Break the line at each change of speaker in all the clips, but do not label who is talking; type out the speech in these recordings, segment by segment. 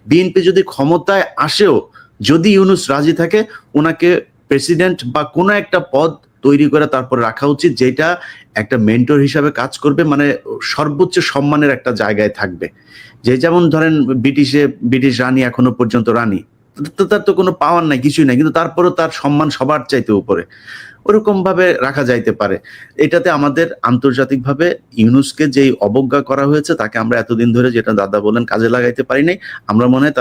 BNP যদি ক্ষমতায় আসেও, যদি ইউনূস রাজি থাকে, ওনাকে প্রেসিডেন্ট বা কোনো একটা পদ তৈরি করে তারপর রাখা উচিত, যেটা একটা মেন্টর হিসাবে কাজ করবে, মানে সর্বোচ্চ সম্মানের একটা জায়গায় থাকবে। যে যেমন ধরেন ব্রিটিশ রানী এখনো পর্যন্ত রানী, তার তো কোনো পাওয়ার নাই, কিছুই নাই, কিন্তু তারপরেও তার সম্মান সবার চাইতে উপরে। ওরকম ভাবে রাখা যাইতে পারে। এটাতে আমাদের আন্তর্জাতিকভাবে ইউনূসকে যেই অবজ্ঞা করা হয়েছে, তাকে আমরা এতদিন ধরে, যেটা দাদা বলেন, কাজে লাগাইতে পারি নাই, আমরা মনে হয়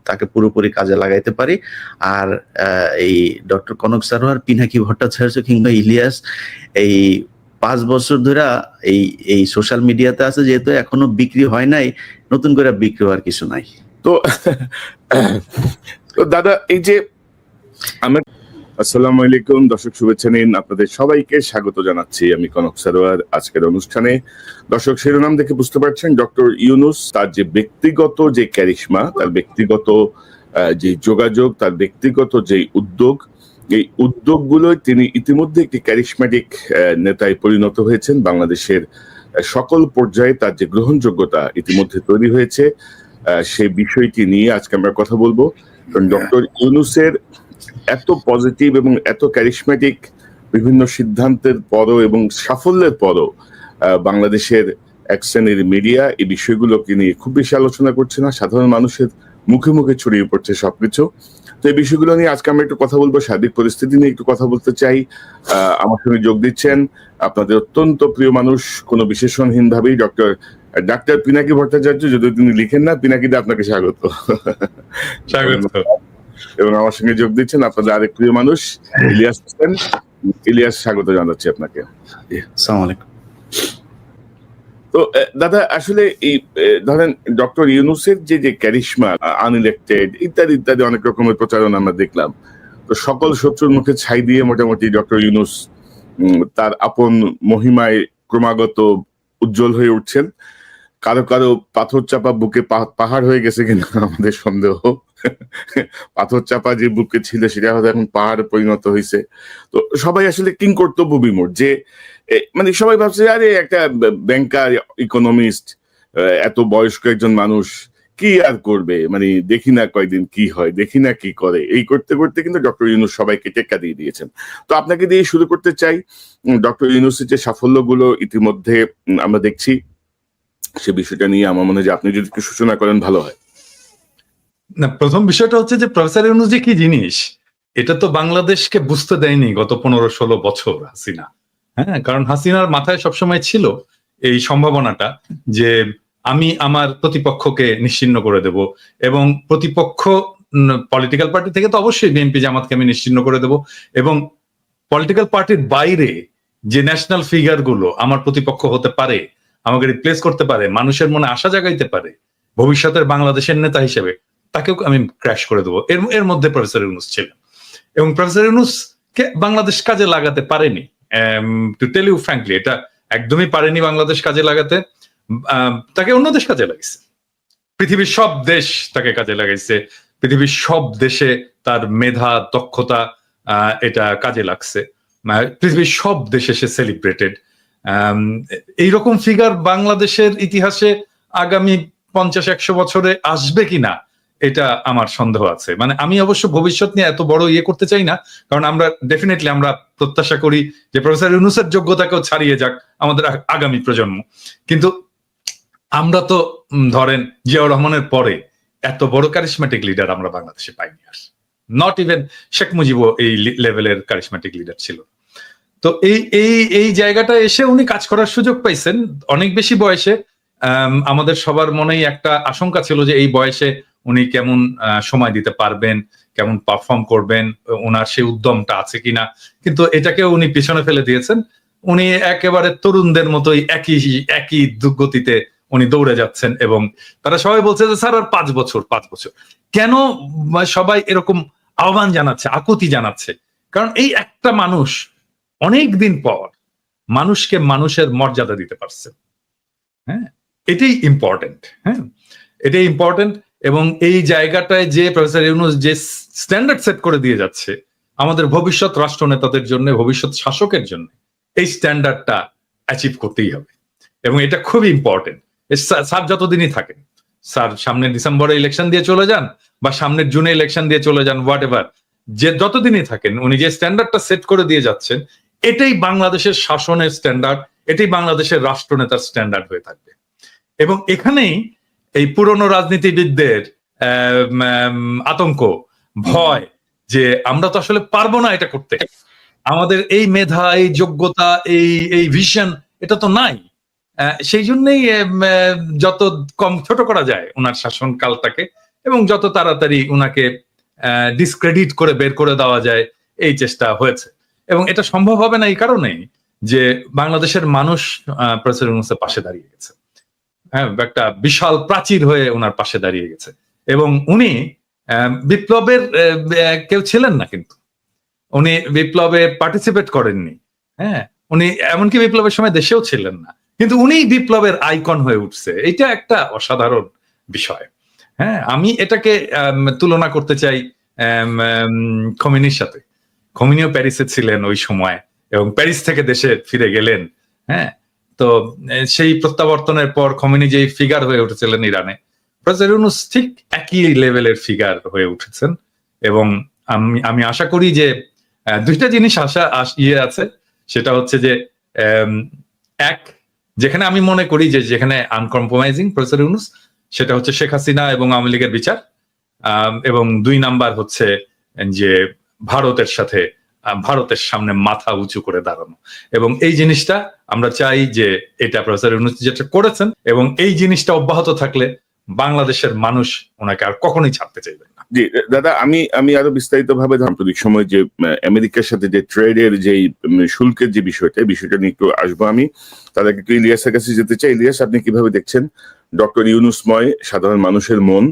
তাকে পুরোপুরি কাজে লাগাইতে পারি। আর এই ডক্টর কনক সারোয়ার, পিনাকি ভট্টাচার্য কিংবা ইলিয়াস এই 5 বছর ধরে এই সোশ্যাল মিডিয়াতে আছে, যেহেতু এখনো বিক্রি হয় নাই, নতুন করে বিক্রি হওয়ার কিছু নাই।
তো দাদা, এই যে আসসালামু আলাইকুম দর্শক, শুভেচ্ছা নিন, আপনাদের সবাইকে স্বাগত জানাচ্ছি আমি কনক সারোয়ার আজকের অনুষ্ঠানে। দর্শক, শিরোনাম দেখে বুঝতে পারছেন, ডক্টর ইউনূস তার যে ব্যক্তিগত যে ক্যারিশমা, তার ব্যক্তিগত যে যোগাযোগ, তার ব্যক্তিগত যে উদ্যোগ, এই উদ্যোগগুলোয় তিনি ইতিমধ্যে একটি ক্যারিশম্যাটিক নেতায় পরিণত হয়েছেন। বাংলাদেশের সকল পর্যায়ে তার যে গ্রহণযোগ্যতা ইতিমধ্যে তৈরি হয়েছে, সেই বিষয়টি নিয়ে আজকে আমরা কথা বলবো। ডক্টর ইউনূসের এত পজিটিভ এবং এত ক্যারিশম্যাটিক বিভিন্ন সিদ্ধান্তের পরও এবং সাফল্যের পরও বাংলাদেশের এক শ্রেণীর মিডিয়া এই বিষয়গুলোকে নিয়ে খুব বেশি আলোচনা করছে না, সাধারণ মানুষের মুখে মুখে ছড়িয়ে পড়ছে সবকিছু। তো এই বিষয়গুলো নিয়ে আজকে আমরা একটু কথা বলবো, সার্বিক পরিস্থিতি নিয়ে একটু কথা বলতে চাই। আমার সঙ্গে যোগ দিচ্ছেন আপনাদের অত্যন্ত প্রিয় মানুষ, কোনো বিশেষণহীন ভাবেই ডাক্তার পিনাকি ভট্টাচার্য, যদি তিনি লিখেন না, পিনাকিতে আপনাকে স্বাগত। এবং আমার সঙ্গে যোগ দিচ্ছেন আপনাদের আরেক প্রিয় মানুষ ইলিয়াস হোসেন। ইলিয়াস, স্বাগত জানাচ্ছি আপনাকে।
আসসালামু আলাইকুম।
তো দাদা, আসলে এই ধরেন ডক্টর ইউনূসের যে ক্যারিশমা, আনইলেক্টেড ইত্যাদি ইত্যাদি অনেক রকমের প্রচারণা আমরা দেখলাম। তো সকল শত্রুর মুখে ছাই দিয়ে মোটামুটি ডক্টর ইউনূস তার আপন মহিমায় ক্রমাগত উজ্জ্বল হয়ে উঠছেন। কারো কারো পাথর চাপা বুকে পাহাড় হয়ে গেছে কিনা আমাদের সন্দেহ। পাথর চাপা যে বুকে ছিল সেটা হয়তো এখন পাহাড়ে পরিণত হয়েছে। তো সবাই আসলে কিং কর্তব্য বিমূঢ়, যে মানে সবাই ভাবছে আরে একটা ব্যাংকার, ইকোনমিস্ট, এত বয়স্ক একজন মানুষ কি আর করবে, মানে দেখি না কয়দিন কি হয়, দেখি না কি করে, এই করতে করতে কিন্তু ডক্টর ইউনূস সবাইকে টেক্কা দিয়ে দিয়েছেন। তো আপনাকে দিয়ে শুরু করতে চাই, ডক্টর ইউনূসের যে সাফল্যগুলো ইতিমধ্যে আমরা দেখছি, সে বিষয়টা নিয়ে আমার মনে হয় যে আপনি যদি একটু সূচনা করেন ভালো হয়।
না, প্রথম বিষয়টা হচ্ছে যে প্রফেসর ইউনূস যে কি জিনিস, এটা তো বাংলাদেশকে বুঝতে দেয়নি গত 15-16 বছর হাসিনা। হ্যাঁ, কারণ হাসিনার মাথায় সবসময় ছিল এই সম্ভাবনাটা যে আমি আমার প্রতিপক্ষকে নিশ্চিহ্ন করে দেব, এবং প্রতিপক্ষ পলিটিক্যাল পার্টি থেকে তো অবশ্যই বিএনপি জামাতকে আমি নিশ্চিহ্ন করে দেব, এবং পলিটিক্যাল পার্টির বাইরে যে ন্যাশনাল ফিগার গুলো আমার প্রতিপক্ষ হতে পারে, আমাকে রিপ্লেস করতে পারে, মানুষের মনে আশা জাগাইতে পারে ভবিষ্যতের বাংলাদেশের নেতা হিসেবে, তাকেও আমি ক্র্যাশ করে দেবো। এর মধ্যে প্রফেসর ইউনূস ছিলেন, এবং প্রফেসর ইউনূসকে বাংলাদেশ কাজে লাগাতে পারেনি। টু টেল ইউ ফ্র্যাঙ্কলি, এটা একদমই পারেনি বাংলাদেশ কাজে লাগাতে। তাকে অন্য দেশ কাজে লাগাইছে, পৃথিবীর সব দেশ তাকে কাজে লাগাইছে, পৃথিবীর সব দেশে তার মেধা, দক্ষতা এটা কাজে লাগছে, পৃথিবীর সব দেশে সে সেলিব্রেটেড। এইরকম ফিগার বাংলাদেশের ইতিহাসে আগামী 50-100 বছরে আসবে কিনা, এটা আমার সন্দেহ আছে। মানে আমি অবশ্য ভবিষ্যৎ নিয়ে এত বড় করতে চাই না, কারণ আমরা ডেফিনেটলি আমরা প্রত্যাশা করি যে প্রফেসর ইউনূসের যোগ্যতাকেও ছাড়িয়ে যাক আমাদের আগামী প্রজন্ম। কিন্তু আমরা তো ধরেন জিয়াউর রহমানের পরে এত বড় কারিশম্যাটিক লিডার আমরা বাংলাদেশে পাইনি, আর নট ইভেন শেখ মুজিবও এই লেভেলের কারিশম্যাটিক লিডার ছিল। তো এই জায়গাটা এসে উনি কাজ করার সুযোগ পাইছেন অনেক বেশি বয়সে। আমাদের সবার মনেই একটা আশঙ্কা ছিল যে এই বয়সে উনি কেমন সময় দিতে পারবেন, কেমন পারফর্ম করবেন, ওনার সেই উদ্যমটা আছে কিনা, কিন্তু এটাকে উনি পিছনে ফেলে দিয়েছেন। উনি একেবারে তরুণদের মতোই একই গতিতে উনি দৌড়ে যাচ্ছেন, এবং তারা সবাই বলছে যে স্যার আর 5 বছর। কেন সবাই এরকম আহ্বান জানাচ্ছে, আকুতি জানাচ্ছে? কারণ এই একটা মানুষ অনেক দিন পর মানুষকে মানুষের মর্যাদা দিতে পারছে। হ্যাঁ, এটাই ইম্পর্টেন্ট। হ্যাঁ, এটাই ইম্পর্টেন্ট। এবং এই জায়গাটায় যে প্রফেসর ইউনূস যে স্ট্যান্ডার্ড সেট করে দিয়ে যাচ্ছে আমাদের ভবিষ্যৎ রাষ্ট্রনেতাদের জন্য, ভবিষ্যৎ শাসকের জন্য, এই স্ট্যান্ডার্ডটা অ্যাচিভ করতেই হবে, এবং এটা খুবই ইম্পর্টেন্ট। স্যার যতদিনই থাকেন, স্যার সামনে ডিসেম্বরে ইলেকশন দিয়ে চলে যান বা সামনের জুনে ইলেকশন দিয়ে চলে যান, হোয়াট এভার, যে যতদিনই থাকেন উনি যে স্ট্যান্ডার্ডটা সেট করে দিয়ে যাচ্ছেন, এটাই বাংলাদেশের শাসনের স্ট্যান্ডার্ড, এটাই বাংলাদেশের রাষ্ট্রনেতার স্ট্যান্ডার্ড হয়ে থাকবে। এবং এখানেই এই পুরনো রাজনীতিবিদদের আতঙ্ক, ভয়, যে আমরা তো আসলে পারবো না এটা করতে, আমাদের এই মেধা, এই যোগ্যতা, এই ভিশন এটা তো নাই। সেই জন্যই যত কম ছোট করা যায় ওনার শাসনকালটাকে, এবং যত তাড়াতাড়ি ওনাকে ডিসক্রেডিট করে বের করে দেওয়া যায়, এই চেষ্টা হয়েছে। এবং এটা সম্ভব হবে না এই কারণেই যে বাংলাদেশের মানুষ প্রফেসর ইউনূসের পাশে দাঁড়িয়ে গেছে, হ্যাঁ, একটা বিশাল প্রাচীর হয়ে ওনার পাশে দাঁড়িয়ে গেছে। এবং উনি বিপ্লবের কেউ ছিলেন না, কিন্তু উনি বিপ্লবে পার্টিসিপেট করেননি, হ্যাঁ, উনি এমনকি বিপ্লবের সময় দেশেও ছিলেন না, কিন্তু উনি বিপ্লবের আইকন হয়ে উঠছে। এটা একটা অসাধারণ বিষয়। হ্যাঁ, আমি এটাকে তুলনা করতে চাই খোমেনির সাথে। খোমেনিও প্যারিসে ছিলেন ওই সময় এবং প্যারিস থেকে দেশে ফিরে গেলেন। হ্যাঁ, তো সেই প্রত্যাবর্তনের পর খোমেনি যেই ফিগার হয়ে উঠেছিলেন ইরানে, প্রফেসর ইউনূস ঠিক একই লেভেলের ফিগার হয়ে উঠেছেন। এবং আমি আশা করি যে দুইটা জিনিস আছে, সেটা হচ্ছে যে এক, যেখানে আমি মনে করি যে যেখানে আনকম্প্রোমাইজিং প্রফেসর ইউনূস, সেটা হচ্ছে শেখ হাসিনা এবং আওয়ামী লীগের বিচার, এবং 2 নাম্বার হচ্ছে যে ভারতের সামনে মাথা উঁচু করে দাঁড়ানো। এবং এই জিনিসটা আমরা চাই যে এটা প্রফেসর ইউনূস যেটা করেছেন, এবং এই জিনিসটা অব্যাহত থাকলে বাংলাদেশের মানুষ ওনাকে আর কখনোই ছাড়তে চাইবেন না।
জি দাদা, আমি আরো বিস্তারিত ভাবে সাম্প্রতিক সময় যে আমেরিকার সাথে যে ট্রেডের যে শুল্কের যে বিষয়টা নিয়ে একটু আসবো। আমি তাদেরকে একটু ইলিয়াসের কাছে যেতে চাই। ইলিয়াস, আপনি কিভাবে দেখছেন ডক্টর ইউনূসময় সাধারণ মানুষের মন,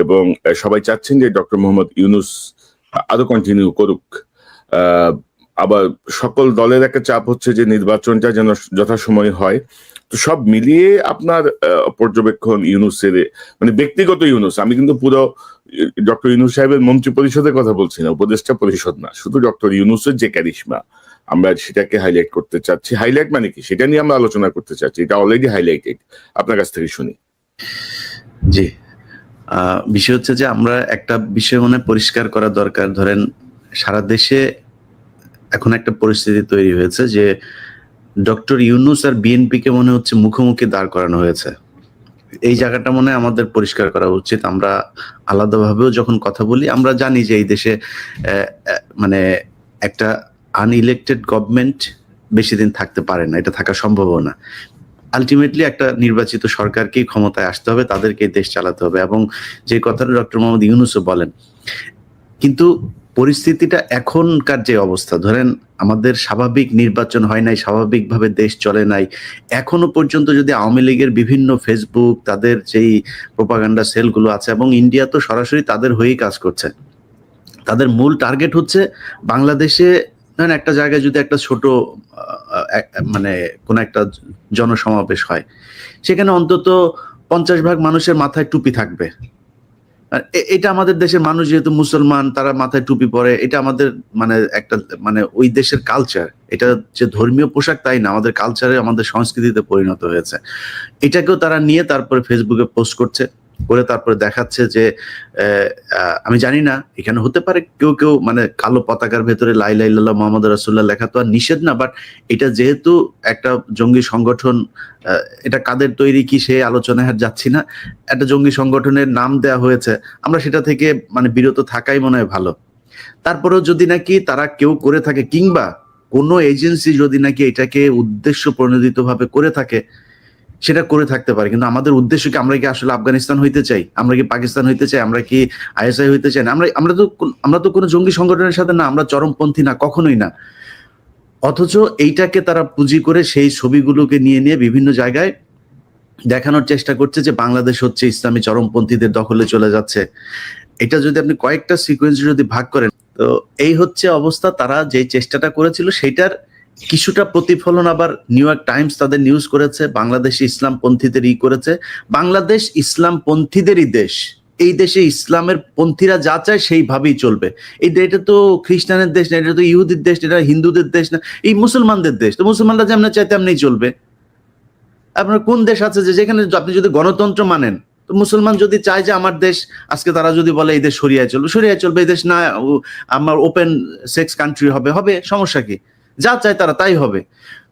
এবং সবাই চাচ্ছেন যে ডক্টর মোহাম্মদ ইউনূস আরো কন্টিনিউ করুক, আবার সকল দলের একটা চাপ হচ্ছে যে নির্বাচনটা যেন যথাসময়ে হয়। তো সব মিলিয়ে আপনার পর্যবেক্ষণ ইউনূসের, মানে ব্যক্তিগত ইউনূস, আমি কিন্তু পুরো ডক্টর ইউনূস সাহেবের মন্ত্রী পরিষদের কথা বলছি না, উপদেষ্টা পরিষদ না, শুধু ডক্টর ইউনূসের যে ক্যারিশমা, আমরা সেটাকে হাইলাইট করতে চাচ্ছি। হাইলাইট মানে কি, সেটা নিয়ে আমরা আলোচনা করতে চাচ্ছি। এটা অলরেডি হাইলাইটেড, আপনার কাছ থেকে শুনি।
জি, বিষয় হচ্ছে যে আমরা একটা বিষয় মনে পরিষ্কার করা দরকার। ধরেন সারা দেশে এখন একটা পরিস্থিতি তৈরি হয়েছে যে ডক্টর ইউনূস আর বিএনপি কে মনে হচ্ছে মুখোমুখি দাঁড় করানো হয়েছে। এই জায়গাটা মনে আমাদের পরিষ্কার করা উচিত। আমরা আলাদাভাবেও যখন কথা বলি, আমরা জানি যে এই দেশে মানে একটা আনইলেক্টেড গভর্নমেন্ট বেশি দিন থাকতে পারে না, এটা থাকা সম্ভব না। আলটিমেটলি একটা নির্বাচিত সরকারকেই ক্ষমতায় আসতে হবে, তাদেরকে দেশ চালাতে হবে, এবং যে কথাটা ডক্টর মোহাম্মদ ইউনূসও বলেন। কিন্তু পরিস্থিতিটা এখনকার যে অবস্থা, ধরেন আমাদের স্বাভাবিক নির্বাচন হয় নাই, স্বাভাবিকভাবে দেশ চলে নাই, এখনো পর্যন্ত যদি আওয়ামী লীগের বিভিন্ন ফেসবুক, তাদের যেই প্রোপাগান্ডা সেলগুলো আছে, এবং ইন্ডিয়া তো সরাসরি তাদের হয়েই কাজ করছে, তাদের মূল টার্গেট হচ্ছে বাংলাদেশে ধরেন একটা জায়গায় যদি একটা ছোট মানে কোন একটা জনসমাবেশ হয়, সেখানে অন্তত 50% মানুষের মাথায় টুপি থাকবে। এটা আমাদের দেশের মানুষ যেহেতু মুসলমান, তারা মাথায় টুপি পরে, এটা আমাদের মানে একটা মানে ওই দেশের কালচার। এটা যে ধর্মীয় পোশাক তাই না, আমাদের কালচারে, আমাদের সংস্কৃতিতে পরিণত হয়েছে। এটাকেও তারা নিয়ে তারপরে ফেসবুকে পোস্ট করছে, করে তারপরে দেখাচ্ছে যে আমি জানি না, এখানে হতে পারে কেউ মানে কালো পতাকার ভেতরে লা ইলাহা ইল্লাল্লাহ মুহাম্মাদুর রাসূলুল্লাহ লেখা তো আর নিষেধ না, বাট এটা যেহেতু একটা জঙ্গি সংগঠন, এটা কাদের তৈরি কি সে আলোচনায় আর যাচ্ছি না, একটা জঙ্গি সংগঠনের নাম দেওয়া হয়েছে, আমরা সেটা থেকে মানে বিরত থাকাই মনে হয় ভালো। তারপরেও যদি নাকি তারা কেউ করে থাকে, কিংবা কোনো এজেন্সি যদি নাকি এটাকে উদ্দেশ্য প্রণোদিত ভাবে করে থাকে, সেটা করে থাকতে পারে, কিন্তু আমাদের উদ্দেশ্য কি, আমরা কি আসলে আফগানিস্তান হইতে চাই, আমরা কি পাকিস্তান হইতে চাই, আমরা কি আইএসআই হইতে চাই না, আমরা তো কোনো জঙ্গি সংগঠনের সাথে না, আমরা চরমপন্থী না, কখনোই না। অথচ এইটাকে তারা পুঁজি করে সেই ছবিগুলোকে নিয়ে বিভিন্ন জায়গায় দেখানোর চেষ্টা করছে যে বাংলাদেশ হচ্ছে ইসলামী চরমপন্থীদের দখলে চলে যাচ্ছে। এটা যদি আপনি কয়েকটা সিকোয়েন্স যদি ভাগ করেন, তো এই হচ্ছে অবস্থা। তারা যে চেষ্টাটা করেছিল সেটার কিছুটা প্রতিফলন আবার নিউ ইয়র্ক টাইমস তাদের নিউজ করেছে, বাংলাদেশে ইসলামপন্থীদের করেছে। বাংলাদেশ ইসলামপন্থীদেরই দেশ, এই দেশে ইসলামের পন্থীরা যা চায় সেইভাবেই চলবে। এটা তো খ্রিস্টানের দেশ না, এটা তো ইহুদির দেশ, এটা হিন্দুদের দেশ না, এই মুসলমানদের দেশ। তো মুসলমানরা যেমন চায় তেমনি চলবে। আপনার কোন দেশ আছে যে যেখানে আপনি যদি গণতন্ত্র মানেন, তো মুসলমান যদি চায় যে আমার দেশ, আজকে তারা যদি বলে এই দেশ সরিয়ে চলবে, এই দেশ না আমার ওপেন সেক্স কান্ট্রি হবে, সমস্যা কি? যা চায় তারা তাই হবে।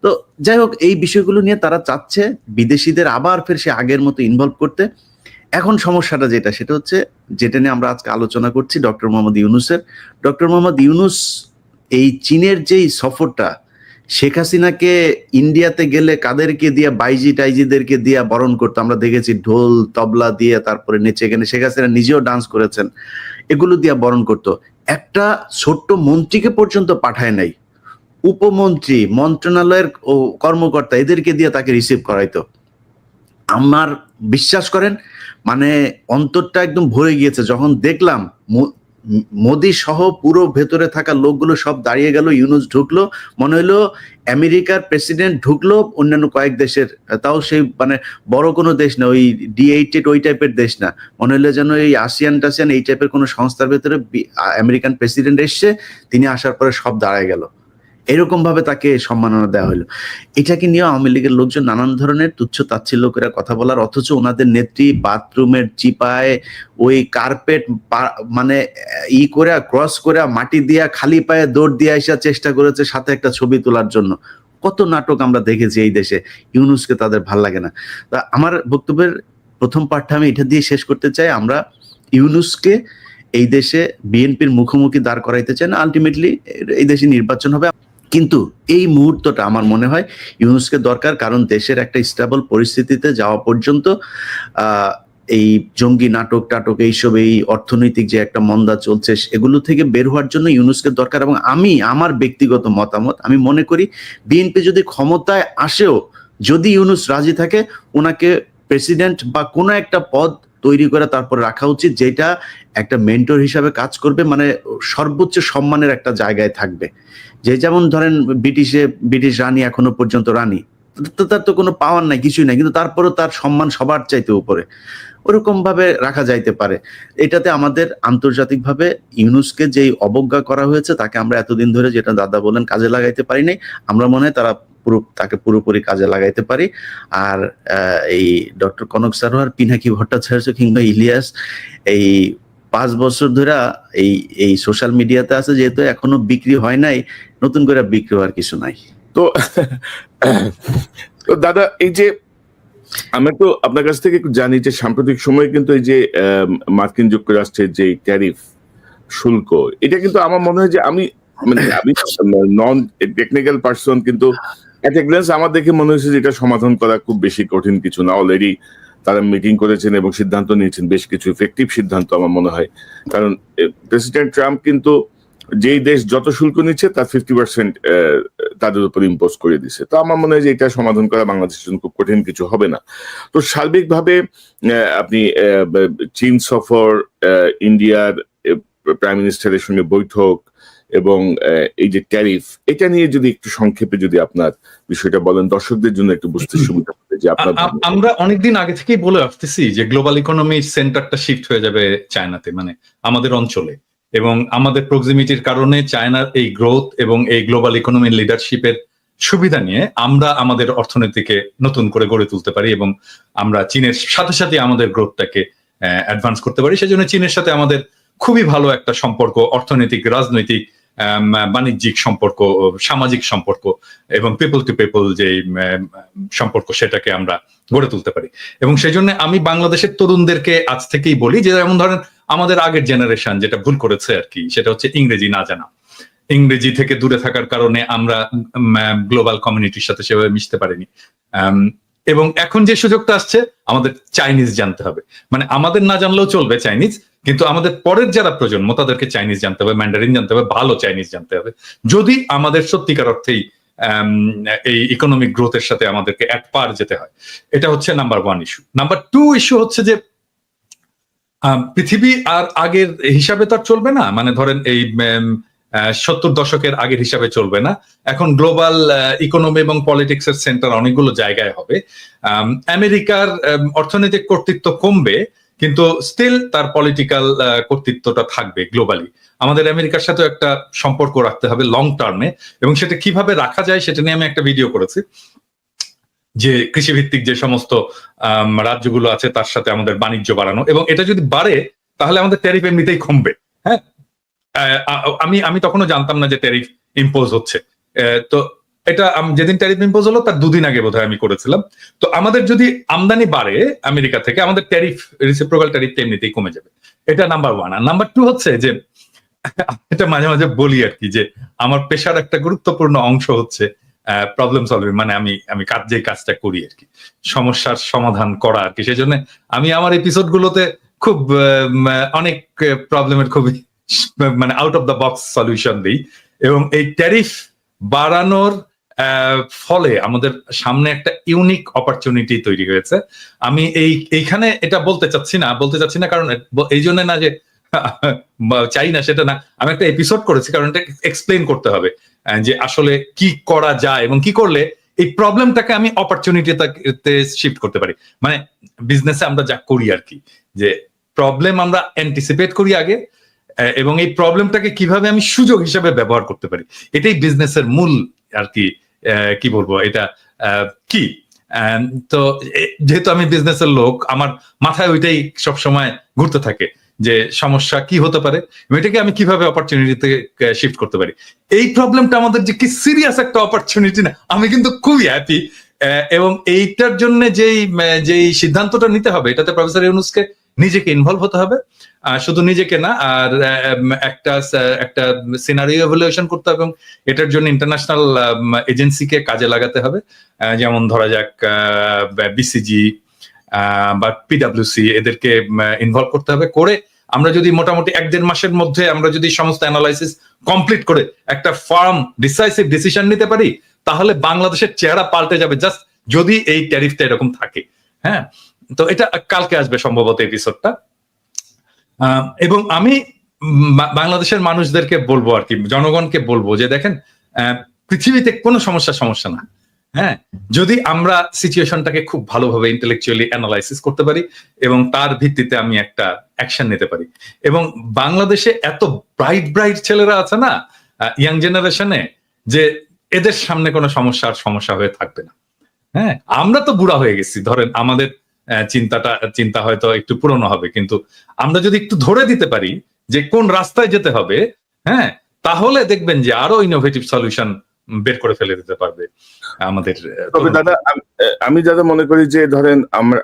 তো যাই হোক, এই বিষয়গুলো নিয়ে তারা চাচ্ছে বিদেশিদের আবার ফের সে আগের মতো ইনভলভ করতে। এখন সমস্যাটা সেটা হচ্ছে, যেটা নিয়ে আমরা আজকে আলোচনা করছি, ডক্টর মোহাম্মদ ইউনূস এই চীনের যেই সফরটা, শেখ হাসিনাকে ইন্ডিয়াতে গেলে কাদেরকে দিয়া, বাইজি টাইজিদেরকে দিয়া বরণ করতো আমরা দেখেছি, ঢোল তবলা দিয়ে, তারপরে নেচে গেলে শেখ হাসিনা নিজেও ডান্স করেছেন, এগুলো দিয়া বরণ করতো। একটা ছোট্ট মন্ত্রীকে পর্যন্ত পাঠায় নাই, উপমন্ত্রী, মন্ত্রণালয়ের কর্মকর্তা, এদেরকে দিয়ে তাকে রিসিভ করাইতো। আমার বিশ্বাস করেন, মানে অন্তরটা একদম ভরে গিয়েছে যখন দেখলাম মোদি সহ পুরো ভেতরে থাকা লোকগুলো সব দাঁড়িয়ে গেল, ইউনূস ঢুকলো, মনে হলো আমেরিকার প্রেসিডেন্ট ঢুকলো, অন্যান্য কয়েক দেশের, তাও সেই মানে বড় কোনো দেশ না, ওই D8 ওই টাইপের দেশ না, মনে হলো যেন এই আসিয়ান টাসিয়ান এই টাইপের কোনো সংস্থার ভেতরে আমেরিকান প্রেসিডেন্ট এসছে, তিনি আসার পরে সব দাঁড়ায় গেল, এরকম ভাবে তাকে সম্মাননা দেওয়া হলো। এটাকে নিয়ে আওয়ামী লীগের লোকজন নানান ধরনের তুচ্ছ তাচ্ছিল্য করে কথা বলার, অথচ ওনাদের নেত্রী বাথরুমের চিপায় ওই কার্পেট মানে করে ক্রস করে মাটি দিয়া খালি পায়ে দৌড় দিয়ে আসার চেষ্টা করেছে সাথে একটা ছবি তোলার জন্য। কত নাটক আমরা দেখেছি এই দেশে, ইউনূসকে তাদের ভাল লাগে না। তা আমার বক্তব্যের প্রথম পার্টটা আমি এটা দিয়ে শেষ করতে চাই। আমরা ইউনূসকে এই দেশে বিএনপির মুখোমুখি দাঁড় করাইতে চাই না, আলটিমেটলি এই দেশে নির্বাচন হবে, কিন্তু এই মুহূর্তটা আমার মনে হয় ইউনূসকে দরকার, কারণ দেশের একটা স্টেবল পরিস্থিতিতে যাওয়া পর্যন্ত এই জঙ্গি নাটক টাটক এইসব, এই অর্থনৈতিক যে একটা মন্দা চলছে, এগুলো থেকে বের হওয়ার জন্য ইউনূসকে দরকার। এবং আমার ব্যক্তিগত মতামত, আমি মনে করি বিএনপি যদি ক্ষমতায় আসেও, যদি ইউনূস রাজি থাকে, ওনাকে প্রেসিডেন্ট বা কোনো একটা পদ তৈরি করে তারপর রাখা উচিত, যেটা একটা মেন্টর হিসাবে কাজ করবে, মানে সর্বোচ্চ সম্মানের একটা জায়গায় থাকবে। যেমন ধরেন ব্রিটিশ রানী এখনো পর্যন্ত রানী, তার তো কোনো পাওয়ার নাই, কিছুই নাই, কিন্তু তারপরও তার সম্মান সবার চাইতে উপরে, ওরকম ভাবে রাখা যাইতে পারে। এটাতে আমাদের আন্তর্জাতিকভাবে ইউনূসকে যেই অবজ্ঞা করা হয়েছে, তাকে আমরা এতদিন ধরে, যেটা দাদা বলেন, কাজে লাগাইতে পারি নাই, আমরা মনে হয় তাকে পুরোপুরি কাজে লাগাইতে পারি। আর এই ডক্টর কনক সারোয়ার, পিনাকি ভট্টাচার্য কিংবা ইলিয়াস এই 5 বছর ধরে এই সোশ্যাল মিডিয়াতে আছে, যেহেতু এখনো বিক্রি হয় নাই, নতুন করে বিক্রি হওয়ার কিছু নাই।
তো দাদা, এই যে আমরা তো আপনার কাছ থেকে একটু জানি যে সাম্প্রতিক সময়ে কিন্তু এই যে মার্কিন যুক্তরাষ্ট্রের যে ট্যারিফ শুল্ক, এটা কিন্তু আমার মনে হয় যে আমি নন টেকনিক্যাল পার্সন, কিন্তু এট এ গ্ল্যান্স আমার দেখে মনে হয়েছে যে এটা সমাধান করা খুব বেশি কঠিন কিছু না। অলরেডি তারা মিটিং করেছেন এবং সিদ্ধান্ত নিয়েছেন, বেশ কিছু ইফেক্টিভ সিদ্ধান্ত আমার মনে হয়। কারণ প্রেসিডেন্ট ট্রাম্প কিন্তু যেই দেশ যত শুল্ক নিচ্ছে তার 50% তাদের উপর ইম্পোজ করে দিচ্ছে। তো আমার মনে হয় যে এটা সমাধান করা বাংলাদেশের জন্য খুব কঠিন কিছু হবে না। তো সার্বিকভাবে আপনি চীন সফর, ইন্ডিয়ার প্রাইম মিনিস্টারের সঙ্গে বৈঠক এবং এই যে ট্যারিফ, এটা নিয়ে যদি একটু সংক্ষেপে যদি আপনার বিষয়টা বলেন, দর্শকদের জন্য একটু বুঝতে সুবিধা হবে যে আপনার।
আমরা অনেকদিন আগে থেকেই বলে আসতেছি যে গ্লোবাল ইকোনমির সেন্টারটা শিফট হয়ে যাবে চায়নাতে, মানে আমাদের অঞ্চলে, এবং আমাদের প্রক্সিমিটির কারণে চায়নার এই গ্রোথ এবং এই গ্লোবাল ইকোনমির লিডারশিপের সুবিধা নিয়ে আমরা আমাদের অর্থনীতিকে নতুন করে গড়ে তুলতে পারি এবং আমরা চীনের সাথে সাথে আমাদের গ্রোথটাকে অ্যাডভান্স করতে পারি। সেজন্য চীনের সাথে আমাদের খুবই ভালো একটা সম্পর্ক, অর্থনৈতিক, রাজনৈতিক, বাণিজ্যিক সম্পর্ক, সামাজিক সম্পর্ক এবং পিপল টু পিপল যে সম্পর্ক, সেটাকে আমরা গড়ে তুলতে পারি। এবং সেই জন্য আমি বাংলাদেশের তরুণদেরকে আজ থেকেই বলি যে, যেমন ধরেন আমাদের আগের জেনারেশন যেটা ভুল করেছে আর কি, সেটা হচ্ছে ইংরেজি না জানা। ইংরেজি থেকে দূরে থাকার কারণে আমরা গ্লোবাল কমিউনিটির সাথে সেভাবে মিশতে পারিনি। এবং এখন যে সুযোগটা আসছে, আমাদের চাইনিজ জানতে হবে। মানে আমাদের না জানলেও চলবে চাইনিজ, কিন্তু আমাদের পরের যারা প্রজন্ম তাদেরকে চাইনিজ জানতে হবে, ম্যান্ডারিন জানতে হবে, ভালো চাইনিজ জানতে হবে, যদি আমাদের সত্যিকার অর্থেই এই ইকোনমিক গ্রোথের সাথে আমাদেরকে এক পার যেতে হয়। এটা হচ্ছে নাম্বার 1 ইস্যু। নাম্বার 2 ইস্যু হচ্ছে যে পৃথিবী আর আগের হিসাবে তো আর চলবে না। মানে ধরেন এই 70 দশকের আগের হিসাবে চলবে না। এখন গ্লোবাল ইকোনমি এবং পলিটিক্স এর সেন্টার অনেকগুলো জায়গায় হবে। আমেরিকার অর্থনৈতিক কর্তৃত্ব কমবে, কিন্তু স্টিল তার পলিটিক্যাল কর্তৃত্বটা থাকবে গ্লোবালি। আমাদের আমেরিকার সাথে একটা সম্পর্ক রাখতে হবে লং টার্মে, এবং সেটা কিভাবে রাখা যায় সেটা নিয়ে আমি একটা ভিডিও করেছি। যে কৃষিভিত্তিক যে সমস্ত রাজ্যগুলো আছে তার সাথে আমাদের বাণিজ্য বাড়ানো, এবং এটা যদি বাড়ে তাহলে আমাদের ট্যারিফ এমনিতেই কমবে। হ্যাঁ, আমি তখনও জানতাম না যে ট্যারিফ ইম্পোজ হচ্ছে। তো এটা যেদিন ট্যারিফ ইম্পোজ হলো তার 2 দিন আগে বোধহয় আমি করেছিলাম। তো আমাদের যদি আমদানি বাড়ে আমেরিকা থেকে, আমাদের ট্যারিফ, রিসিপ্রোকাল ট্যারিফ এমনিতেই কমে যাবে। এটা নাম্বার 1। আর নাম্বার 2 হচ্ছে যে এটা মাঝে মাঝে বলি আর কি, যে আমার পেশার একটা গুরুত্বপূর্ণ অংশ হচ্ছে প্রবলেম সলভিং, মানে আমি যে কাজটা করি আর কি, সমস্যার সমাধান করা আর কি। সেই জন্য আমি আমার এপিসোড গুলোতে খুব অনেক প্রবলেমের খুবই মানে out of the box solution দিই, এবং এই ট্যারিফ বাড়ানোর ফলে আমাদের সামনে একটা ইউনিক অপরচুনিটি তৈরি হয়েছে। আমি এইখানে এটা বলতে চাচ্ছি না কারণ এই জন্য না যে চাই না সেটা না, আমি একটা এপিসোড করেছি কারণ এটা এক্সপ্লেন করতে হবে যে আসলে কি করা যায় এবং কি করলে এই প্রবলেমটাকে আমি অপরচুনিটিতে শিফট করতে পারি। মানে বিজনেসে আমরা যা করি আর কি, যে প্রবলেম আমরা অ্যান্টিসিপেট করি আগে, এবং এই প্রবলেমটাকে কিভাবে আমি সুযোগ হিসেবে ব্যবহার করতে পারি, এটাই বিজনেসের মূল আর কি। কি বলবো এটা কি, তো যেহেতু আমি বিজনেসের লোক, আমার মাথায় ওইটাই সবসময় ঘুরতে থাকে যে সমস্যা কি হতে পারে, এটাকে আমি কিভাবে অপরচুনিটিতে শিফট করতে পারি। এই প্রবলেমটা আমাদের যে কি সিরিয়াস একটা অপরচুনিটি না, আমি কিন্তু খুবই হ্যাপি। এবং এইটার জন্য যেই সিদ্ধান্তটা নিতে হবে, এটাতে প্রফেসর ইউনূসকে নিজেকে ইনভলভ হতে হবে, শুধু নিজেকে না, আর একটা সিনারিও এভালুয়েশন করতে হবে, এবং এটার জন্য ইন্টারন্যাশনাল এজেন্সিকে কাজে লাগাতে হবে, যেমন ধরা যাক বিসিজি বা পিডব্লিউসি, এদেরকে ইনভলভ করতে হবে। করে আমরা যদি মোটামুটি 1-1.5 মাসের মধ্যে আমরা যদি সমস্ত অ্যানালাইসিস কমপ্লিট করে একটা ফার্ম ডিসাইসিভ ডিসিশন নিতে পারি, তাহলে বাংলাদেশের চেহারা পাল্টে যাবে, জাস্ট যদি এই ট্যারিফটা এরকম থাকে। হ্যাঁ, তো এটা কালকে আসবে সম্ভবত এপিসোডটা। এবং আমি বাংলাদেশের মানুষদেরকে বলবো আর কি, জনগণকে বলবো যে দেখেন, পৃথিবীতে কোনো সমস্যা না, হ্যাঁ, যদি আমরা সিচুয়েশনটাকে খুব ভালোভাবে ইন্টেলেকচুয়ালি অ্যানালাইসিস করতে পারি এবং তার ভিত্তিতে আমি একটা অ্যাকশন নিতে পারি। এবং বাংলাদেশে এত ব্রাইট ছেলেরা আছে না ইয়াং জেনারেশনে, যে এদের সামনে কোনো সমস্যা হয়ে থাকবে না। হ্যাঁ, আমরা তো বুড়া হয়ে গেছি, ধরেন আমাদের চিন্তা হয়তো একটু পুরনো হবে, কিন্তু আমরা যদি একটু ধরে দিতে পারি যে কোন রাস্তায় যেতে হবে, হ্যাঁ, তাহলে দেখবেন যে আরো ইনোভেটিভ সলিউশন বের করে ফেলে দিতে পারবে আমাদের।
তবে দাদা, আমি দাদা মনে করি যে ধরেন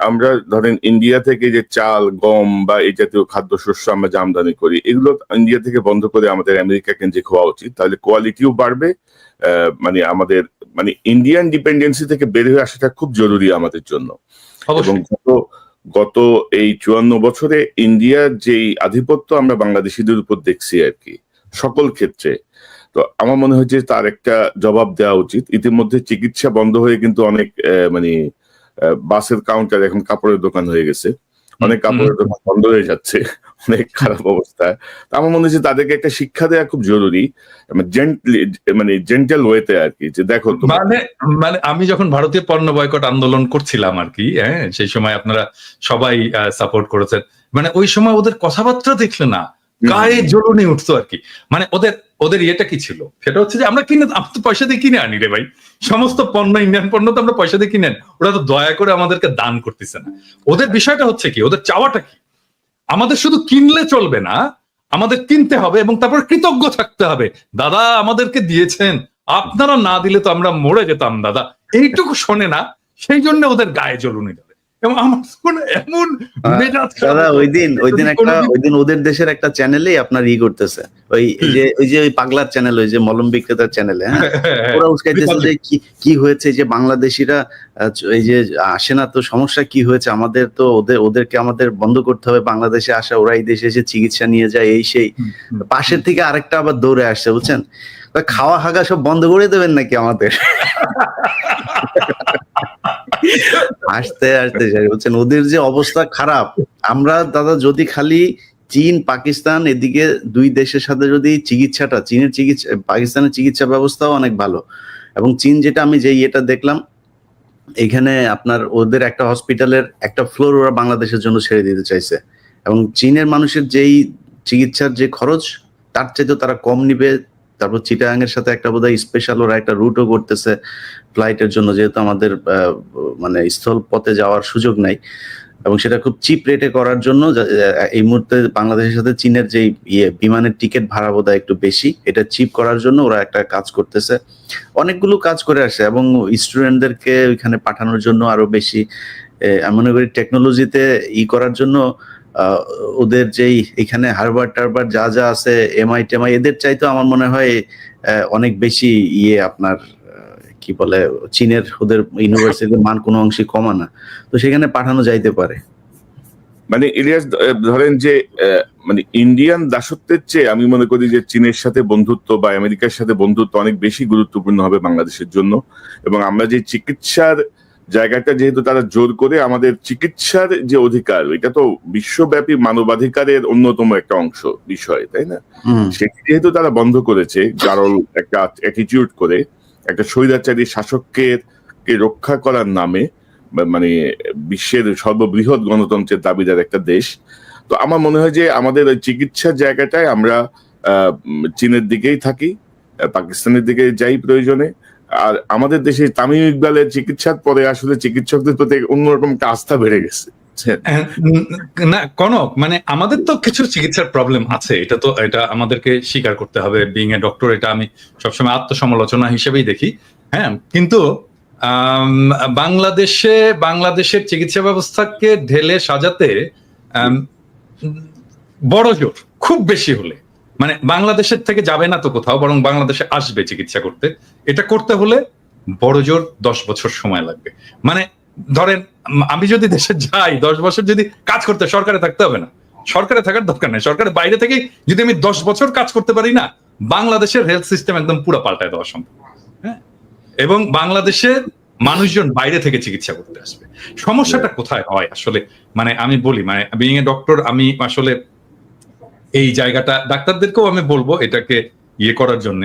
আমরা ধরেন ইন্ডিয়া থেকে যে চাল, গম বা এই জাতীয় খাদ্যশস্য আমরা যে আমদানি করি, এগুলো ইন্ডিয়া থেকে বন্ধ করে আমাদের আমেরিকা কেন্দ্রিক হওয়া উচিত, তাহলে কোয়ালিটিও বাড়বে। মানে আমাদের মানে ইন্ডিয়ান ডিপেন্ডেন্সি থেকে বের হয়ে আসাটা খুব জরুরি আমাদের জন্য। এবং গত এই 54 বছরে ইন্ডিয়ার যেই আধিপত্য আমরা বাংলাদেশিদের উপর দেখছি আর কি সকল ক্ষেত্রে, তো আমার মনে হয় যে তার একটা জবাব দেওয়া উচিত। ইতিমধ্যে চিকিৎসা বন্ধ হয়ে কিন্তু অনেক মানে বাসের কাউন্টার এখন কাপড়ের দোকান হয়ে গেছে, অনেক কাপড়ের দোকান বন্ধ হয়ে যাচ্ছে, অনেক খারাপ অবস্থা। আমার মনে হচ্ছে তাদেরকে একটা শিক্ষা দেওয়া খুব জরুরি, মানে জেন্টাল ওয়েতে আর কি, যে দেখো
মানে আমি যখন ভারতীয় পণ্য বয়কট আন্দোলন করছিলাম আর কি, হ্যাঁ, সেই সময় আপনারা সবাই সাপোর্ট করেছেন, মানে ওই সময় ওদের কথাবার্তা দেখলে না গায়ে জ্বলুনি উঠতো আর কি। মানে ওদের ইয়েটা কি ছিল, সেটা হচ্ছে যে আমরা তো পয়সা দিয়ে কিনে আনি রে ভাই, সমস্ত পণ্য, ইন্ডিয়ান পণ্য তো আমরা পয়সা দিয়ে কিনে আনি, ওরা তো দয়া করে আমাদেরকে দান করতেছে না। ওদের বিষয়টা হচ্ছে কি, ওদের চাওয়াটা কি, আমাদের শুধু কিনলে চলবে না, আমাদের কিনতে হবে এবং তারপর কৃতজ্ঞ থাকতে হবে, দাদা আমাদেরকে দিয়েছেন, আপনারা না দিলে তো আমরা মরে যেতাম দাদা, এইটুকু শোনে না, সেই জন্য ওদের গায়ে জ্বলুনি ধরে। এবং আমার এমন
দাদা ওই দিন ওদের দেশের একটা চ্যানেলেই আপনার করতেছে, ওই যে পাগলার চ্যানেল, ওই যে মলম বিক্রেতার চ্যানেলে, হ্যাঁ, ওরা উস্কাইতেছে যে কি হয়েছে, যে বাংলাদেশিরা এই যে আসে না, তো সমস্যা কি হয়েছে, আমাদের তো ওদেরকে আমাদের বন্ধ করতে হবে বাংলাদেশে আসা, ওরা এই দেশে এসে চিকিৎসা নিয়ে যায়, এই সেই। পাশের থেকে আরেকটা আবার দৌড়ে আসছে, বুঝছেন, খাওয়া হাগা সব বন্ধ করে দেবেন নাকি আমাদের? আসতে বলছেন ওদের যে অবস্থা খারাপ। আমরা দাদা যদি খালি চীন, পাকিস্তান, এদিকে 2 দেশের সাথে যদি পাকিস্তানের চিকিৎসা ব্যবস্থাও অনেক ভালো, এবং চীন যেটা আমি এটা দেখলাম, এখানে আপনার ওদের একটা হসপিটালের একটা ফ্লোর ওরা বাংলাদেশের জন্য ছেড়ে দিতে চাইছে, এবং চীনের মানুষের যেই চিকিৎসার যে খরচ, তার চাইতে তারা কম নিবে তারপর চিটাগাং এর সাথে একটা বোধহয় স্পেশাল ওরা একটা রুটও করতেছে ফ্লাইটের জন্য, যেহেতু আমাদের মানে স্থল পথে যাওয়ার সুযোগ নাই, এবং সেটা খুব চিপ রেটে করার জন্য এই মুহূর্তে বাংলাদেশের সাথে চীনের যে বিমানের টিকিট ভাড়া বোধহয় একটু বেশি, এটা চিপ করার জন্য ওরা একটা কাজ করতেছে। অনেকগুলো কাজ করে আসে, এবং স্টুডেন্টদেরকে ওইখানে পাঠানোর জন্য আরো বেশি আমি মনে করি টেকনোলজিতে করার জন্য ওদের যেই এখানে হারবার্ড টারবার্ড যা যা আছে, এমআই টেমআই, এদের চাইতো আমার মনে হয় অনেক বেশি আপনার কি বলে চীনের ওদের ইউনিভার্সিটির মান কোনো অংশে কমা না, তো সেখানে পাঠানো যাইতে পারে।
মানে ইলিয়াস, ধরেন যে মানে ইন্ডিয়ান দাসত্বের চেয়ে আমি মনে করি যে চীনের সাথে বন্ধুত্ব বা আমেরিকার সাথে বন্ধুত্ব অনেক বেশি গুরুত্বপূর্ণ হবে বাংলাদেশের জন্য। এবং আমরা যে চিকিৎসার জায়গাটা, যেহেতু তারা জোর করে আমাদের চিকিৎসার যে অধিকার, এটা তো বিশ্বব্যাপী মানবাধিকারের অন্যতম একটা অংশ বিষয়, তাই না? সেটি যেহেতু তারা বন্ধ করেছে, গারল একটা অ্যাটিটিউড করে একটা স্বৈরাচারী শাসককে রক্ষা করার নামে, মানে বিশ্বের সর্ববৃহৎ গণতন্ত্রের দাবিদার একটা দেশ, তো আমার মনে হয় যে আমাদের ওই চিকিৎসার জায়গাটায় আমরা চীনের দিকেই থাকি, পাকিস্তানের দিকে যাই প্রয়োজনে। আর আমাদের দেশে তামিম ইকবালের চিকিৎসার পরে আসলে চিকিৎসকদের প্রতি অন্যরকম একটা আস্থা বেড়ে গেছে।
না কনক, মানে আমাদের তো কিছু চিকিৎসার প্রবলেম আছে, এটা আমাদেরকে স্বীকার করতে হবে। বিং এ ডক্টর, এটা আমি সবসময় আত্মসমালোচনা হিসেবেই দেখি। হ্যাঁ, কিন্তু বাংলাদেশের চিকিৎসা ব্যবস্থাকে ঢেলে সাজাতে বড় জোর খুব বেশি হলে, মানে বাংলাদেশের থেকে যাবে না তো কোথাও, বরং বাংলাদেশে আসবে চিকিৎসা করতে। এটা করতে হলে বড় জোর 10 বছর সময় লাগবে। মানে ধরেন আমি যদি দেশে যাই, 10 বছর যদি কাজ করতে, সরকারে থাকতে হবে না, সরকারে থাকার দরকার নেই, সরকারের বাইরে থেকে যদি আমি 10 বছর কাজ করতে পারি না, বাংলাদেশের হেলথ সিস্টেম একদম পুরো পাল্টায় দেওয়া সম্ভব। হ্যাঁ, এবং বাংলাদেশের মানুষজন বাইরে থেকে চিকিৎসা করতে আসবে। সমস্যাটা কোথায় হয় আসলে, মানে আমি বলি, মানে বিং এ ডক্টর, আমি আসলে এই জায়গাটা ডাক্তারদেরকেও আমি বলবো এটাকে করার জন্য,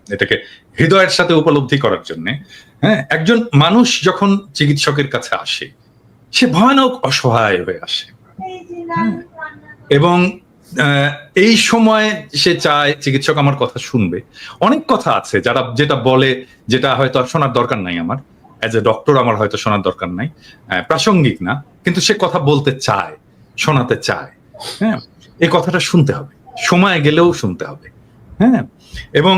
এটাকে হৃদয়ের সাথে উপলব্ধি করার জন্য। হ্যাঁ, একজন মানুষ যখন চিকিৎসকের কাছে আসে, সে ভয়ানক অসহায় হয়ে আসে, এবং এই সময় সে চায় চিকিৎসক আমার কথা শুনবে। অনেক কথা আছে যেটা বলে, যেটা হয়তো শোনার দরকার নাই, আমার অ্যাজ এ ডক্টর আমার হয়তো শোনার দরকার নাই, প্রাসঙ্গিক না, কিন্তু সে কথা বলতে চায়, শোনাতে চায়। হ্যাঁ, এই কথাটা শুনতে হবে, সময় গেলেও শুনতে হবে। হ্যাঁ, এবং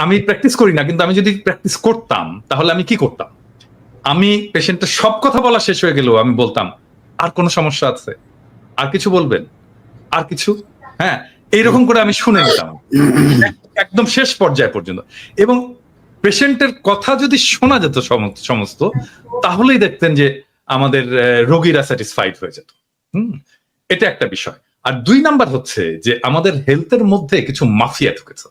আমি প্র্যাকটিস করি না, কিন্তু আমি যদি প্র্যাকটিস করতাম তাহলে আমি কি করতাম? আমি পেশেন্টের সব কথা বলা শেষ হয়ে গেলেও আমি বলতাম, আর কোনো সমস্যা আছে? আর কিছু বলবেন? আর কিছু? হ্যাঁ, এইরকম করে আমি শুনে নিতাম একদম শেষ পর্যায় পর্যন্ত। এবং পেশেন্টের কথা যদি শোনা যেত সমস্ত, তাহলেই দেখতেন যে আমাদের রোগীরা স্যাটিসফাইড হয়ে যেত। এটা একটা বিষয়। আর 2 নাম্বার হচ্ছে যে আমাদের হেলথের মধ্যে কিছু মাফিয়া ঢুকেছে।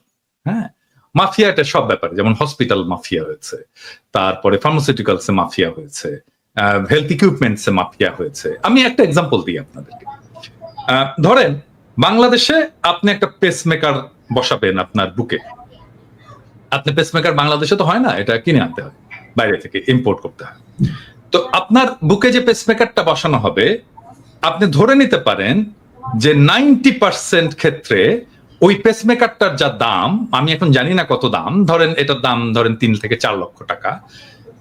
হ্যাঁ, মাফিয়া এটা সব ব্যাপারে, যেমন হসপিটাল মাফিয়া হয়েছে, তারপরে ফার্মাসিউটিক্যালস এ মাফিয়া হয়েছে, হেলথ ইকুইপমেন্টস এ মাফিয়া হয়েছে। আমি একটা এক্সাম্পল দিই আপনাদেরকে। ধরেন বাংলাদেশে আপনি একটা পেসমেকার বসাবেন আপনার বুকে। আপনি পেসমেকার বাংলাদেশে তো হয় না, এটা কিনে আনতে হয়, বাইরে থেকে ইম্পোর্ট করতে হয়। তো আপনার বুকে যে পেসমেকারটা বসানো হবে, আপনি ধরে নিতে পারেন যে 90% ক্ষেত্রে ওই পেসমেকারটার যা দাম, আমি এখন জানি না কত দাম, ধরেন এটার দাম ধরেন 3 থেকে 4 লক্ষ টাকা।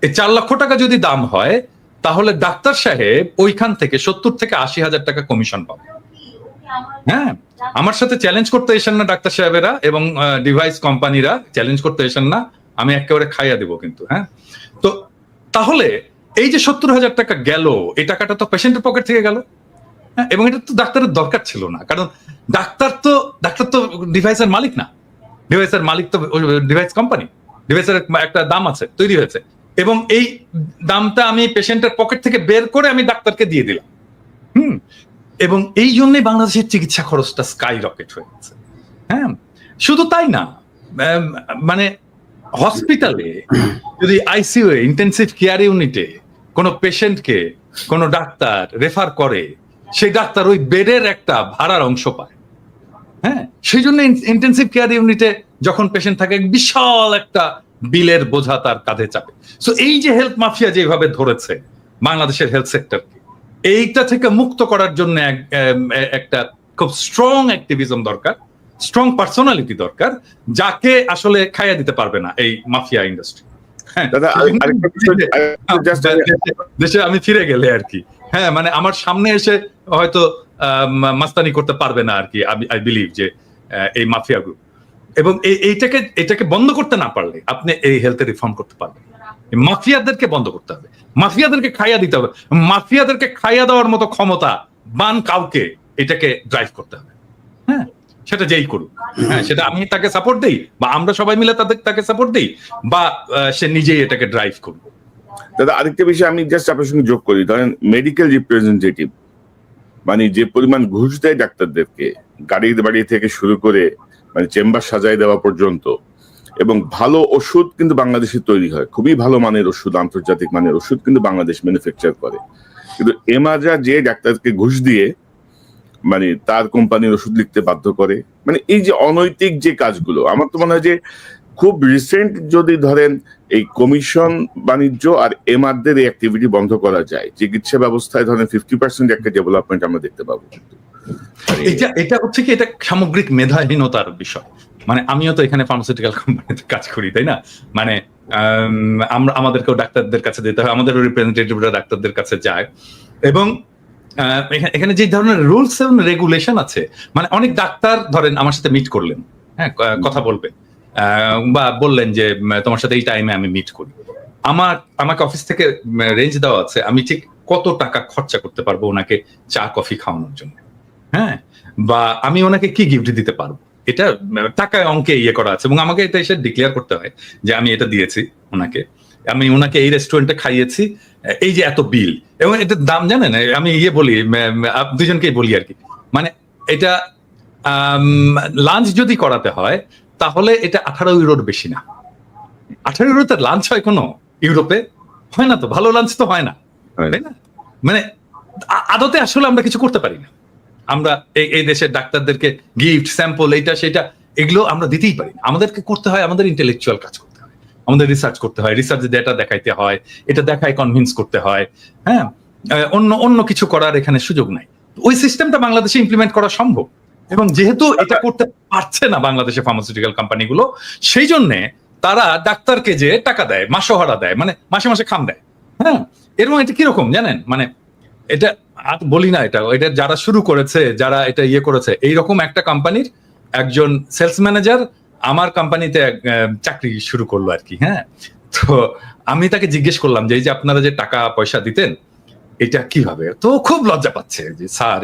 এই 4 লক্ষ টাকা যদি দাম হয়, তাহলে ডাক্তার সাহেব ওইখান থেকে 70 থেকে 80 হাজার টাকা কমিশন পাবে। হ্যাঁ, আমার সাথে চ্যালেঞ্জ করতে এসেন না ডাক্তার সাহেবেরা এবং ডিভাইস কোম্পানিরা, চ্যালেঞ্জ করতে এসেন না, আমি একেবারে খাইয়া দিব কিন্তু। হ্যাঁ, তো তাহলে এই যে 70 হাজার টাকা গেল, এই টাকাটা তো পেশেন্টের পকেট থেকে গেল। এবং এটা তো ডাক্তারের দরকার ছিল না, কারণ ডাক্তার তো ডিভাইসের মালিক না, ডিভাইসের মালিক তো ডিভাইস কোম্পানি, ডিভাইসের একটা দাম আছে, তৈরি হয়েছে, এবং এই দামটা আমি পেশেন্টের পকেট থেকে বের করে আমি ডাক্তারকে দিয়ে দিলাম। এবং এই জন্যই বাংলাদেশের চিকিৎসা খরচটা স্কাই রকেট হয়ে গেছে। হ্যাঁ, শুধু তাই না, মানে হসপিটালে যদি আইসিইউ এ, ইন্টেনসিভ কেয়ার ইউনিটে কোনো পেশেন্টকে কোনো ডাক্তার রেফার করে, সেই ডাক্তার ওই বেডের একটা ভাড়ার অংশ পায়। হ্যাঁ, সেই জন্য ইন্টেনসিভ কেয়ার ইউনিটে যখন পেশেন্ট থাকে, বিশাল একটা বিলের বোঝা তার কাঁধে চাপে। সো এই যে হেলথ মাফিয়া যেভাবে ধরেছে বাংলাদেশের হেলথ সেক্টরকে, এইটা থেকে মুক্ত করার জন্য একটা খুব স্ট্রং অ্যাক্টিভিজম দরকার। স্ট্রং পার্সোনালিটি দরকার, যাকে আসলে খাইয়া দিতে পারবে না এই মাফিয়া ইন্ডাস্ট্রি।
দাদা আরেকটা বিষয়,
দেশে আমি ফিরে গেলে আর কি, হ্যাঁ মানে আমার সামনে এসে হয়তো মাস্তানি করতে পারবে না আর কি, আই বিলিভ যে এই মাফিয়া গ্রুপ। এবং এটাকে বন্ধ করতে না পারলে আপনি এই হেলথে রিফর্ম করতে পারবেন। মাফিয়াদেরকে বন্ধ করতে হবে, মাফিয়াদেরকে খাইয়া দিতে হবে, মাফিয়াদেরকে খাইয়া দেওয়ার মতো ক্ষমতা বান কাউকে এটাকে ড্রাইভ করতে হবে। হ্যাঁ, সেটা যেই করুক, হ্যাঁ সেটা আমি তাকে সাপোর্ট দেই বা আমরা সবাই মিলে তাকে সাপোর্ট দেই, বা সে নিজেই এটাকে ড্রাইভ করবে।
দাদা আরেকটা বিষয় আমি জাস্ট আপনার সঙ্গে যোগ করি, ধরেন মেডিকেল রিপ্রেজেন্টেটিভ মানে যে পরিমাণ ঘুষ দেয় ডাক্তারদেরকে, গাড়ি বাড়ি থেকে শুরু করে মানে চেম্বার সাজাই দেওয়া পর্যন্ত, এবং ভালো ওষুধ কিন্তু বাংলাদেশে তৈরি হয়, খুবই ভালো মানের ওষুধ, আন্তর্জাতিক মানের ওষুধ কিন্তু বাংলাদেশ ম্যানুফ্যাকচার করে, কিন্তু এমাররা যে ডাক্তারকে ঘুষ দিয়ে মানে তার কোম্পানির ওষুধ লিখতে বাধ্য করে, মানে এই যে অনৈতিক যে কাজগুলো, আমার তো মনে হয় যে খুব রিসেন্ট যদি ধরেন এই কমিশন বাণিজ্য আর এমআরদের এই অ্যাক্টিভিটি বন্ধ করা যায়, চিকিৎসা ব্যবস্থায় ধরেন 50% একটা ডেভেলপমেন্ট আমরা দেখতে পাবো।
এটা হচ্ছে কি, এটা সামগ্রিক মেধাহীনতার বিষয়। মানে আমিও তো এখানে ফার্মাসিউটিক্যাল কোম্পানিতে কাজ করি, তাই না? মানে আমাদেরকেও ডাক্তারদের কাছে যেতে হয়, আমাদেরও রিপ্রেজেন্টেটিভরা ডাক্তারদের কাছে যায়, এবং এখানে যে ধরনের রুলস এবং রেগুলেশন আছে, মানে অনেক ডাক্তার ধরেন আমার সাথে মিট করলেন, হ্যাঁ কথা বলবেন, বা বললেন যে তোমার সাথে এই টাইমে আমি মিট করি, আমাকে অফিস থেকে রেঞ্জ দেওয়া আছে আমি ঠিক কত টাকা খরচা করতে পারবো ওনাকে চা কফি খাওয়ানোর জন্য, হ্যাঁ, বা আমি ওনাকে কি গিফট দিতে পারবো, এটা টাকায় অঙ্কে ইয়ে করা আছে, এবং আমাকে এটা এসে ডিক্লেয়ার করতে হয় যে আমি এটা দিয়েছি ওনাকে, আমি ওনাকে এই রেস্টুরেন্টে খাইয়েছি, এই যে এত বিল, এবং এটার দাম জানেন, আমি বলি দুজনকেই বলি আর কি, মানে এটা লাঞ্চ যদি করাতে হয় তাহলে এটা 18 ইউরোর বেশি না। 18 ইউরোতে লাঞ্চ হয় কোনো ইউরোপে? হয় না তো, ভালো লাঞ্চ তো হয় না, তাই না? মানে আদতে আসলে আমরা কিছু করতে পারি না, আমরা এই দেশের ডাক্তারদেরকে গিফট স্যাম্পল এইটা সেটা এগুলো আমরা দিতেই পারি না। আমাদেরকে করতে হয়, আমাদের ইন্টেলেকচুয়াল কাজ করতে হয়, আমাদের রিসার্চ করতে হয়, রিসার্চ ডেটা দেখাইতে হয়, এটা দেখায় কনভিন্স করতে হয়, হ্যাঁ, অন্য কিছু করার এখানে সুযোগ নাই। ওই সিস্টেমটা বাংলাদেশে ইমপ্লিমেন্ট করা সম্ভব, এবং যেহেতু এটা করতে পারছে না বাংলাদেশে ফার্মাসিউটিক্যাল কোম্পানিগুলো, সেই জন্য তারা ডাক্তারকে যে টাকা দেয়, মাসোহারা দেয়, মানে মাসে মাসে খাম দেয়, হ্যাঁ। এরকম এটা কিরকম জানেন, মানে এটা বলি না, এটা যারা শুরু করেছে, যারা এটা ইয়ে করেছে, এইরকম একটা কোম্পানির একজন সেলস ম্যানেজার আমার কোম্পানিতে চাকরি শুরু করলো আর কি, হ্যাঁ। তো আমি তাকে জিজ্ঞেস করলাম যে এই যে আপনারা যে টাকা পয়সা দিতেন এটা কিভাবে, তো খুব লজ্জা পাচ্ছে যে স্যার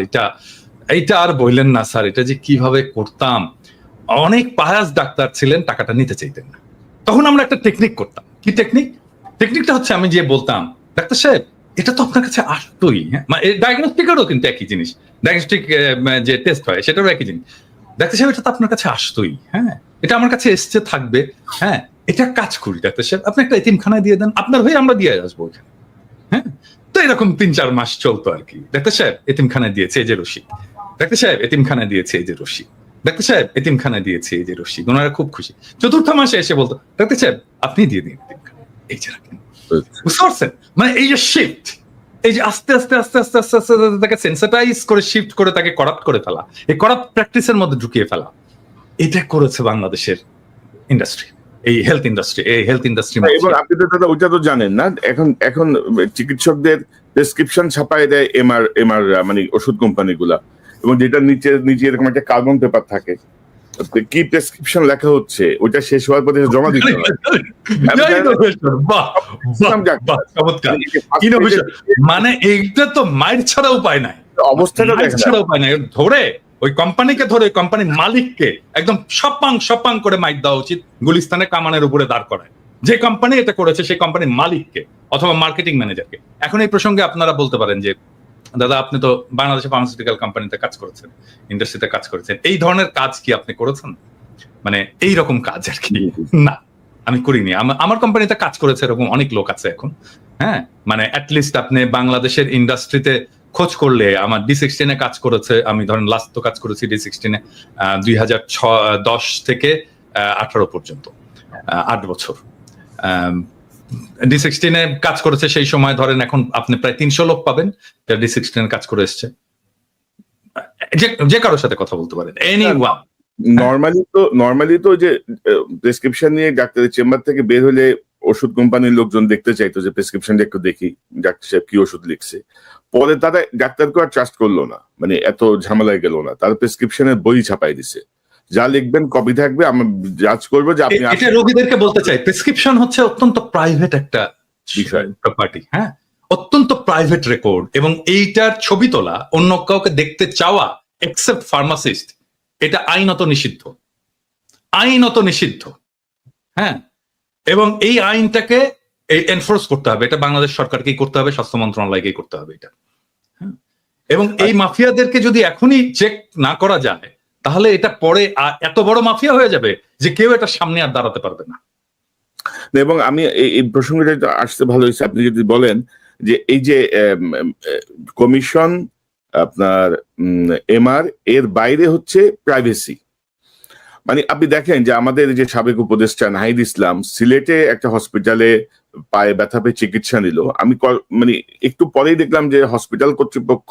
এইটা আর বললেন না স্যার, এটা যে কিভাবে করতাম, অনেক পায়াস ডাক্তার ছিলেন, টাকাটা নিতে চাইতেন না। তখন আমরা একটা টেকনিক করতাম। কি টেকনিকটা হচ্ছে আমি যে বলতাম, ডাক্তার সাহেব এটা তো আপনার কাছে আসতোই, হ্যাঁ, ডায়াগনস্টিকেরও কিন্তু একই জিনিস, ডায়াগনস্টিক যে টেস্ট হয় সেটারও একই জিনিস, ডাক্তার সাহেব এটা তো আপনার কাছে আসতোই, হ্যাঁ, এটা আমার কাছে এসছে থাকবে, হ্যাঁ, এটা কাজ করি ডাক্তার সাহেব, আপনি একটা এতিমখানায় দিয়ে দেন, আপনার হয়ে আমরা দিয়ে আসবো ওইখানে, হ্যাঁ। তো এরকম 3-4 মাস চলতো আর কি। ডাক্তার সাহেব এতিমখানায় দিয়েছে এই যে রশিদ, ডাক্তার সাহেব এতিমখানায় দিয়েছে এই যে রশিদ, ডাক্তার সাহেব এতিমখানায় দিয়েছে এই যে রশিদ, ওনারা খুব খুশি। 4র্থ মাসে এসে বলতো ডাক্তার সাহেব আপনি দিয়ে দিন এতিমখানায়, এই যে রাখেন, বুঝতে পারছেন? মানে এই যে শিফট, এই যে আস্তে আস্তে আস্তে আস্তে আস্তে আস্তে তাকে সেন্সিটাইজ করে শিফট করে তাকে করাপ্ট করে ফেলা, এই করাপ্ট প্র্যাকটিসের মধ্যে ঢুকিয়ে ফেলা, এটা করেছে বাংলাদেশের ইন্ডাস্ট্রি, এই হেলথ ইন্ডাস্ট্রি।
এবার আপনি তো দাদা ওইটা তো জানেন না, এখন চিকিৎসকদের প্রেসক্রিপশন ছাপায় দেয় এমআর মানে ওষুধ কোম্পানিগুলা, এবং যেটা নিচে এরকম একটা কার্বন পেপার থাকে, কি প্রেসক্রিপশন লেখা হচ্ছে ওইটা শেষ হওয়ার পরে জমা দিতে হয়।
মানে এইটা তো মায়ের ছাড়া উপায় নাই,
অবস্থাটা
ছাড়া উপায় নাই, ধরে ওই কোম্পানিকে ধরে ওই কোম্পানির মালিককে একদম সপাং করে মাইর দেওয়া উচিত, গুলিস্তানে কামানের উপরে দাঁড় করায়। যে কোম্পানি এটা করেছে সেই কোম্পানির মালিককে অথবা মার্কেটিং ম্যানেজারকে। এখন এই প্রসঙ্গে আপনারা বলতে পারেন যে দাদা আপনি তো বাংলাদেশে ফার্মাসিউটিক্যাল কোম্পানিতে কাজ করেছেন, ইন্ডাস্ট্রিতে কাজ করেছেন, এই ধরনের কাজ কি আপনি করেছেন? মানে এই রকম কাজ আর কি না, আমি করিনি। আমার কোম্পানিতে কাজ করেছে এরকম অনেক লোক আছে এখন, হ্যাঁ, মানে অ্যাটলিস্ট আপনি বাংলাদেশের ইন্ডাস্ট্রিতে খোঁজ করলে আমার D16 কাজ করেছে, আমি ধরেন লাস্ট তো কাজ করেছি D16 2010 থেকে 18 পর্যন্ত 8 বছর D16 কাজ করেছে। সেই সময় ধরেন এখন আপনি প্রায় 300 লোক পাবেন যারা D16 কাজ করে এসছে, যে কারোর সাথে কথা বলতে পারেন, এনিওয়ান।
নর্মালি তো যে প্রেসক্রিপশন নিয়ে ডাক্তারের চেম্বার থেকে বের হলে ওষুধ কোম্পানির লোকজন দেখতে চাইতো যে প্রেসক্রিপশনটা একটু দেখি ডাক্তার সাহেব কি ওষুধ লিখছে। পরে তারা ডাক্তারকে আর ট্রাস্ট করলো না, মানে এত ঝামেলায় গেল না, তার প্রেসক্রিপশনের বই ছাপাই দিছে, যা লিখবেন কপি থাকবে, আমরা জাজ করবো যে আপনি।
এটা রোগীদেরকে বলতে চাই, প্রেসক্রিপশন হচ্ছে অত্যন্ত প্রাইভেট একটা বিষয়, প্রপার্টি, হ্যাঁ, অত্যন্ত প্রাইভেট রেকর্ড, এবং এইটার ছবি তোলা অন্য কাউকে দেখতে চাওয়া এক্সেপ্ট ফার্মাসিস্ট, এটা আইনত নিষিদ্ধ, আইনত নিষিদ্ধ, হ্যাঁ। এবং এই আইনটাকে এনফোর্স করতে হবে, এটা বাংলাদেশ সরকারকেই করতে হবে, স্বাস্থ্য মন্ত্রণালয়কেই করতে হবে এটা, হ্যাঁ। এবং এই মাফিয়াদেরকে যদি এখনই চেক না করা যায়, তাহলে এটা পরে এত বড় মাফিয়া হয়ে যাবে যে কেউ এটা সামনে আর দাঁড়াতে পারবে না।
এবং আমি এই প্রসঙ্গটা আসতে ভালো হয়েছে আপনি যদি বলেন যে এই যে কমিশন আপনার এমআর এর বাইরে হচ্ছে প্রাইভেসি। মানে আপনি দেখেন যে আমাদের যে সাবেক উপদেষ্টা নাহিদ ইসলাম সিলেটে একটা হসপিটালে পায়ে ব্যথা পেয়ে চিকিৎসা নিল, আমি মানে একটু পরেই দেখলাম যে হসপিটাল কর্তৃপক্ষ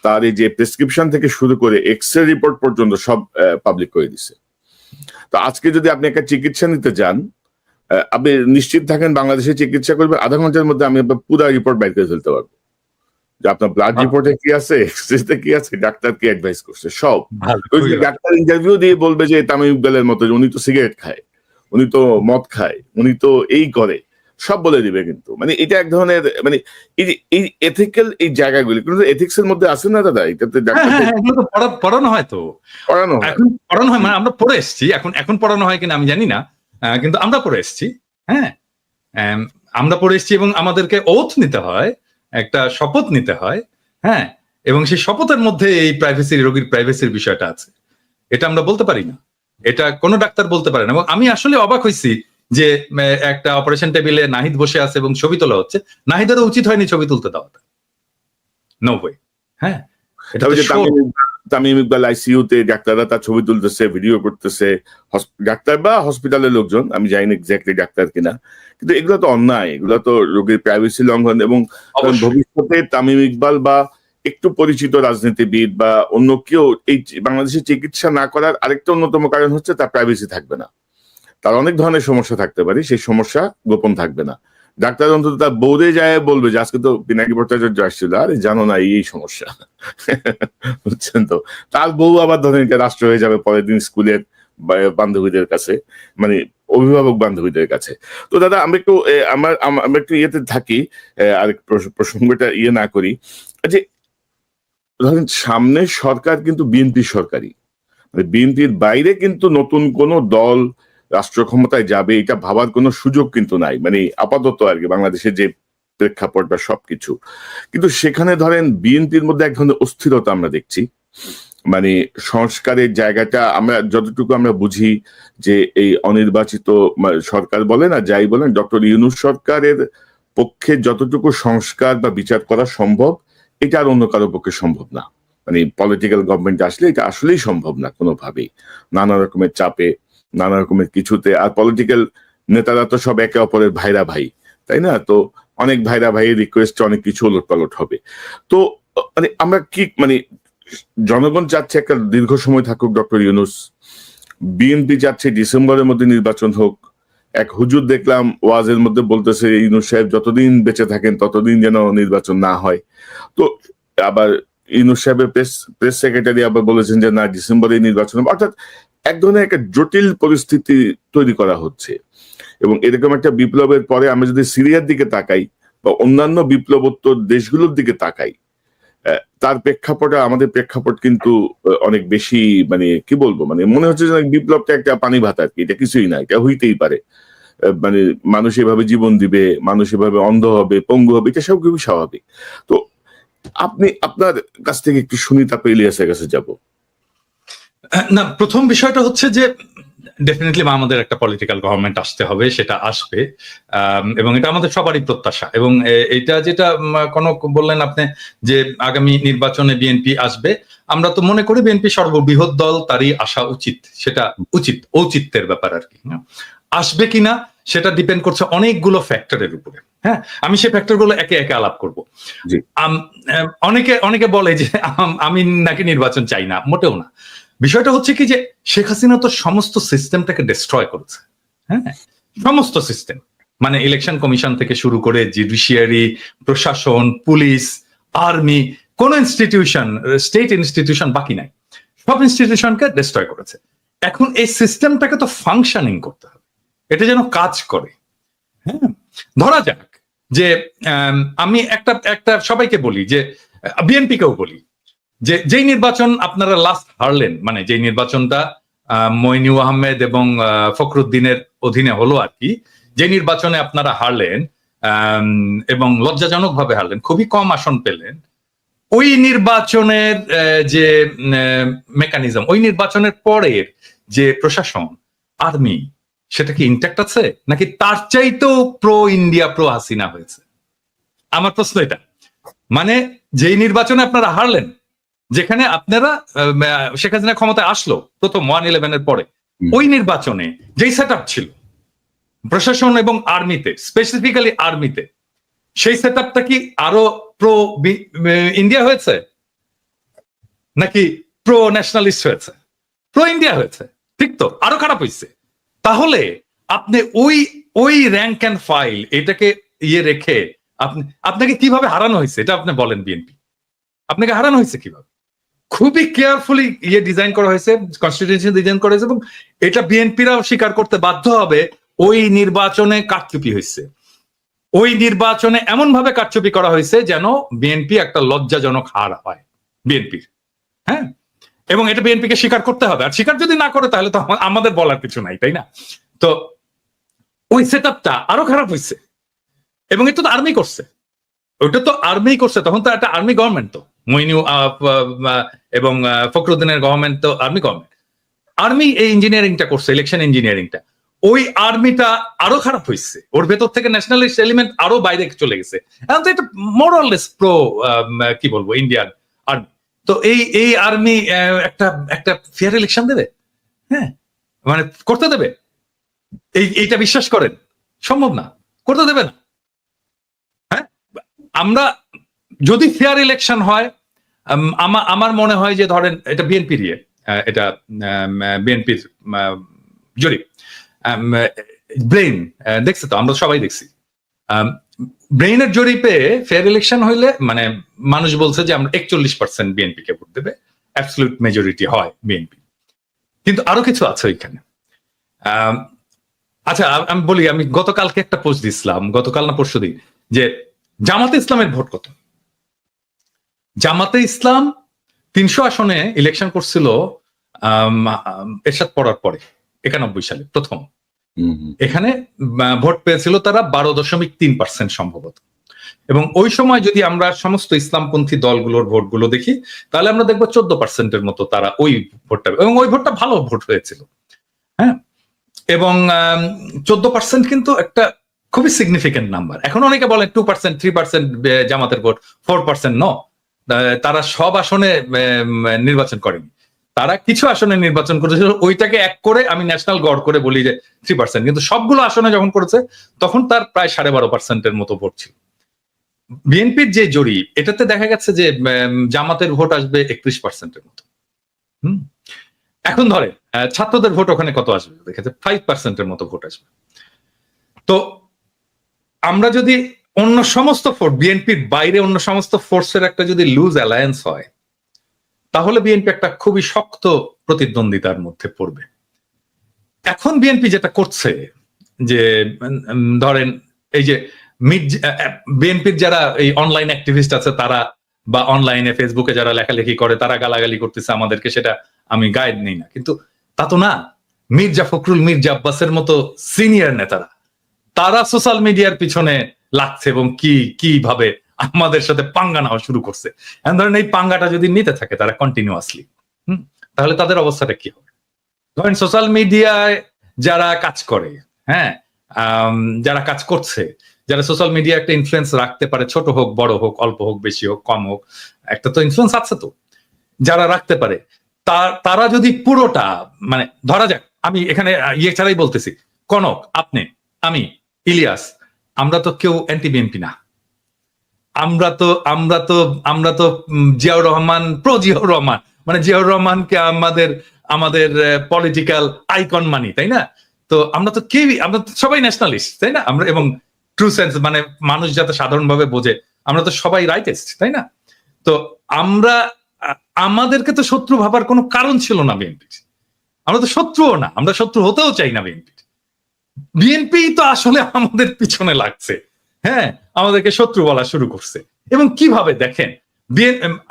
তার এই যে প্রেসক্রিপশন থেকে শুরু করে এক্সরে রিপোর্ট পর্যন্ত সব পাবলিক করে দিছে। তো আজকে যদি আপনি একটা চিকিৎসা নিতে যান, আপনি নিশ্চিত থাকেন বাংলাদেশে চিকিৎসা করবেন, আধা ঘন্টার মধ্যে আমি আপনার পুরো রিপোর্ট বাইর করে ফেলতে পারবো, যে আপনার ব্লাড রিপোর্টে কি আছে, এক্সরেতে কি আছে, ডাক্তার কি অ্যাডভাইস করছে সব। ডাক্তার ইন্টারভিউ দিয়ে বলবে যে তামিম ইকবালের মতো উনি তো সিগারেট খায়, উনি তো মদ খায়, উনি তো এই করে, সব বলে দিবে। কিন্তু মানে এটা এক ধরনের মানে এই এথিক্যাল এই জায়গাগুলি কিন্তু এথিক্স এর মধ্যে আছে না দাদা, এটাতে
পড়ানো হয়, তো এখন পড়ানো হয়, মানে আমরা পড়ে এসেছি, এখন পড়ানো হয় কিনা আমি জানি না, কিন্তু আমরা পড়ে এসেছি, হ্যাঁ, আমরা পড়ে এসেছি, এবং আমাদেরকে ওথ নিতে হয়, একটা শপথ নিতে হয়, হ্যাঁ, এবং সেই শপথের মধ্যে এই প্রাইভেসি, রোগীর প্রাইভেসির বিষয়টা আছে, এটা আমরা বলতে পারি না, এটা কোনো ডাক্তার বলতে পারে না। এবং আমি আসলে অবাক হয়েছি যে একটা অপারেশন টেবিলে নাহিদ বসে আছে এবং ছবি তোলা হচ্ছে, নাহিদেরও উচিত হয়নি ছবি তুলতে দেওয়াটা, নো ওয়ে, হ্যাঁ।
তামিম ইকবাল আইসিইউতে ডাক্তাররা তার ছবি তুলতেছে, ভিডিও করতেছে, ডাক্তার বা হসপিটালের লোকজন, আমি জানি না এক্স্যাক্টলি ডাক্তার কিনা, কিন্তু এগুলো তো অন্যায়, এগুলো তো রোগীর প্রাইভেসি লঙ্ঘন। এবং ভবিষ্যতে তামিম ইকবাল বা একটু পরিচিত রাজনীতিবিদ বা অন্য কেউ এই বাংলাদেশে চিকিৎসা না করার আরেকটা অন্যতম কারণ হচ্ছে তার প্রাইভেসি থাকবে না, তার অনেক ধরনের সমস্যা থাকতে পারে, সেই সমস্যা গোপন থাকবে না। ডাক্তার অন্তত তার বৌদে যায় বলবে যে আজকে তো পিনাকি ভট্টাচার্য আসছিল, আরে জানো না এই সমস্যা, বুঝছেন তো। তার বউ আবার ধরেন রাষ্ট্র হয়ে যাবে পরের দিন স্কুলের বান্ধবীদের কাছে, মানে অভিভাবক বান্ধবীদের কাছে। তো দাদা আমরা একটু ইয়েতে থাকি, আরেক প্রসঙ্গটা না করি যে ধরেন সামনে সরকার কিন্তু বিএনপি সরকারি, মানে বিএনপির বাইরে কিন্তু নতুন কোন দল রাষ্ট্র ক্ষমতায় যাবে এটা ভাবার কোনো সুযোগ কিন্তু নাই, মানে আপাতত আর কি বাংলাদেশের যে প্রেক্ষাপট বা সবকিছু। কিন্তু সেখানে ধরেন বিএনপির মধ্যে এক ধরনের অস্থিরতা আমরা দেখছি, মানে সংস্কারের জায়গাটা আমরা যতটুকু আমরা বুঝি যে এই অনির্বাচিত সরকার বলেন আর যাই বলেন, ডক্টর ইউনূস সরকারের পক্ষে যতটুকু সংস্কার বা বিচার করা সম্ভব এটা আর অন্য কারো পক্ষে সম্ভব না। মানে পলিটিক্যাল গভর্নমেন্ট আসলে এটা আসলেই সম্ভব না কোনোভাবেই, নানা রকমের চাপে, নানা রকমের কিছুতে। আর পলিটিক্যাল নেতারা তো সব একে অপরের ভাইরা ভাই, তাই না? তো অনেক ভাইরা ভাইয়ের রিকোয়েস্ট অনেক কিছু ওলটপালট হবে। তো মানে আমরা কি মানে জনগণ চাচ্ছে একটা দীর্ঘ সময় থাকুক ডক্টর ইউনূস, বিএনপি চাচ্ছে ডিসেম্বরের মধ্যে নির্বাচন হোক। এক হুজুর দেখলাম ওয়াজের মধ্যে বলতেছে ইউনূস সাহেব যতদিন বেঁচে থাকেন ততদিন যেন নির্বাচন না হয়। তো আবার ইউনূস সাহেবের প্রেস সেক্রেটারি আবার বলেছেন যে না ডিসেম্বরে নির্বাচন হবে। অর্থাৎ এক ধরনের একটা জটিল পরিস্থিতি তৈরি করা হচ্ছে। এবং এরকম একটা বিপ্লবের পরে আমরা যদি সিরিয়ার দিকে তাকাই বা অন্যান্য বিপ্লবোত্তর দেশগুলোর দিকে তাকাই, তার প্রেক্ষাপটে আমাদের প্রেক্ষাপট কিন্তু অনেক বেশি মানে কি বলবো, মানে মনে হচ্ছে যে বিপ্লবটা একটা পানি ভাত আর কি, এটা কিছুই না, এটা হইতেই পারে। মানে মানুষ এভাবে জীবন দিবে, মানুষ এভাবে অন্ধ হবে, পঙ্গু হবে, এটা সব খুবই স্বাভাবিক। তো আপনি আপনার কাছ থেকে একটু শুনি, তারপর ইলিয়াসের কাছে যাব।
না, প্রথম বিষয়টা হচ্ছে যে ডেফিনেটলি আমাদের একটা পলিটিক্যাল গভর্নমেন্ট আসতে হবে, সেটা আসবে, এবং এটা আমাদের সবারই প্রত্যাশা। এবং এটা যেটা কনক বললেন আপনি যে আগামী নির্বাচনে বিএনপি আসবে, আমরা তো মনে করি বিএনপি সর্ববৃহৎ দল, তারই আসা উচিত, সেটা ঔচিত্যের ব্যাপার আর কি। আসবে কিনা সেটা ডিপেন্ড করছে অনেকগুলো ফ্যাক্টরের উপরে। হ্যাঁ, আমি সেই ফ্যাক্টরগুলো একে একে আলাপ করব। অনেকে বলে যে আমি নাকি নির্বাচন চাই না, মোটেও না। বিষয়টা হচ্ছে কি যে শেখ হাসিনা তো সমস্ত সিস্টেমটাকে ডিস্ট্রয় করেছে। হ্যাঁ, সমস্ত সিস্টেম, মানে ইলেকশন কমিশন থেকে শুরু করে জুডিশিয়ারি, প্রশাসন, পুলিশ, আর্মি, কোন ইনস্টিটিউশন, স্টেট ইনস্টিটিউশন বাকি নাই, সব ইনস্টিটিউশনকে ডিস্ট্রয় করেছে। এখন এই সিস্টেমটাকে তো ফাংশনিং করতে হবে, এটা যেন কাজ করে। হ্যাঁ, ধরা যাক যে আমি একটা সবাইকে বলি, যে বিএনপি কেও বলি, যে যেই নির্বাচন আপনারা লাস্ট হারলেন, মানে যেই নির্বাচনটা মইনুল আহমেদ এবং ফখরুদ্দিনের অধীনে হলো আর কি, যে নির্বাচনে আপনারা হারলেন এবং লজ্জাজনক ভাবে হারলেন, খুবই কম আসন পেলেন, ওই নির্বাচনের যে মেকানিজম, ওই নির্বাচনের পরের যে প্রশাসন, আর্মি, সেটা কি ইনট্যাক্ট আছে নাকি তার চাইতেও প্রো ইন্ডিয়া, প্রো হাসিনা হয়েছে? আমার প্রশ্ন এটা। মানে যেই নির্বাচনে আপনারা হারলেন, যেখানে আপনারা শেখ হাসিনা ক্ষমতায় আসলো প্রথম 1/11 পরে, ওই নির্বাচনে যেই সেট আপ ছিল প্রশাসন এবং আর্মিতে, স্পেসিফিক্যালি আর্মিতে, সেই সেট আপটা কি আরো প্রো ইন্ডিয়া হয়েছে নাকি প্রো ন্যাশনালিস্ট হয়েছে? প্রো ইন্ডিয়া হয়েছে, ঠিক তো? আরো খারাপ হয়েছে। তাহলে আপনি ওই র্যাঙ্ক অ্যান্ড ফাইল এটাকে রেখে আপনাকে কিভাবে হারানো হয়েছে এটা আপনি বলেন। বিএনপি আপনাকে হারানো হয়েছে কিভাবে? খুবই কেয়ারফুলি ডিজাইন করা হয়েছে, কনস্টিটিউশন ডিজাইন করা হয়েছে, এবং এটা বিএনপিরাও স্বীকার করতে বাধ্য হবে। ওই নির্বাচনে কারচুপি হয়েছে, ওই নির্বাচনে এমন ভাবে কারচুপি করা হয়েছে যেন বিএনপি একটা লজ্জাজনক হার হয় বিএনপির। হ্যাঁ, এবং এটা বিএনপিকে স্বীকার করতে হবে। আর স্বীকার যদি না করে তাহলে তো আমাদের বলার কিছু নাই, তাই না? তো ওই সেট আপটা আরো খারাপ হয়েছে, এবং এটা তো আর্মি করছে, ওটা তো আর্মি করছে। তখন তো একটা আর্মি গভর্নমেন্ট, তো মইনু এবং ফখরুদ্দিনের গভর্নমেন্ট তো আর্মি গভর্নমেন্ট। আর্মি এই ইঞ্জিনিয়ারিংটা করছে, ইলেকশন ইঞ্জিনিয়ারিংটা। ওই আর্মিটা আরো খারাপ হয়েছে, ওর ভেতর থেকে ন্যাশনালিস্ট এলিমেন্ট আরো বাইরে চলে গেছে। এখন তো এটা মোরাললেস প্রো কি বলবো ইন্ডিয়ান আর্মি। তো এই আর্মি একটা ফেয়ার ইলেকশন দেবে? হ্যাঁ, মানে করতে দেবে? এইটা বিশ্বাস করেন? সম্ভব না, করতে দেবে না। হ্যাঁ, আমরা যদি ফেয়ার ইলেকশন হয়, আমার মনে হয় যে ধরেন এটা বিএনপির এটা বিএনপির জরিপ, ব্রেইন দেখছে তো, আমরা সবাই দেখছি। ব্রেইনের জরিপে ফেয়ার ইলেকশন হইলে মানে মানুষ বলছে যে আমরা 41% বিএনপি কে ভোট দেবে, অ্যাবসলিউট মেজরিটি হয় বিএনপি। কিন্তু আরো কিছু আছে ওইখানে। আচ্ছা, আমি বলি, আমি গতকালকে একটা পোস্ট দিছিলাম, গতকাল না পরশুদিন, যে জামাতে ইসলামের ভোট কত। জামাতে ইসলাম 300 আসনে ইলেকশন করছিল এরশাদ পড়ার পরে 91 সালে প্রথম। এখানে ভোট পেয়েছিল তারা 12.3% সম্ভবত। এবং ওই সময় যদি আমরা সমস্ত ইসলামপন্থী দলগুলোর ভোটগুলো দেখি, তাহলে আমরা দেখবো 14%-এর মতো তারা ওই ভোটটা, এবং ওই ভোটটা ভালো ভোট হয়েছিল। হ্যাঁ, এবং 14% কিন্তু একটা খুবই সিগনিফিকেন্ট নাম্বার। এখন অনেকে বলেন 2%, 3% জামাতের ভোট, 4% ন। তারা সব আসনে নির্বাচন করেনি, তারা কিছু আসনে নির্বাচন করেছিল, ওইটাকে এক করে আমি ন্যাশনাল গড় করে বলি যে 3%। কিন্তু সবগুলো আসনে যখন করেছে তখন তার প্রায় 12.5%-এর মতো ভোট ছিল। বিএনপির যে জরিপ, এটাতে দেখা গেছে যে জামাতের ভোট আসবে 31%-এর মতো। এখন ধরে ছাত্রদের ভোট ওখানে কত আসবে, দেখেছে 5%-এর মতো ভোট আসবে। তো আমরা যদি অন্য সমস্ত ফোর্স, বিএনপির বাইরে অন্য সমস্ত ফোর্সের একটা যদি লুজ অ্যালায়েন্স হয়, তাহলে বিএনপি একটা খুবই শক্ত প্রতিদ্বন্দ্বিতার মধ্যে পড়বে। এখন বিএনপি যেটা করছে যে ধরেন এই যে বিএনপির যারা এই অনলাইন অ্যাক্টিভিস্ট আছে তারা, বা অনলাইনে ফেসবুকে যারা লেখালেখি করে তারা গালাগালি করতেছে আমাদেরকে, সেটা আমি গাইড নেই না, কিন্তু তা তো না। মির্জা ফখরুল, মির্জা আব্বাসের মতো সিনিয়র নেতারা তারা সোশ্যাল মিডিয়ার পিছনে লাগছে এবং কিভাবে আমাদের সাথে পাঙ্গা নেওয়া শুরু করছে। ধরেন এই পাঙ্গাটা যদি নিতে থাকে তারা কন্টিনিউয়াসলি, তাহলে তাদের অবস্থাটা কি হবে? ধরেন সোশ্যাল মিডিয়ায় যারা কাজ করে, হ্যাঁ, যারা কাজ করছে, যারা সোশ্যাল মিডিয়া একটা ইনফ্লুয়েন্স রাখতে পারে, ছোট হোক বড় হোক, অল্প হোক বেশি হোক কম হোক, একটা তো ইনফ্লুয়েন্স আছে। তো যারা রাখতে পারে তারা যদি পুরোটা, মানে ধরা যাক, আমি এখানে ছাড়াই বলতেছি, কনক, আপনি, আমি, ইলিয়াস, আমরা তো কেউ অ্যান্টি বিএনপি না। আমরা তো জিয়াউর রহমান, প্রো জিয়াউর রহমান, মানে জিয়াউর রহমানকে আমাদের আমাদের পলিটিক্যাল আইকন মানি, তাই না? তো আমরা তো সবাই ন্যাশনালিস্ট, তাই না? আমরা এবং ট্রু সেন্স মানে মানুষ যাতে সাধারণভাবে বোঝে, আমরা তো সবাই রাইটেস্ট, তাই না? তো আমাদেরকে তো শত্রু ভাবার কোনো কারণ ছিল না বিএনপির। আমরা তো শত্রুও না, আমরা শত্রু হতেও চাই না বিএনপির। বিএনপি তো আসলে আমাদের পিছনে লাগছে, হ্যাঁ, আমাদেরকে শত্রু বলা শুরু করছে। এবং কিভাবে দেখেন,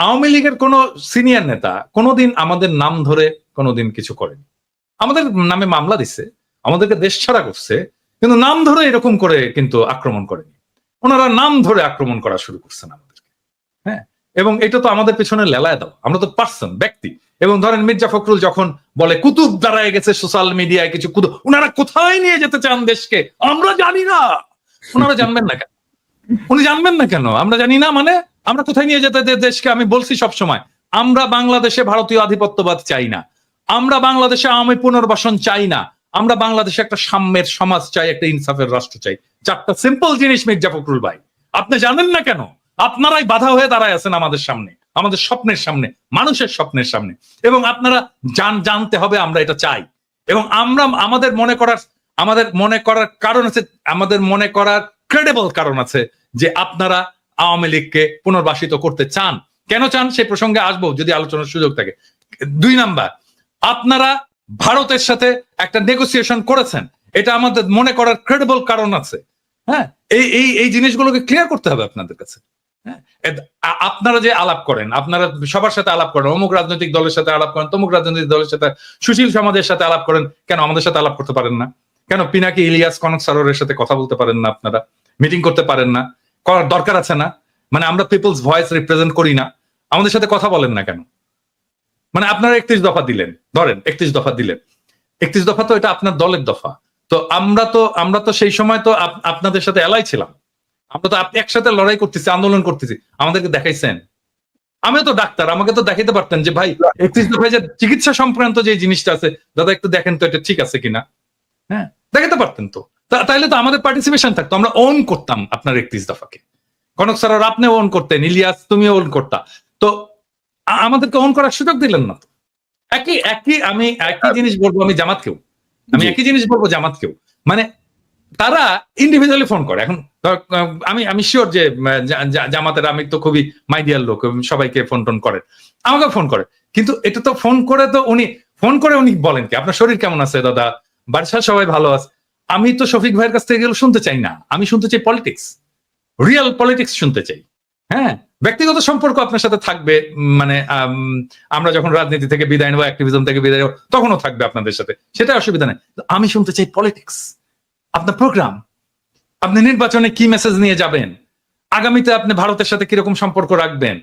আওয়ামী লীগের কোন সিনিয়র নেতা কোনোদিন আমাদের নাম ধরে কোনোদিন কিছু করেনি। আমাদের নামে মামলা দিচ্ছে, আমাদেরকে দেশ ছাড়া করছে, কিন্তু নাম ধরে এরকম করে কিন্তু আক্রমণ করেনি। ওনারা নাম ধরে আক্রমণ করা শুরু করছেন আমাদেরকে, হ্যাঁ। এবং এটা তো আমাদের পেছনে লেলায় দাও, আমরা তো পার্সন, ব্যক্তি। এবং ধরেন মির্জা ফখরুল যখন বলে কুতুব দাঁড়ায় গেছে সোশ্যাল মিডিয়ায় কিছু কুতুব, ওনারা কোথায় নিয়ে যেতে চান দেশকে আমরা জানি না। ওনারা জানবেন না কেন? উনি জানবেন না কেন? আমরা জানি না মানে আমরা কোথায় নিয়ে যেতে দেশকে? আমি বলছি সব সময়, আমরা বাংলাদেশে ভারতীয় আধিপত্যবাদ চাই না, আমরা বাংলাদেশে আওয়ামী পুনর্বাসন চাই না, আমরা বাংলাদেশে একটা সাম্যের সমাজ চাই, একটা ইনসাফের রাষ্ট্র চাই। চারটা সিম্পল জিনিস মির্জা ফখরুল ভাই, আপনি জানেন না কেন? আপনারাই বাধা হয়ে দাঁড়ায় আছেন আমাদের সামনে, আমাদের স্বপ্নের সামনে, মানুষের স্বপ্নের সামনে। এবং আপনারা জানতে হবে আমরা এটা চাই। এবং আমরা আমাদের মনে করার কারণ আছে, আমাদের মনে করার ক্রেডিবল কারণ আছে যে আপনারা আওয়ামী লীগকে পুনর্বাসিত করতে চান। কেন চান সেই প্রসঙ্গে আসবো যদি আলোচনার সুযোগ থাকে। 2 নাম্বার, আপনারা ভারতের সাথে একটা নেগোসিয়েশন করেছেন, এটা আমাদের মনে করার ক্রেডিবল কারণ আছে। হ্যাঁ, এই জিনিসগুলোকে ক্লিয়ার করতে হবে আপনাদের কাছে। হ্যাঁ, আপনারা যে আলাপ করেন, আপনারা সবার সাথে আলাপ করেন, অমুক রাজনৈতিক দলের সাথে আলাপ করেন, তমুক রাজনৈতিক দলের সাথে, সুশীল সমাজের সাথে আলাপ করেন, কেন আমাদের সাথে আলাপ করতে পারেন না? কেন পিনাকি ইলিয়াস কনক সারোয়ারের সাথে কথা বলতে পারেন না? আপনারা মিটিং করতে পারেন না? করার দরকার আছে না? মানে আমরা পিপলস ভয়েস রিপ্রেজেন্ট করি না? আমাদের সাথে কথা বলেন না কেন? মানে আপনারা 31 দফা দিলেন, ধরেন 31 দফা দিলেন, 31 দফা তো এটা আপনার দলের দফা। তো আমরা তো সেই সময় তো আপনাদের সাথে এলাই ছিলাম, আমরা তো একসাথে লড়াই করতেছি, আন্দোলন করতেছি, আমাদেরকে দেখাইছেন। আমিও তো ডাক্তার, আমাকে তো দেখাইতে পারতেন যে ভাই 31 দফায় যে চিকিৎসা সংক্রান্ত যে জিনিসটা আছে, দাদা একটু দেখেন তো এটা ঠিক আছে কিনা। হ্যাঁ, দেখাতে পারতেন তো, তাইলে তো আমাদের পার্টিসিপেশন থাকতো, আমরা ওন করতাম আপনার 31 দফাকে। কনক স্যার আপনি ওন করতেন, ইলিয়াস তুমি ওন করতা, তো আমাদেরকে ওন করার সুযোগ দিলেন না তো। আমি একই জিনিস বলবো আমি জামাতকেও, একই জিনিস বলবো জামাতকেও। মানে তারা ইন্ডিভিজুয়ালি ফোন করে। এখন আমি শিওর যে জামাতের আমি তো খুবই মাইডিয়ার লোক, সবাইকে ফোন টোন করে, আমাকে ফোন করে। কিন্তু এটা তো ফোন করে উনি বলেন কি আপনার শরীর কেমন আছে দাদা, বাড়ির সবাই ভালো আছে। আমি তো শফিক ভাইয়ের কাছ থেকে এগুলো শুনতে চাই না, আমি শুনতে চাই পলিটিক্স, রিয়েল পলিটিক্স শুনতে চাই। হ্যাঁ, ব্যক্তিগত সম্পর্ক আপনার সাথে থাকবে, মানে আমরা যখন রাজনীতি থেকে বিদায় নেবো, অ্যাক্টিভিজম থেকে বিদায় নেবো, তখনও থাকবে আপনাদের সাথে, সেটা অসুবিধা নেই। আমি শুনতে চাই পলিটিক্স, আপনার প্রোগ্রাম, আপনি নির্বাচনে কি মেসেজ নিয়ে যাবেন, আগামীতে আপনি ভারতের সাথে কিরকম সম্পর্ক রাখবেন,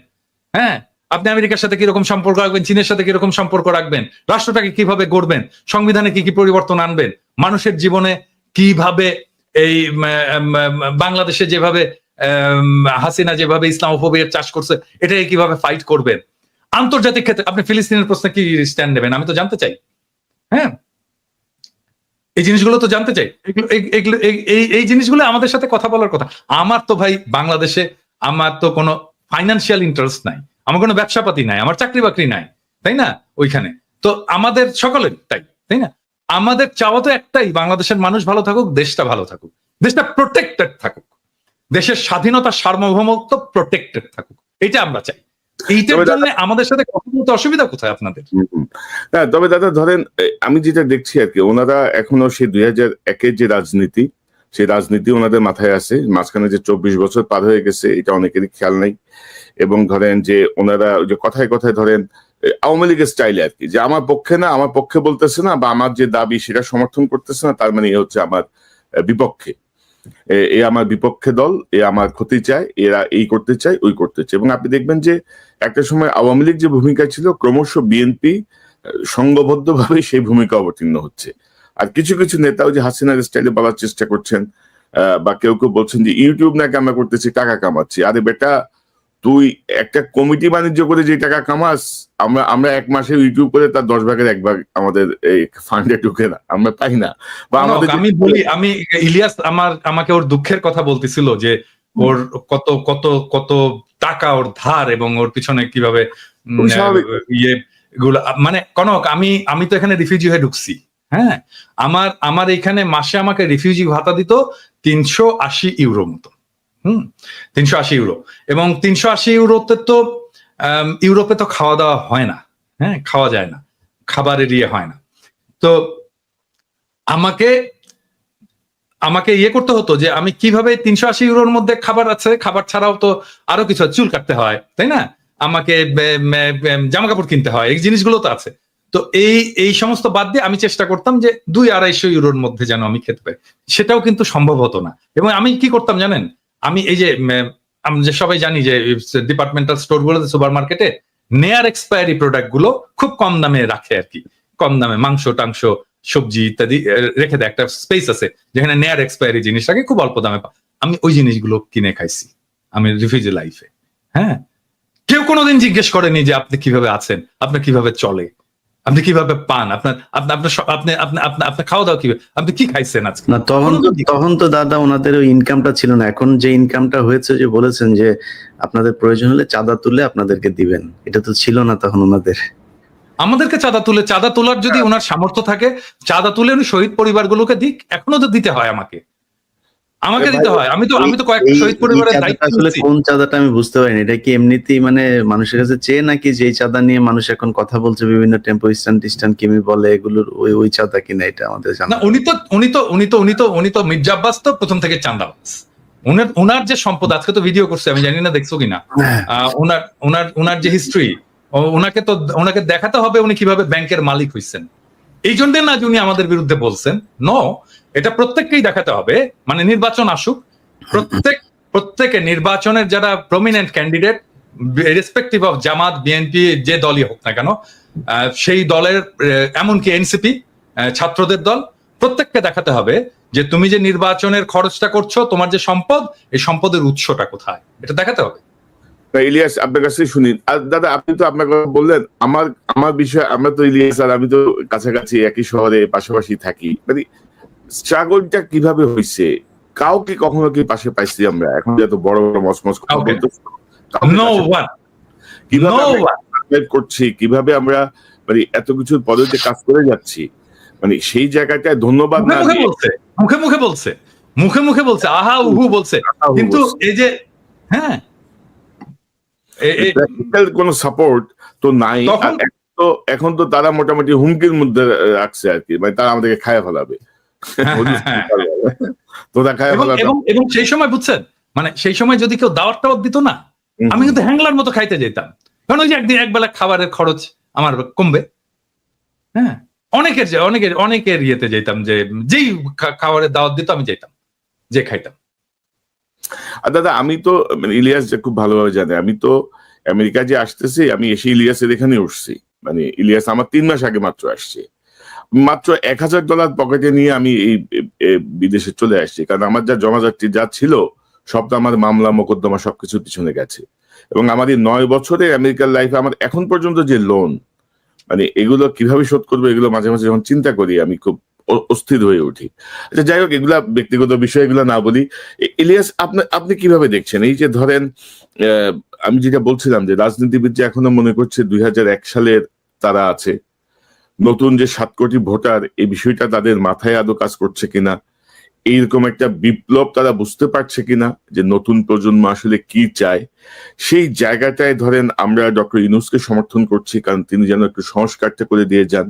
হ্যাঁ, আপনি আমেরিকার সাথে কিরকম সম্পর্ক রাখবেন, চীনের সাথে কিরকম সম্পর্ক রাখবেন, রাষ্ট্রটাকে কিভাবে গড়বেন, সংবিধানে কি কি পরিবর্তন আনবেন, মানুষের জীবনে কিভাবে, এই বাংলাদেশে যেভাবে হাসিনা যেভাবে ইসলামোফোবিয়ার চাষ করছে, এটাকে কিভাবে ফাইট করবেন, আন্তর্জাতিক ক্ষেত্রে আপনি ফিলিস্তিনের প্রশ্নে কি স্ট্যান্ড নেবেন, আমি তো জানতে চাই। হ্যাঁ, এই জিনিসগুলো তো জানতে চাই। এই জিনিসগুলো আমাদের সাথে কথা বলার কথা। আমার তো ভাই বাংলাদেশে আমার তো কোনো ফাইন্যান্সিয়াল ইন্টারেস্ট নাই, আমার কোনো ব্যবসাপাতি নাই, আমার চাকরি বাকরি নাই, তাই না? ওইখানে তো আমাদের সকলের তাই না? আমাদের চাওয়া তো একটাই, বাংলাদেশের মানুষ ভালো থাকুক, দেশটা ভালো থাকুক, দেশটা প্রোটেক্টেড থাকুক, দেশের স্বাধীনতা সার্বভৌমত্ব প্রোটেক্টেড থাকুক, এটা আমরা চাই। এইটার জন্য আমাদের সাথে কথা বলতে অসুবিধা কোথায় আপনাদের?
হ্যাঁ, তবে দাদা ধরেন আমি যেটা দেখছি আর কি, ওনারা এখনো সেই 2001-এর যে রাজনীতি, সেই রাজনীতি ওনাদের মাথায় আছে। মাঝখানে যে 24 বছর পার হয়ে গেছে এটা অনেকেরই খেয়াল নাই। এবং ধরেন যে ওনারা যে কথায় কথায় ধরেন আওয়ামী লীগের স্টাইলে আর কি, যে আমার পক্ষে না, আমার পক্ষে বলতেছে না, বা আমার যে দাবি সেটা সমর্থন করতেছে না, তার মানে এ হচ্ছে আমার বিপক্ষে, এ আমার বিপক্ষে দল, এ আমার ক্ষতি চায়, এরা এই করতে চায়, ওই করতে চায়। এবং আপনি দেখবেন যে একটা সময় আওয়ামী লীগ যে ভূমিকা ছিল, ক্রমশ বিএনপি সংঘবদ্ধভাবে সেই ভূমিকা অবতীর্ণ হচ্ছে। আর কিছু কিছু নেতাও যে হাসিনার স্টাইলে বলার চেষ্টা করছেন, বা কেউ কেউ বলছেন যে ইউটিউব নাকি আমরা করতেছি, টাকা কামাচ্ছি। আরে বেটা, তুই একটা কমিটি বাণিজ্য করে যে টাকা কামাস, আমরা 1 মাসে ইউটিউব করে তার 10 ভাগের 1 ভাগ আমাদের এই ফান্ডে ঢুকে না, আমরা পাই না। বা আমাদের
আমি ইলিয়াস আমাকে ওর দুঃখের কথা বলতেছিল যে ওর কত টাকা ওর ধার, এবং ওর পিছনে কিভাবে এগুলো মানে কনক, আমি তো এখানে রিফিউজি হয়ে ঢুকছি, হ্যাঁ, আমার এখানে মাসে আমাকে রিফিউজি ভাতা দিত 380 ইউরো মতো, 380 ইউরো। এবং 380 ইউরোতে তো ইউরোপে তো খাওয়া দাওয়া হয় না, হ্যাঁ, খাওয়া যায় না, খাবারের ইয়ে হয় না। তো আমাকে ইয়ে করতে হতো যে আমি কিভাবে 380 ইউরোর মধ্যে খাবার আছে, খাবার ছাড়াও তো আরো কিছু চুল কাটতে হয়, তাই না, আমাকে জামা কাপড় কিনতে হয়, এই জিনিসগুলো তো আছে। তো এই সমস্ত বাদ দিয়ে আমি চেষ্টা করতাম যে 200-250 ইউরোর মধ্যে যেন আমি খেতে পাই, সেটাও কিন্তু সম্ভব হতো না। এবং আমি কি করতাম জানেন, আমি এই যে আমি যে সবাই জানি যে ডিপার্টমেন্টাল স্টোর গুলোতে, সুপার মার্কেটে নেয়ার এক্সপায়ারি প্রোডাক্ট গুলো খুব কম দামে রাখে আর কি, কম দামে মাংস টাংস সবজি ইত্যাদি রেখে দেয়, একটা স্পেস আছে যেখানে নেয়ার এক্সপায়ারি জিনিস রাখে খুব অল্প দামে। আমি ওই জিনিসগুলো কিনে খাইছি আমি রিফিউজি লাইফে। হ্যাঁ, কেউ কোনোদিন জিজ্ঞেস করেনি যে আপনি কিভাবে আছেন, আপনার কিভাবে চলে, আপনি কিভাবে পান, আপনার খাওয়া দাওয়া কিভাবে, আপনি কি খাইছেন আজকে
না। তখন তো দাদা ওনাদের ওই ইনকামটা ছিল না। এখন যে ইনকামটা হয়েছে, যে বলেছেন যে আপনাদের প্রয়োজন হলে চাঁদা তুলে আপনাদেরকে দিবেন, এটা তো ছিল না তখন ওনাদের।
আমাদেরকে চাঁদা তোলার যদি ওনার সামর্থ্য থাকে, চাঁদা তুলে উনি শহীদ পরিবারগুলোকে দিক, এখনো তো দিতে হয় আমাকে দিতে হয়। আমি তো কয়েকটা শহীদ পরিবারের দায়িত্ব
আসলে কোন চাঁদাটা আমি বুঝতে পারিনি। এটা কি এমনিতেই মানে মানুষের কাছে চেয়ে, নাকি যে চাঁদা নিয়ে মানুষ এখন কথা বলছে বিভিন্ন টেম্পো স্ট্যান্ড কিমি বলে, এগুলোর ওই চাঁদা কিনা, এটা আমাদের জানা
না। উনি তো মির্জা আব্বাস তো প্রথম থেকে চাঁদাবাজ। ওনার যে সম্পদ, আজকে তো ভিডিও করছে, আমি জানি না দেখছো কিনা, ওনার যে হিস্ট্রি, ওনাকে দেখাতে হবে উনি কিভাবে ব্যাংকের মালিক হইছেন। এই জন্য না যে উনি আমাদের বিরুদ্ধে বলছেন, এটা প্রত্যেককেই দেখাতে হবে। মানে নির্বাচন আসুক, প্রত্যেকে নির্বাচনের যারা prominent candidate, respective of Jamaat, BNP, যে দলই হোক না কেন, সেই দলের, এমনকি এনসিপি, ছাত্রদের দল, প্রত্যেককে দেখাতে হবে যে তুমি যে নির্বাচনের খরচটা করছো, তোমার যে সম্পদ, এই সম্পদের উৎসটা কোথায়, এটা দেখাতে হবে।
ইলিয়াস, আপনার কাছে শুনি। আর দাদা, আপনি তো আপনার কথা বললেন, আমার বিষয়, আমরা তো ইলিয়াস আর আমি তো কাছাকাছি একই শহরে পাশাপাশি থাকি। মানে স্ট্রাগলটা কিভাবে হয়েছে, কাউকে কখনো কি পাশে পাইছি আমরা? এখন যত বড় বড় মসমস কথা বলতেছি, কিভাবে করছি, কিভাবে আমরা মানে এত কিছুর পদ্ধতি কাজ করে যাচ্ছি, মানে সেই জায়গাটায় ধন্যবাদ না দিয়ে
মুখে মুখে বলছে আহা উহু বলছে, কিন্তু এই যে হ্যাঁ
কোনো সাপোর্ট তো নাই। এখন তো তারা মোটামুটি হুমকির মধ্যে রাখছে আর কি, মানে তারা আমাদেরকে খায় ফেলাবে।
এবং সেই সময় বুঝছেন, মানে সেই সময় যদি কেউ দাওয়াত দিত না, আমি কিন্তু হ্যাংলার মতো খাইতে যেতাম, কারণ ওই যে একবেলা খাবারের খরচ আমার কমবে। হ্যাঁ, অনেকের ইয়েতে যেতাম, যে যেই খাবারের দাওয়াত দিত আমি যেতাম, যে খাইতাম।
আর দাদা, আমি তো ইলিয়াস যে খুব ভালোভাবে জানে, আমি তো আমেরিকা যে আসতেছি, আমি এসে ইলিয়াসের এখানে উঠছি। মানে ইলিয়াস আমার 3 মাস আগে মাত্র আসছে, মাত্র $1000 পকেটে নিয়ে আমি এই বিদেশে চলে আসছি। কারণ আমার যা জমাজাতি যা ছিল, সব তো আমার মামলা মোকদ্দমা সবকিছুর পিছনে গেছে। এবং আমার এই 9 বছরের আমেরিকার লাইফে আমার এখন পর্যন্ত যে লোন, মানে এগুলো কিভাবে শোধ করবো, এগুলো মাঝে মাঝে যখন চিন্তা করি আমি খুব অস্থির হয়ে উঠি। আচ্ছা, যাই হোক, এগুলা ব্যক্তিগত বিষয়, এগুলো না বলি। ইলিয়াস, আপনি কিভাবে দেখছেন এই যে ধরেন, আমি যেটা বলছিলাম যে রাজনীতিবিদ যে এখনো মনে করছে 2001 সালের তারা আছে, নতুন যে 7 কোটি ভোটার, এই বিষয়টা তাদের মাথায় আদৌ কাজ করছে কিনা, এইরকম একটা বিপ্লব তারা বুঝতে পারছে কিনা যে নতুন প্রজন্ম আসলে কি চায়, সেই জায়গাটায় ধরেন আমরা ডক্টর ইউনূসকে সমর্থন করছি, কারণ তিনি যেন একটু সংস্কারটা করে দিয়ে যান,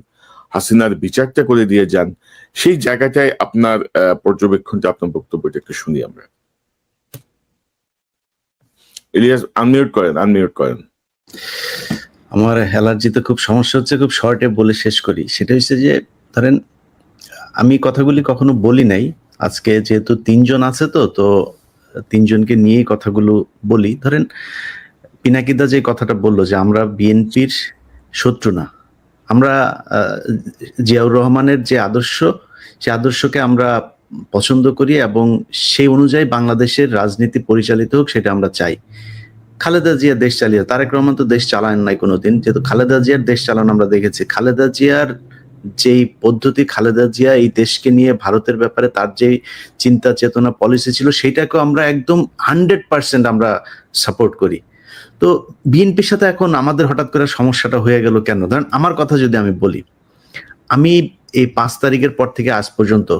হাসিনার বিচারটা করে দিয়ে যান। সেই জায়গাটায় আপনার পর্যবেক্ষণটা, আপনার বক্তব্যটা একটু শুনি আমরা। ইলিয়াস, আনমিউট করেন।
আমার অ্যালার্জিতে খুব সমস্যা হচ্ছে, খুব শর্টে বলে শেষ করি। সেটা হচ্ছে যে ধরেন আমি কথাগুলি কখনো বলি নাই, আজকে যেহেতু 3 জন আছে তো 3 জনকে নিয়েই কথাগুলো বলি। ধরেন পিনাকিদা যে কথাটা বললো যে আমরা বিএনপির শত্রু না, আমরা জিয়াউর রহমানের যে আদর্শ, সেই আদর্শকে আমরা পছন্দ করি এবং সেই অনুযায়ী বাংলাদেশের রাজনীতি পরিচালিত হোক, সেটা আমরা চাই। খালেদা জিয়া দেশ চালিয়ে, তারেক রহমান তো দেশ চালান নাই কোনোদিন, যেহেতু খালেদা জিয়ার দেশ চালানো আমরা দেখেছি। খালেদা জিয়ার যেই পদ্ধতি, খালেদা জিয়া এই দেশকে নিয়ে ভারতের ব্যাপারে তার যেই চিন্তা চেতনা পলিসি ছিল, সেইটাকেও আমরা একদম 100% আমরা সাপোর্ট করি। তো বিএনপির সাথে এখন আমাদের হঠাৎ করে সমস্যাটা হয়ে গেল কেন? ধরেন আমার কথা যদি আমি বলি, আমি এই 5 তারিখের পর থেকে আজ পর্যন্ত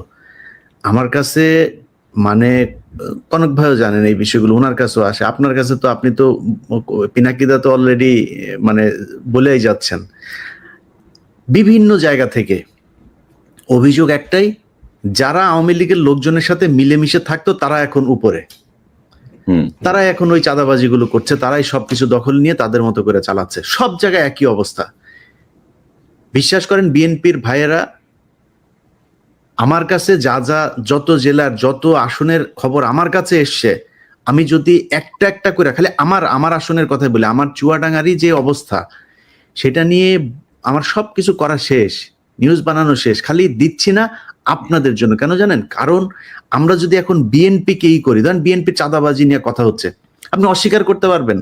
আমার কাছে মানে কনক ভাইও জানেন এই বিষয়গুলো, ওনার কাছেও আসে, আপনার কাছে তো আপনি তো পিনাকিদা তো অলরেডি মানে বলেই যাচ্ছেন, বিভিন্ন জায়গা থেকে অভিযোগ একটাই, যারা আওয়ামী লীগের লোকজনের সাথে মিলেমিশে থাকতো তারা এখন উপরে, তারা এখন ওই চাঁদাবাজিগুলো করছে, তারাই সবকিছু দখল নিয়ে তাদের মতো করে চালাচ্ছে। সব জায়গায় একই অবস্থা। বিশ্বাস করেন বিএনপির ভাইয়েরা আমার কাছে যত জেলার যত আসনের খবর আমার কাছে এসছে, আমি যদি একটা একটা করে খালি আমার আসনের কথা বলি, আমার চুয়াডাঙ্গারই যে অবস্থা সেটা নিয়ে আমার সবকিছু করা শেষ, নিউজ বানানো শেষ, খালি দিচ্ছি না আপনাদের জন্য। কেন জানেন? কারণ আমরা যদি এখন বিএনপিকেই করি, ধরেন বিএনপি চাঁদাবাজি নিয়ে কথা হচ্ছে, আপনি অস্বীকার করতে পারবেন?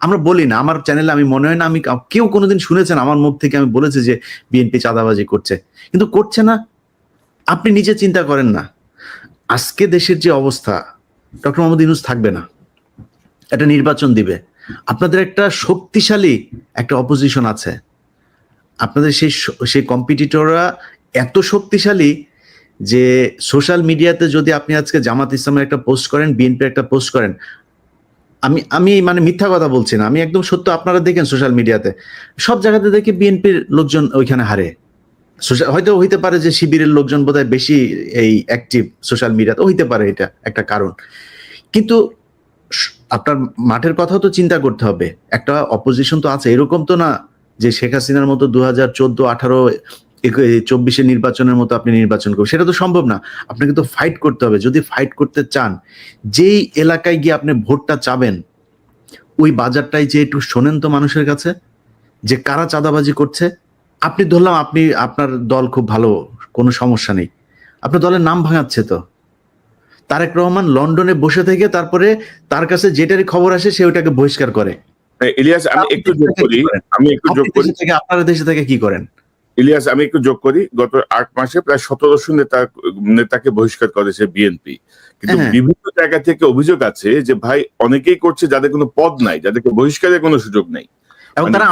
আমরা বলি না, আমার চ্যানেলে আমি মনে হয় না আমি কেউ কোনোদিন শুনেছেন আমার মুখ থেকে আমি বলেছি যে বিএনপি চাঁদাবাজি করছে, কিন্তু করছে না। আপনি নিজে চিন্তা করেন না, আজকে দেশের যে অবস্থা, ডক্টর মোহাম্মদ ইউনূস থাকবে না, একটা নির্বাচন দিবে, আপনাদের একটা শক্তিশালী একটা অপোজিশন আছে, আপনাদের সেই কম্পিটিটররা এত শক্তিশালী যে সোশ্যাল মিডিয়াতে যদি আপনি আজকে জামাত ইসলামের একটা পোস্ট করেন, বিএনপির একটা পোস্ট করেন, আমি মানে মিথ্যা কথা বলছি না, আমি একদম সত্য, আপনারা দেখেন সোশ্যাল মিডিয়াতে সব জায়গাতে দেখি বিএনপির লোকজন ওইখানে হারে। হয়তো হইতে পারে যে শিবিরের লোকজন বোধহয় বেশি এই অ্যাক্টিভ সোশ্যাল মিডিয়াতে, হইতে পারে, এটা একটা কারণ। কিন্তু আপনার মাঠের কথাও তো চিন্তা করতে হবে, একটা অপোজিশন তো আছে, এরকম তো না যে শেখ হাসিনার মতো 2014, 18, 24 নির্বাচনের মতো আপনি নির্বাচন করবেন, সেটা তো সম্ভব না। আপনাকে তো ফাইট করতে হবে। যদি ফাইট করতে চান, যেই এলাকায় গিয়ে আপনি ভোটটা চাবেন, ওই বাজারটাই যে একটু শোনেন তো মানুষের কাছে যে কারা চাঁদাবাজি করছে। আপনি ধরলাম আপনার দল খুব ভালো, কোনো সমস্যা নেই, আপনার দলের নাম ভাঙাচ্ছে তো। তারেক রহমান লন্ডনে বসে থেকে তারপরে তার কাছে যেটারই খবর আসে সে ওইটাকে বহিষ্কার করে।
ইলিয়াস, আমি একটু যোগ করি,
আপনারা দেশে থেকে কি করেন?
ইলিয়াস, আমি একটু যোগ করি, গত 8 মাসে প্রায় 1700 নেতাকে বহিষ্কার করেছে বিএনপি। কিন্তু বিভিন্ন জায়গা থেকে অভিযোগ আছে যে ভাই অনেকেই করছে যাদের কোনো পদ নাই, যাদেরকে বহিষ্কারের কোনো সুযোগ নাই,
এবং তারা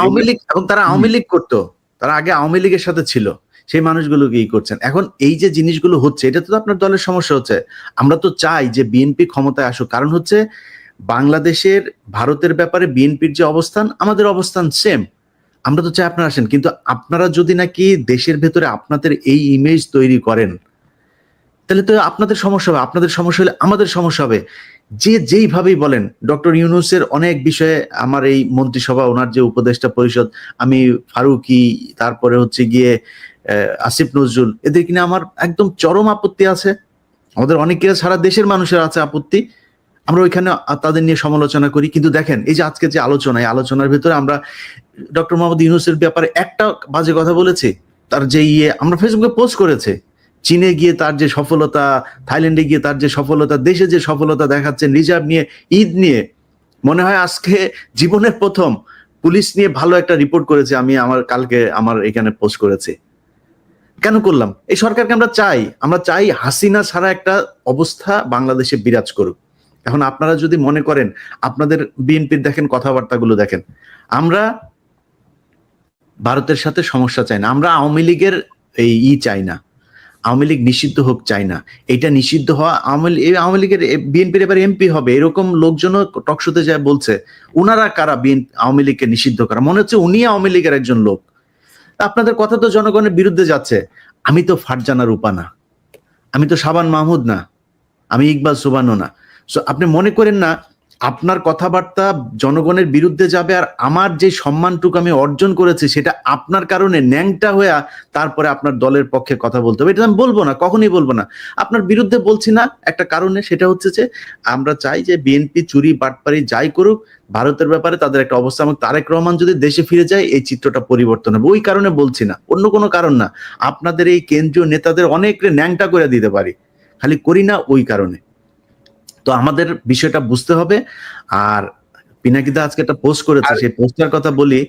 আওয়ামী লীগ করতো, তারা আগে আওয়ামী লীগের সাথে ছিল, সেই মানুষগুলোকে করছেন। এখন এই যে জিনিসগুলো হচ্ছে, এটা তো আপনার দলের সমস্যা হচ্ছে। আমরা তো চাই যে বিএনপি ক্ষমতায় আসুক, কারণ হচ্ছে বাংলাদেশের ভারতের ব্যাপারে বিএনপির যে অবস্থান, আমাদের অবস্থান সেম। আমরা তো চাই আপনারা আসেন, কিন্তু আপনারা যদি নাকি দেশের ভেতরে আপনাদের এই ইমেজ তৈরি করেন, তাহলে তো আপনাদের সমস্যা হবে, আপনাদের সমস্যা হলে আমাদের সমস্যা হবে। যেইভাবেই বলেন, ডক্টর ইউনূসের অনেক বিষয়ে আমার এই মন্ত্রিসভা, ওনার যে উপদেষ্টা পরিষদ, আমি ফারুকি, তারপরে হচ্ছে গিয়ে আসিফ নজরুল, এদের কিনা আমার একদম চরম আপত্তি আছে। আমাদের অনেকের সারা দেশের মানুষের আছে আপত্তি, আমরা ওইখানে তাদের নিয়ে সমালোচনা করি। কিন্তু দেখেন এই যে আজকে যে আলোচনা, এই আলোচনার ভিতরে আমরা ডক্টর মোহাম্মদ ইউনূসের ব্যাপারে একটা বাজে কথা বলেছি, তার যে আমরা ফেসবুকে পোস্ট করেছে, চীনে গিয়ে তার যে সফলতা, থাইল্যান্ডে গিয়ে তার যে সফলতা, দেশে যে সফলতা দেখাচ্ছেন, রিজার্ভ নিয়ে, ঈদ নিয়ে, মনে হয় আজকে জীবনের প্রথম পুলিশ নিয়ে ভালো একটা রিপোর্ট করেছে। আমি কালকে আমার এখানে পোস্ট করেছি। কেন করলাম? এই সরকারকে আমরা চাই হাসিনা ছাড়া একটা অবস্থা বাংলাদেশে বিরাজ করুক। এখন আপনারা যদি মনে করেন, আপনাদের বিএনপির দেখেন কথাবার্তাগুলো দেখেন, আমরা ভারতের সাথে সমস্যা চাই না, আমরা আওয়ামী লীগের চাই না, আওয়ামী লীগ নিষিদ্ধ হোক চাই না। এটা নিষিদ্ধ হওয়া, আওয়ামী লীগের বিএনপির এবার এমপি হবে, এরকম লোকজনও টকশোতে যায় বলছে। উনারা কারা আওয়ামী লীগকে নিষিদ্ধ করা? মনে হচ্ছে উনি আওয়ামী লীগের একজন লোক। আপনাদের কথা তো জনগণের বিরুদ্ধে যাচ্ছে। আমি তো ফারজানা রূপা না, আমি তো শাবান মাহমুদ না, আমি ইকবাল সুবানো না। সো আপনি মনে করেন না আপনার কথাবার্তা জনগণের বিরুদ্ধে যাবে, আর আমার যে সম্মানটুকু আমি অর্জন করেছি সেটা আপনার কারণে ন্যাংটা হয়ে তারপরে আপনার দলের পক্ষে কথা বলতে হবে, এটা আমি বলবো না, কখনই বলবো না। আপনার বিরুদ্ধে বলছি না একটা কারণে, সেটা হচ্ছে যে আমরা চাই যে বিএনপি চুরি বাটপারি যাই করুক, ভারতের ব্যাপারে তাদের একটা অবস্থা, এবং তারেক রহমান যদি দেশে ফিরে যায় এই চিত্রটা পরিবর্তন হবে, ওই কারণে বলছি না, অন্য কোনো কারণ না। আপনাদের এই কেন্দ্রীয় নেতাদের অনেক ন্যাংটা করে দিতে পারি, খালি করি না ওই কারণে। তো আমাদের বিষয়টা বুঝতে হবে। আর পিনাকিদা আজকে একটা পোস্ট করেছে, সেই পোস্টার কথা বলি।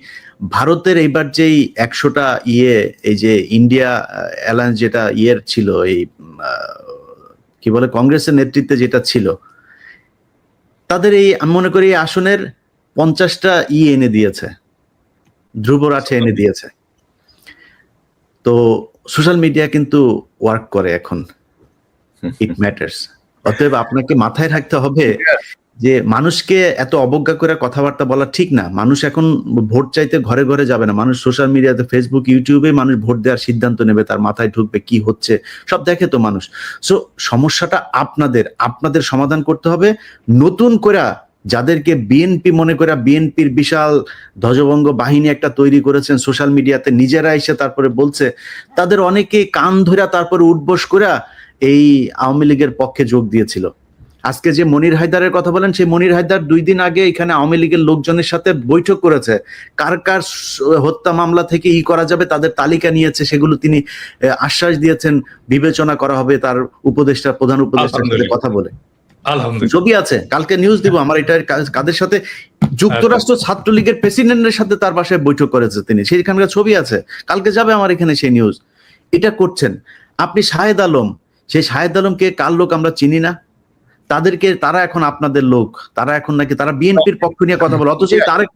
ভারতের এইবার যেই 100টা এই যে ইন্ডিয়া অ্যালায়েন্স যেটা ছিল, এই কি বলে কংগ্রেসের নেতৃত্বে যেটা ছিল, তাদের এই আমি মনে করি এই আসনের 50টা এনে দিয়েছে, ধ্রুবরাঠে এনে দিয়েছে। তো সোশ্যাল মিডিয়া কিন্তু ওয়ার্ক করে এখন, ইট ম্যাটার্স। অতএব আপনাকে মাথায় রাখতে হবে যে মানুষকে এত অবজ্ঞা করে কথাবার্তা বলা ঠিক না। মানুষ এখন ভোট চাইতে ঘরে ঘরে যাবে না, মানুষ সোশ্যাল মিডিয়াতে, ফেসবুক, ইউটিউবে মানুষ ভোট দেওয়ার সিদ্ধান্ত নেবে, তার মাথায় ঢুকবে কি হচ্ছে সব দেখে তো মানুষ। সো সমস্যাটা আপনাদের সমাধান করতে হবে। নতুন করে যাদেরকে বিএনপি মনে করে, বিএনপির বিশাল ধ্বজভঙ্গ বাহিনী একটা তৈরি করেছেন সোশ্যাল মিডিয়াতে, নিজেরা এসে তারপরে বলছে, তাদের অনেকে কান ধরে তারপরে উঠবোস করে এই আওয়ামী লীগের পক্ষে যোগ দিয়েছিল। আজকে যে মনির হায়দারের কথা বলেন, সেই মনির হায়দার 2 দিন আগে এখানে আওয়ামী লীগের লোকজনের সাথে বৈঠক করেছে, কার কার হত্যা মামলা থেকে করা যাবে তাদের তালিকা নিয়েছে, সেগুলো তিনি আশ্বাস দিয়েছেন বিবেচনা করা হবে তার উপদেষ্টা, প্রধান উপদেষ্টার সাথে কথা বলে।
আলহামদুলিল্লাহ,
ছবি আছে, কালকে নিউজ দিব আমার, এটা কাদের সাথে, যুক্তরাষ্ট্র ছাত্রলীগের প্রেসিডেন্টের সাথে তার বাসায় বৈঠক করেছে তিনি, সেইখানকার ছবি আছে, কালকে যাবে আমার এখানে সেই নিউজ। এটা করছেন আপনি। শাহেদ আলম, সেই শাহেদ আলমকে কার লোক আমরা চিনি না, তারা এখন আপনাদের লোক, তারা এখন নাকি তারা বিএনপির পক্ষ নিয়ে কথা বলে। অথচ তারেক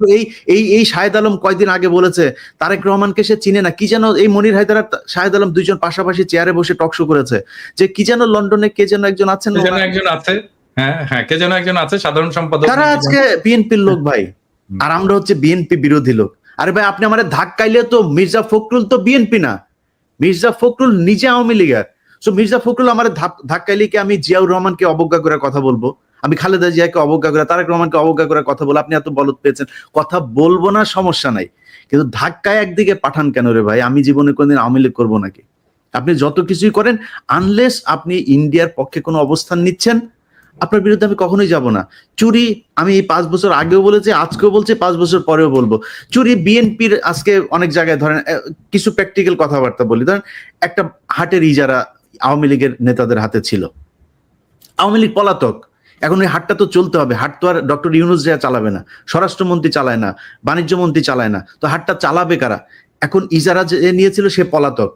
এই শাহেদ আলম কয়দিন আগে বলেছে তারেক রহমানকে সে চিনে না, কি যেন এই মনির হায়দার আর শাহেদ আলম দুইজন পাশাপাশি চেয়ারে বসে টক শো করেছে, যে কি যেন লন্ডনে কে যেন একজন আছেন,
কে যেন একজন আছে সাধারণ সম্পাদক,
তারা আজকে বিএনপির লোক ভাই, আর আমরা হচ্ছে বিএনপি বিরোধী লোক। আরে ভাই আপনি আমাদের ধাক্কাইলে তো মির্জা ফখরুল তো বিএনপি না, মির্জা ফখরুল নিজে আওয়ামী লীগের। সো মির্জা ফখরুল আমার ধাক্কাইলে কি আমি জিয়াউর রহমানকে অবজ্ঞা করে কথা বলবো, আমি খালেদা জিয়াকে অবজ্ঞা করে, তারেক রহমানকে অবজ্ঞা করে কথা বলবো? আপনি এত বলদ পেয়েছেন, কথা বলবো না, সমস্যা নাই, কিন্তু ধাক্কায় একদিকে পাঠান কেন রে ভাই? আমি জীবনে কোনদিন আওয়ামী লীগ করবো নাকি? আপনি যত কিছুই করেন, আনলেস আপনি ইন্ডিয়ার পক্ষে কোনো অবস্থান নিচ্ছেন, আপনার বিরুদ্ধে আমি কখনোই যাব না। চুরি আমি এই 5 বছর আগেও বলেছি, আজকেও বলছি, 5 বছর পরেও বলবো। চুরি বিএনপির আজকে অনেক জায়গায়, ধরেন কিছু প্র্যাকটিক্যাল কথাবার্তা বলি, ধরেন একটা হাটের ইজারা আওয়ামী লীগের নেতাদের হাতে ছিল, আওয়ামী লীগ পলাতক, এখন ওই হাটটা তো চলতে হবে, হাট তো আর ডক্টর ইউনূস জিয়া চালাবে না, স্বরাষ্ট্রমন্ত্রী চালায় না, বাণিজ্য মন্ত্রী চালায় না, তো হাটটা চালাবে কারা? এখন ইজারা যে নিয়েছিল সে পলাতক,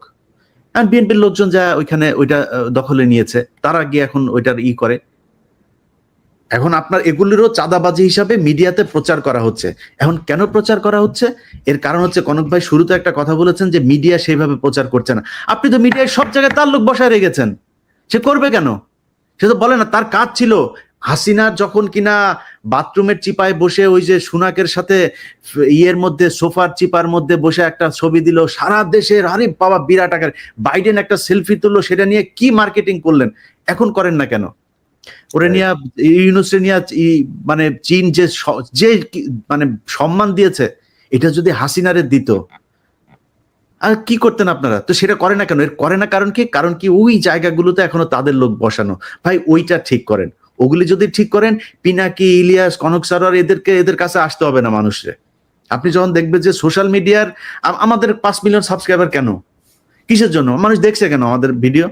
আর বিএনপির লোকজন যা ওইখানে ওইটা দখলে নিয়েছে, তারা গিয়ে এখন ওইটার করে। এখন আপনার এগুলিরও চাঁদাবাজি হিসাবে মিডিয়াতে প্রচার করা হচ্ছে। এখন কেন প্রচার করা হচ্ছে? এর কারণ হচ্ছে, কনক ভাই শুরুতে একটা কথা বলেছেন যে মিডিয়া সেইভাবে প্রচার করছে না। আপনি তো মিডিয়ায় সব জায়গায় তার লোক বসায় রেখেছেন, সে করবে কেন? সে তো বলে না, তার কাজ ছিল হাসিনার যখন কিনা বাথরুমের চিপায় বসে ওই যে সুনাকের সাথে মধ্যে সোফার চিপার মধ্যে বসে একটা ছবি দিল, সারা দেশের আরে বাবা বিরাট আকার, বাইডেন একটা সেলফি তুললো, সেটা নিয়ে কি মার্কেটিং করলেন, এখন করেন না কেন? ওরে নিয়ে ইউনূসে নিয়ে মানে চীন যে মানে সম্মান দিয়েছে, এটা যদি হাসিনারে দিত আর কি করতেন আপনারা? তো সেটা করে না কেন? এর করে না কারণ কি? কারণ কি ওই জায়গাগুলোতে এখনো তাদের লোক বসানো। ভাই ওইটা ঠিক করেন, ওগুলি যদি ঠিক করেন, পিনাকি, ইলিয়াস, কনক সারোয়ার এদের কাছে আসতে হবে না মানুষরে। আপনি যখন দেখবেন যে সোশ্যাল মিডিয়ার আমাদের 5 মিলিয়ন সাবস্ক্রাইবার কেন, কিসের জন্য? মানুষ দেখছে কেন আমাদের ভিডিও?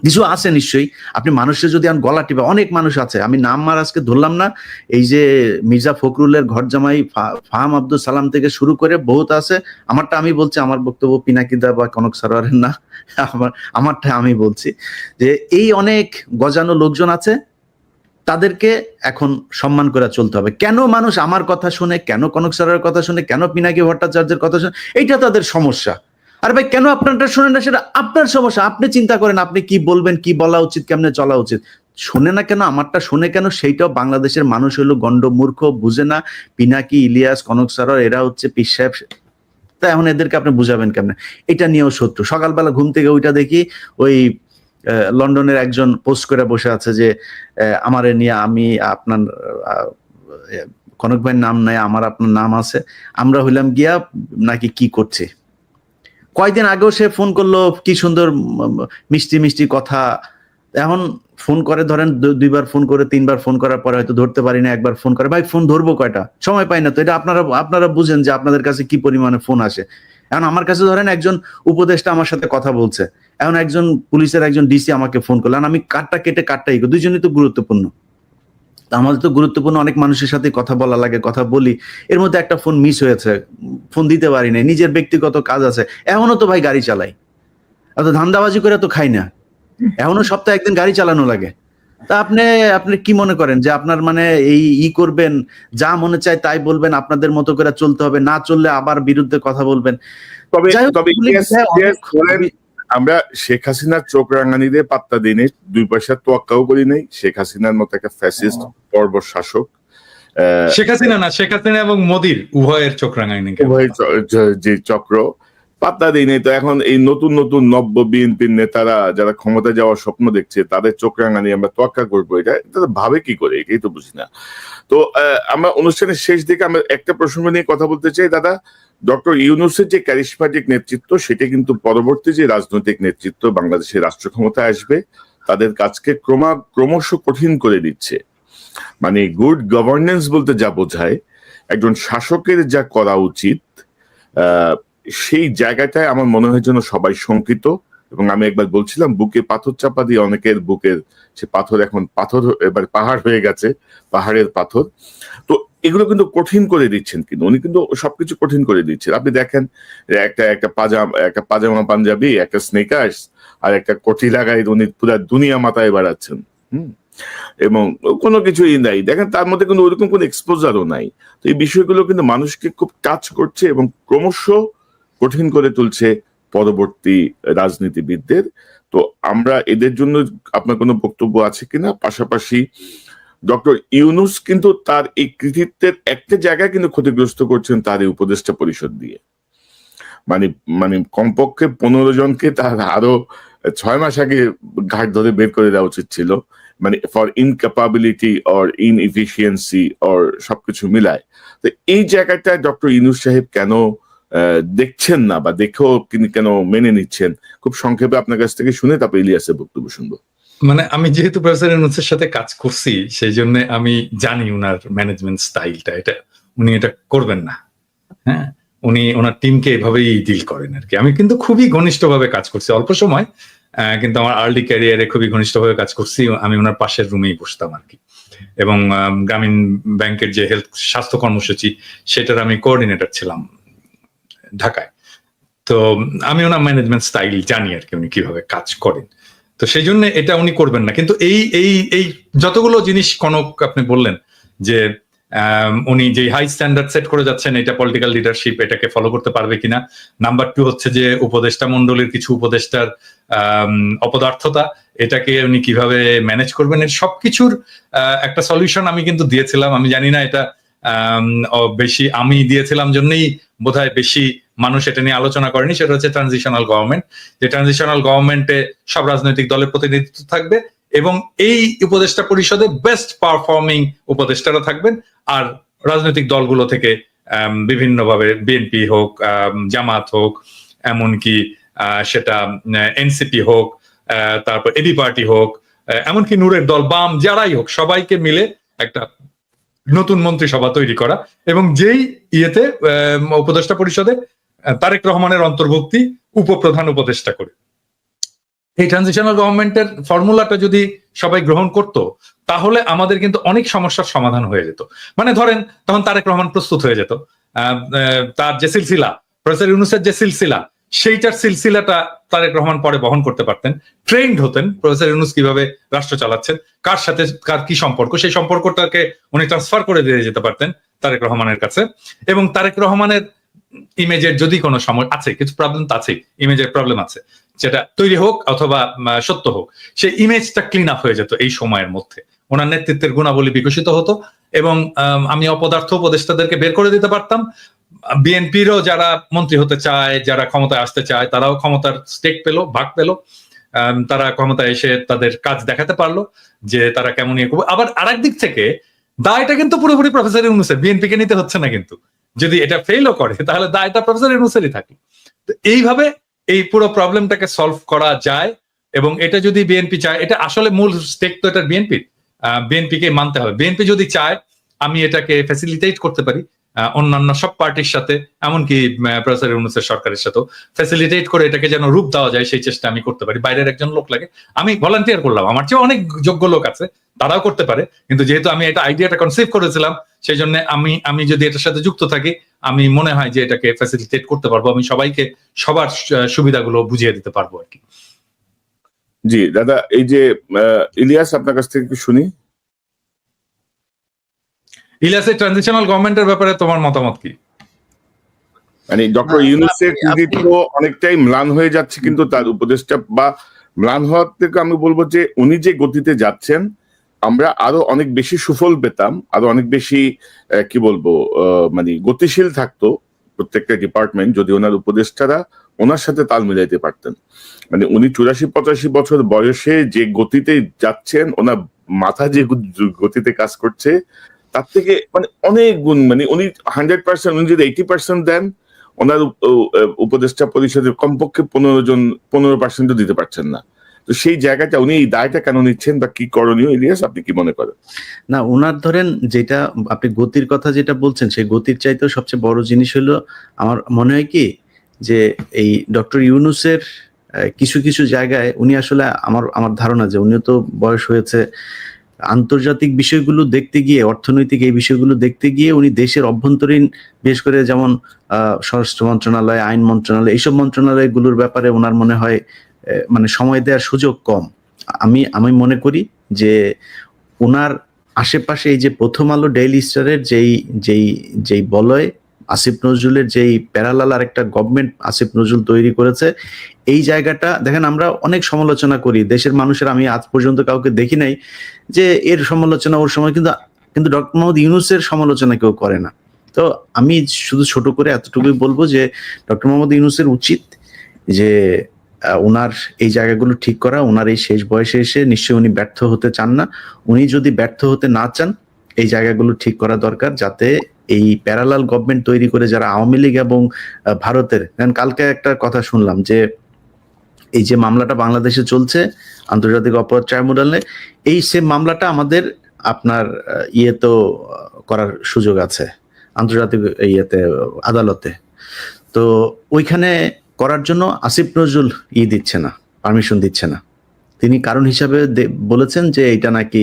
কিছু আছে নিশ্চয়ই। আপনি মানুষের যদি গলা টিপে, অনেক মানুষ আছে, আমি নাম আর আজকে ধরলাম না, এই যে মির্জা ফখরুলের ঘর জামাই ফাহাম আব্দুল সালাম থেকে শুরু করে বহুত আছে। আমারটা আমি বলছি, আমার বক্তব্য পিনাকিদা বা কনক সারোয়ারের না, আমারটা আমি বলছি যে এই অনেক গজানো লোকজন আছে, তাদেরকে এখন সম্মান করে চলতে হবে। কেন মানুষ আমার কথা শুনে, কেন কনক সারোয়ারের কথা শুনে, কেন পিনাকি ভট্টাচার্যের কথা শুনে, এইটা তাদের সমস্যা। আর ভাই কেন আপনারটা শোনেন না, সেটা আপনার সমস্যা। আপনি চিন্তা করেন আপনি কি বলবেন, কি বলা উচিত, কেমনে চলা উচিত। শোনে না কেন, আমারটা শোনে কেন, সেইটাও বাংলাদেশের মানুষ হলো গন্ড মূর্খ, বুঝে না। পিনাকি, ইলিয়াস, কনক সারোয়ার এরা হচ্ছে পীর সাহেব, তা এখন এদেরকে আপনি বুঝাবেন কেমনে? এটা নিয়েও শত্রু। সকালবেলা ঘুম থেকে ওইটা দেখি, ওই লন্ডনের একজন পোস্ট করে বসে আছে যে আমারে নিয়ে, আমি আপনার কনক ভাইয়ের নাম নাই, আমার আপনার নাম আছে, আমরা হইলাম গিয়া নাকি কি করছি। কয়েকদিন আগেও সে ফোন করলো, কি সুন্দর মিষ্টি মিষ্টি কথা। এখন ফোন করে, ধরেন 2বার ফোন করে, 3বার ফোন করার পরে হয়তো ধরতে পারি না, একবার ফোন করে। ভাই ফোন ধরবো কয়টা? সময় পাই না তো। এটা আপনারা বুঝেন যে আপনাদের কাছে কি পরিমাণে ফোন আসে। এখন আমার কাছে ধরেন একজন উপদেষ্টা আমার সাথে কথা বলছে, এখন একজন পুলিশের একজন ডিসি আমাকে ফোন করলেন, আমি কাটটা কেটে কাটটা দুইজনই তো গুরুত্বপূর্ণ। আমাদের তো গুরুত্বপূর্ণ অনেক মানুষের সাথে কথা বলা লাগে, কথা বলি, এর মধ্যে একটা ফোন মিস হয়েছে, ফোন দিতে পারি না, নিজের ব্যক্তিগত কাজ আছে। এখনো তো ভাই গাড়ি চালাই, অত ধান্দাবাজি করে তো খাই না, এখনো সপ্তাহে একদিন গাড়ি চালানো লাগে। তা আপনি আপনি কি মনে করেন যে আপনার মানে এই করবেন, যা মনে চায় তাই বলবেন, আপনাদের মতো করে চলতে হবে, না চললে আবার বিরুদ্ধে কথা বলবেন?
তবে
যাই হোক,
তবে
এগুলি
yes,
বিষয়ে
yes, বলেন,
খুবই-
আমরা শেখ হাসিনার চোখ রাঙানিদের পাত্তা দিই নাই, 2 পয়সা তোয়াক্কাও করি নাই। শেখ হাসিনার মতো একটা ফ্যাসিস্ট বর্বর শাসক,
শেখ হাসিনা না, শেখ হাসিনা এবং মোদির উভয়ের চোখ রাঙায়নি কেউ।
উভয় যে চক্র পাত্তা দিই নাই। তো এখন এই নতুন নতুন নব্য বিএনপির নেতারা যারা ক্ষমতায় যাওয়ার স্বপ্ন দেখছে, তাদের চোখ রাঙানি আমরা তোয়াক্কা করবো, এটা তারা ভাবে কি করে, এটাই তো বুঝি না। তো আমরা অনুষ্ঠানের শেষ দিকে আমরা একটা প্রসঙ্গ নিয়ে কথা বলতে চাই দাদা। ডক্টর ইউনূসের যে ক্যারিসমাটিক নেতৃত্ব, সেটা কিন্তু পরবর্তী যে রাজনৈতিক নেতৃত্ব বাংলাদেশের রাষ্ট্র ক্ষমতায় আসবে, তাদের কাজকে ক্রমশ কঠিন করে দিচ্ছে। মানে গুড গভর্নেন্স বলতে যা বোঝায়, একজন শাসকের যা করা উচিত, সেই জায়গাটায় আমার মনে হয় যেন সবাই শঙ্কিত। এবং আমি একবার বলছিলাম, বুকে পাথর চাপা দিয়ে অনেকের বুকের সে পাথর এখন পাথর এবার পাহাড় হয়ে গেছে, পাহাড়ের পাথর। তো এগুলো কিন্তু কঠিন করে দিচ্ছেন, কিন্তু উনি কিন্তু সবকিছু কঠিন করে দিচ্ছেন। আপনি দেখেন একটা পাজামা পাঞ্জাবি, একটা স্নেকার্স আর একটা কটি লাগাই উনি পুরো দুনিয়া মাথায় বাড়াচ্ছেন। এবং কোনো কিছুই নাই, দেখেন তার মধ্যে কিন্তু ওরকম কোনো এক্সপোজারও নাই। তো এই বিষয়গুলো কিন্তু মানুষকে খুব টাচ করছে এবং ক্রমশ কঠিন করে তুলছে পরবর্তী রাজনীতিবিদদের। তো আমরা এদের জন্য আপনার কোনো বক্তব্য আছে কিনা? পাশাপাশি ডক্টর ইউনূস কিন্তু তার এই কৃতিত্বের একটা জায়গায় কিন্তু ক্ষতিগ্রস্ত করছেন তার এই উপদেষ্টা পরিষদ দিয়ে। মানে মানে কমপক্ষে 15 জনকে তার আরো 6 মাস আগে ঘাট ধরে বের করে দেওয়া উচিত ছিল, মানে ফর ইনক্যাপাবিলিটি অর ইনএফিসিয়েন্সি অর সবকিছু মিলায়। তো এই জায়গাটায় ডক্টর ইউনূস সাহেব কেন দেখছেন না, বা দেখেও তিনি কেন মেনে নিচ্ছেন? খুব সংক্ষেপে আপনার কাছ থেকে শুনে তারপর ইলিয়াসের বক্তব্য শুনবো।
মানে আমি যেহেতু প্রফেসর ইউনূসের সাথে কাজ করছি, সেই জন্য আমি জানি উনার ম্যানেজমেন্ট স্টাইলটা, এটা উনি এটা করবেন না। হ্যাঁ, উনি ওনার টিমকে এভাবেই ডিল করেন আর কি। আমি কিন্তু খুবই ঘনিষ্ঠভাবে কাজ করছি অল্প সময়, কিন্তু আমার আর্লি ক্যারিয়ারে খুবই ঘনিষ্ঠভাবে কাজ করছি। আমি ওনার পাশের রুমেই বসতাম আর কি। এবং গ্রামীণ ব্যাংকের যে হেলথ স্বাস্থ্য কর্মসূচি, সেটার আমি কোঅর্ডিনেটর ছিলাম ঢাকায়। তো আমি ওনার ম্যানেজমেন্ট স্টাইল জানি আর কি, উনি কিভাবে কাজ করেন। তো সেই জন্য এটা উনি করবেন না। কিন্তু এই এই এই যতগুলো জিনিস কনক আপনি বললেন যে উনি যে হাই স্ট্যান্ডার্ড সেট করে যাচ্ছেন, এটা পলিটিক্যাল লিডারশিপ এটাকে ফলো করতে পারবে কিনা। নাম্বার 2 হচ্ছে যে উপদেষ্টা মন্ডলীর কিছু উপদেষ্টার অপদার্থতা, এটাকে উনি কিভাবে ম্যানেজ করবেন, এর সবকিছুর একটা সলিউশন আমি কিন্তু দিয়েছিলাম। আমি জানি না এটা বেশি আমি দিয়েছিলাম জন্যই বোধহয় বেশি মানুষ এটা নিয়ে আলোচনা করেনি। সেটা হচ্ছে ট্রানজিশনাল গভর্নমেন্ট। যে ট্রানজিশনাল গভর্নমেন্টে সব রাজনৈতিক দলের প্রতিনিধিত্ব থাকবে এবং এই উপদেষ্টা পরিষদে বেস্ট পারফর্মিং উপদেষ্টারা থাকবেন। আর রাজনৈতিক দলগুলো থেকে বিভিন্নভাবে, বিএনপি হোক, জামাত হোক, এমনকি সেটা এনসিপি হোক, তারপর এবি পার্টি হোক, এমনকি নূরের দল, বাম, যারাই হোক, সবাইকে মিলে একটা নতুন মন্ত্রিসভা তৈরি করা এবং যেই ইয়েতে উপদেষ্টা পরিষদে তারেক রহমানের অন্তর্ভুক্তি উপপ্রধান উপদেষ্টা করে। এই ট্রানজিশনাল গভর্নমেন্টের ফর্মুলাটা যদি সবাই গ্রহণ করত, তাহলে আমাদের কিন্তু অনেক সমস্যার সমাধান হয়ে যেত। মানে ধরেন তখন তারেক রহমান প্রস্তুত হয়ে যেত, তার যে সিলসিলা, প্রফেসর ইউনূসের যে সিলসিলা, সেইটার সিলসিলাটা তারেক রহমান পরে বহন করতে পারতেন। ট্রেন্ড হতেন প্রফেসর ইউনূস কিভাবে রাষ্ট্র চালাচ্ছেন, কার সাথে কার কি সম্পর্ক, সেই সম্পর্কটাকে উনি ট্রান্সফার করে দিয়ে যেতে পারতেন তারেক রহমানের কাছে। এবং তারেক রহমানের ইমেজের যদি কোনো সময় আছে, কিছু প্রবলেম তো আছে, ইমেজের প্রবলেম আছে, যেটা তৈরি হোক অথবা সত্য হোক, সেই ইমেজটা ক্লিন আপ হয়ে যেত এই সময়ের মধ্যে। ওনার নেতৃত্বের গুণাবলী বিকশিত হতো এবং আমি অপদার্থ উপদেষ্টাদেরকে বের করে দিতে পারতাম। বিএনপিরও যারা মন্ত্রী হতে চায়, যারা ক্ষমতায় আসতে চায়, তারাও ক্ষমতার স্টেক পেলো, ভাগ পেলো। তারা ক্ষমতায় এসে তাদের কাজ দেখাতে পারলো যে তারা কেমন ইয়ে করবে। আবার আরেক দিক থেকে দায়টা কিন্তু পুরোপুরি প্রফেসর ইউনূসের, বিএনপি কে নিতে হচ্ছে না। কিন্তু যদি এটা ফেলও করে, তাহলে দায়টা প্রফেসর ইউনূসেরই থাকে। তো এইভাবে এই পুরো প্রবলেমটাকে সলভ করা যায়। এবং এটা যদি বিএনপি চায়, এটা আসলে মূল স্টেক তো এটা বিএনপির, বিএনপিকে মানতে হবে। বিএনপি যদি চায়, আমি এটাকে ফ্যাসিলিটেট করতে পারি অন্যান্য সব পার্টির সাথে, এমনকি প্রফেসর ইউনূসের সরকারের সাথেও ফ্যাসিলিটেট করে এটাকে যেন রূপ দেওয়া যায়, সেই চেষ্টা আমি করতে পারি। বাইরের একজন লোক লাগে, আমি ভলান্টিয়ার করলাম, আমার চেয়ে অনেক যোগ্য লোক আছে, তারাও করতে পারে। কিন্তু যেহেতু আমি এটা আইডিয়াটা কনসিভ করেছিলাম, সেই জন্য আমি যদি এটার সাথে যুক্ত থাকি, আমি মনে হয় যে এটাকে ফ্যাসিলিটেট করতে পারবো। আমি সবাইকে সবার সুবিধাগুলো বুঝিয়ে দিতে পারবো আর কি।
জি দাদা, এই যে ইলিয়াস, আপনার কাছ থেকে একটু শুনি।
ইলিয়াসের ট্রানজিশনাল গভর্নমেন্টের ব্যাপারে তোমার মতামত কি?
মানে ডক্টর ইউনূসের কৃতিত্ব অনেকটাই ম্লান হয়ে যাচ্ছে, কিন্তু তার উপদেষ্টা বা ম্লান হওয়ার থেকে আমি বলবো যে উনি যে গতিতে যাচ্ছেন, আমরা আরো অনেক বেশি সুফল পেতাম, আরো অনেক বেশি কি বলবো মানে গতিশীল থাকতো প্রত্যেকটা ডিপার্টমেন্ট, যদি ওনার উপদেষ্টারা ওনার সাথে তাল মিলাইতে পারতেন। মানে উনি 84-85 বছর বয়সে যে গতিতে যাচ্ছেন, ওনার মাথা যে গতিতে কাজ করছে, তার থেকে মানে অনেক গুণ, মানে উনি 100%, উনি যদি 80% দেন, ওনার উপদেষ্টা পরিষদের কমপক্ষে 15% দিতে পারছেন না। তো সেই জায়গাটা উনি এই দায়টা কেন নিচ্ছেন বা কি করণীয়, ইলিয়াস আপনি কি মনে করেন?
না, ওনার ধরেন যেটা আপনি গতির কথা যেটা বলছেন, সেই গতির চাইতেও সবচেয়ে বড় জিনিস হলো আমার মনে হয় কি, যে এই ডক্টর ইউনূসের কিছু কিছু জায়গায় উনি আসলে আমার ধারণা যে উনিও তো বয়স হয়েছে, আন্তর্জাতিক বিষয়গুলো দেখতে গিয়ে, অর্থনৈতিক এই বিষয়গুলো দেখতে গিয়ে উনি দেশের অভ্যন্তরীণ, বিশেষ করে যেমন স্বরাষ্ট্র মন্ত্রণালয়, আইন মন্ত্রণালয়, এইসব মন্ত্রণালয়গুলোর ব্যাপারে ওনার মনে হয় মানে সময় দেওয়ার সুযোগ কম। আমি মনে করি যে ওনার আশেপাশে এই যে প্রথম আলো, ডেইলি স্টারের যেই যেই যেই বলয় আসিফ নজরুলের যেই প্যারালাল আর একটা গভর্নমেন্ট আসিফ নজরুল তৈরি করেছে, এই জায়গাটা দেখেন, আমরা অনেক সমালোচনা করি দেশের মানুষের, আমি আজ পর্যন্ত কাউকে দেখি নাই যে এর সমালোচনা ওর সময়, কিন্তু কিন্তু ডক্টর মোহাম্মদ ইউনূসের সমালোচনা কেউ করে না। তো আমি শুধু ছোট করে এতটুকুই বলবো যে ডক্টর মোহাম্মদ ইউনূসের উচিত যে ওনার এই জায়গাগুলো ঠিক করা। ওনার এই শেষ বয়সে এসে নিশ্চয়ই উনি ব্যর্থ হতে চান না। উনি যদি ব্যর্থ হতে না চান, এই জায়গাগুলো ঠিক করা দরকার, যাতে এই প্যারালাল গভর্নমেন্ট তৈরি করে যারা আওয়ামী লীগ এবং ভারতের, কালকে একটা কথা শুনলাম যে এই যে মামলাটা বাংলাদেশে চলছে আন্তর্জাতিক অপরাধ ট্রাইব্যুনালে, এই সেম মামলাটা আমাদের আপনার ইয়েতো করার সুযোগ আছে, আন্তর্জাতিক ইয়েতে, আদালতে। তো ওইখানে করার জন্য আসিফ নজরুল দিচ্ছে না, পারমিশন দিচ্ছে না। তিনি কারণ হিসাবে বলেছেন যে এটা নাকি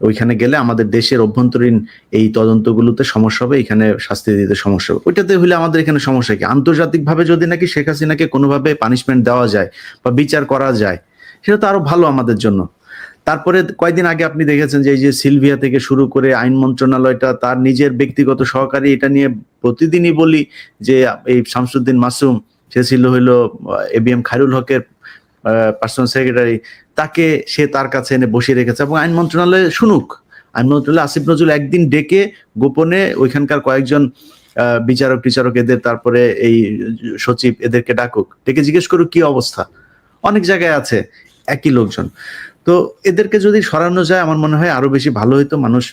ওইখানে গেলে আমাদের দেশের অভ্যন্তরীণ এই তদন্তগুলোতে সমস্যা হবে, এখানে শাস্তি দিতে সমস্যা হবে। ওইটাতে হইলে আমাদের এখানে সমস্যা কি? আন্তর্জাতিকভাবে যদি নাকি শেখ হাসিনাকে কোনোভাবে পানিশমেন্ট দেওয়া যায় বা বিচার করা যায়, সেটা তো আরো ভালো আমাদের জন্য। তারপরে কয়েকদিন আগে আপনি দেখেছেন যে এই যে সিলভিয়া থেকে শুরু করে আইন মন্ত্রণালয়টা তার নিজের ব্যক্তিগত সহকারী, এটা নিয়ে প্রতিদিনই বলি যে এই শামসুদ্দিন মাসুম, সে ছিল হইলো এবিএম খায়রুল হকের পার্সোনাল সেক্রেটারি, তাকে সে তার কাছে এনে বসিয়ে রেখেছে এবং আইন মন্ত্রণালয়ে শুনুক। আইন মন্ত্রণালয়ে আসিফ নজরুল একদিন ডেকে গোপনে ওইখানকার কয়েকজন বিচারক টিচারক এদের, তারপরে এই সচিব এদেরকে ডাকুক, ডেকে জিজ্ঞেস করুক কি অবস্থা। অনেক জায়গায় আছে একই লোকজন। তো এদেরকে যদি সরানো যায় আমার মনে হয় আরো বেশি ভালো হইতো, মানুষ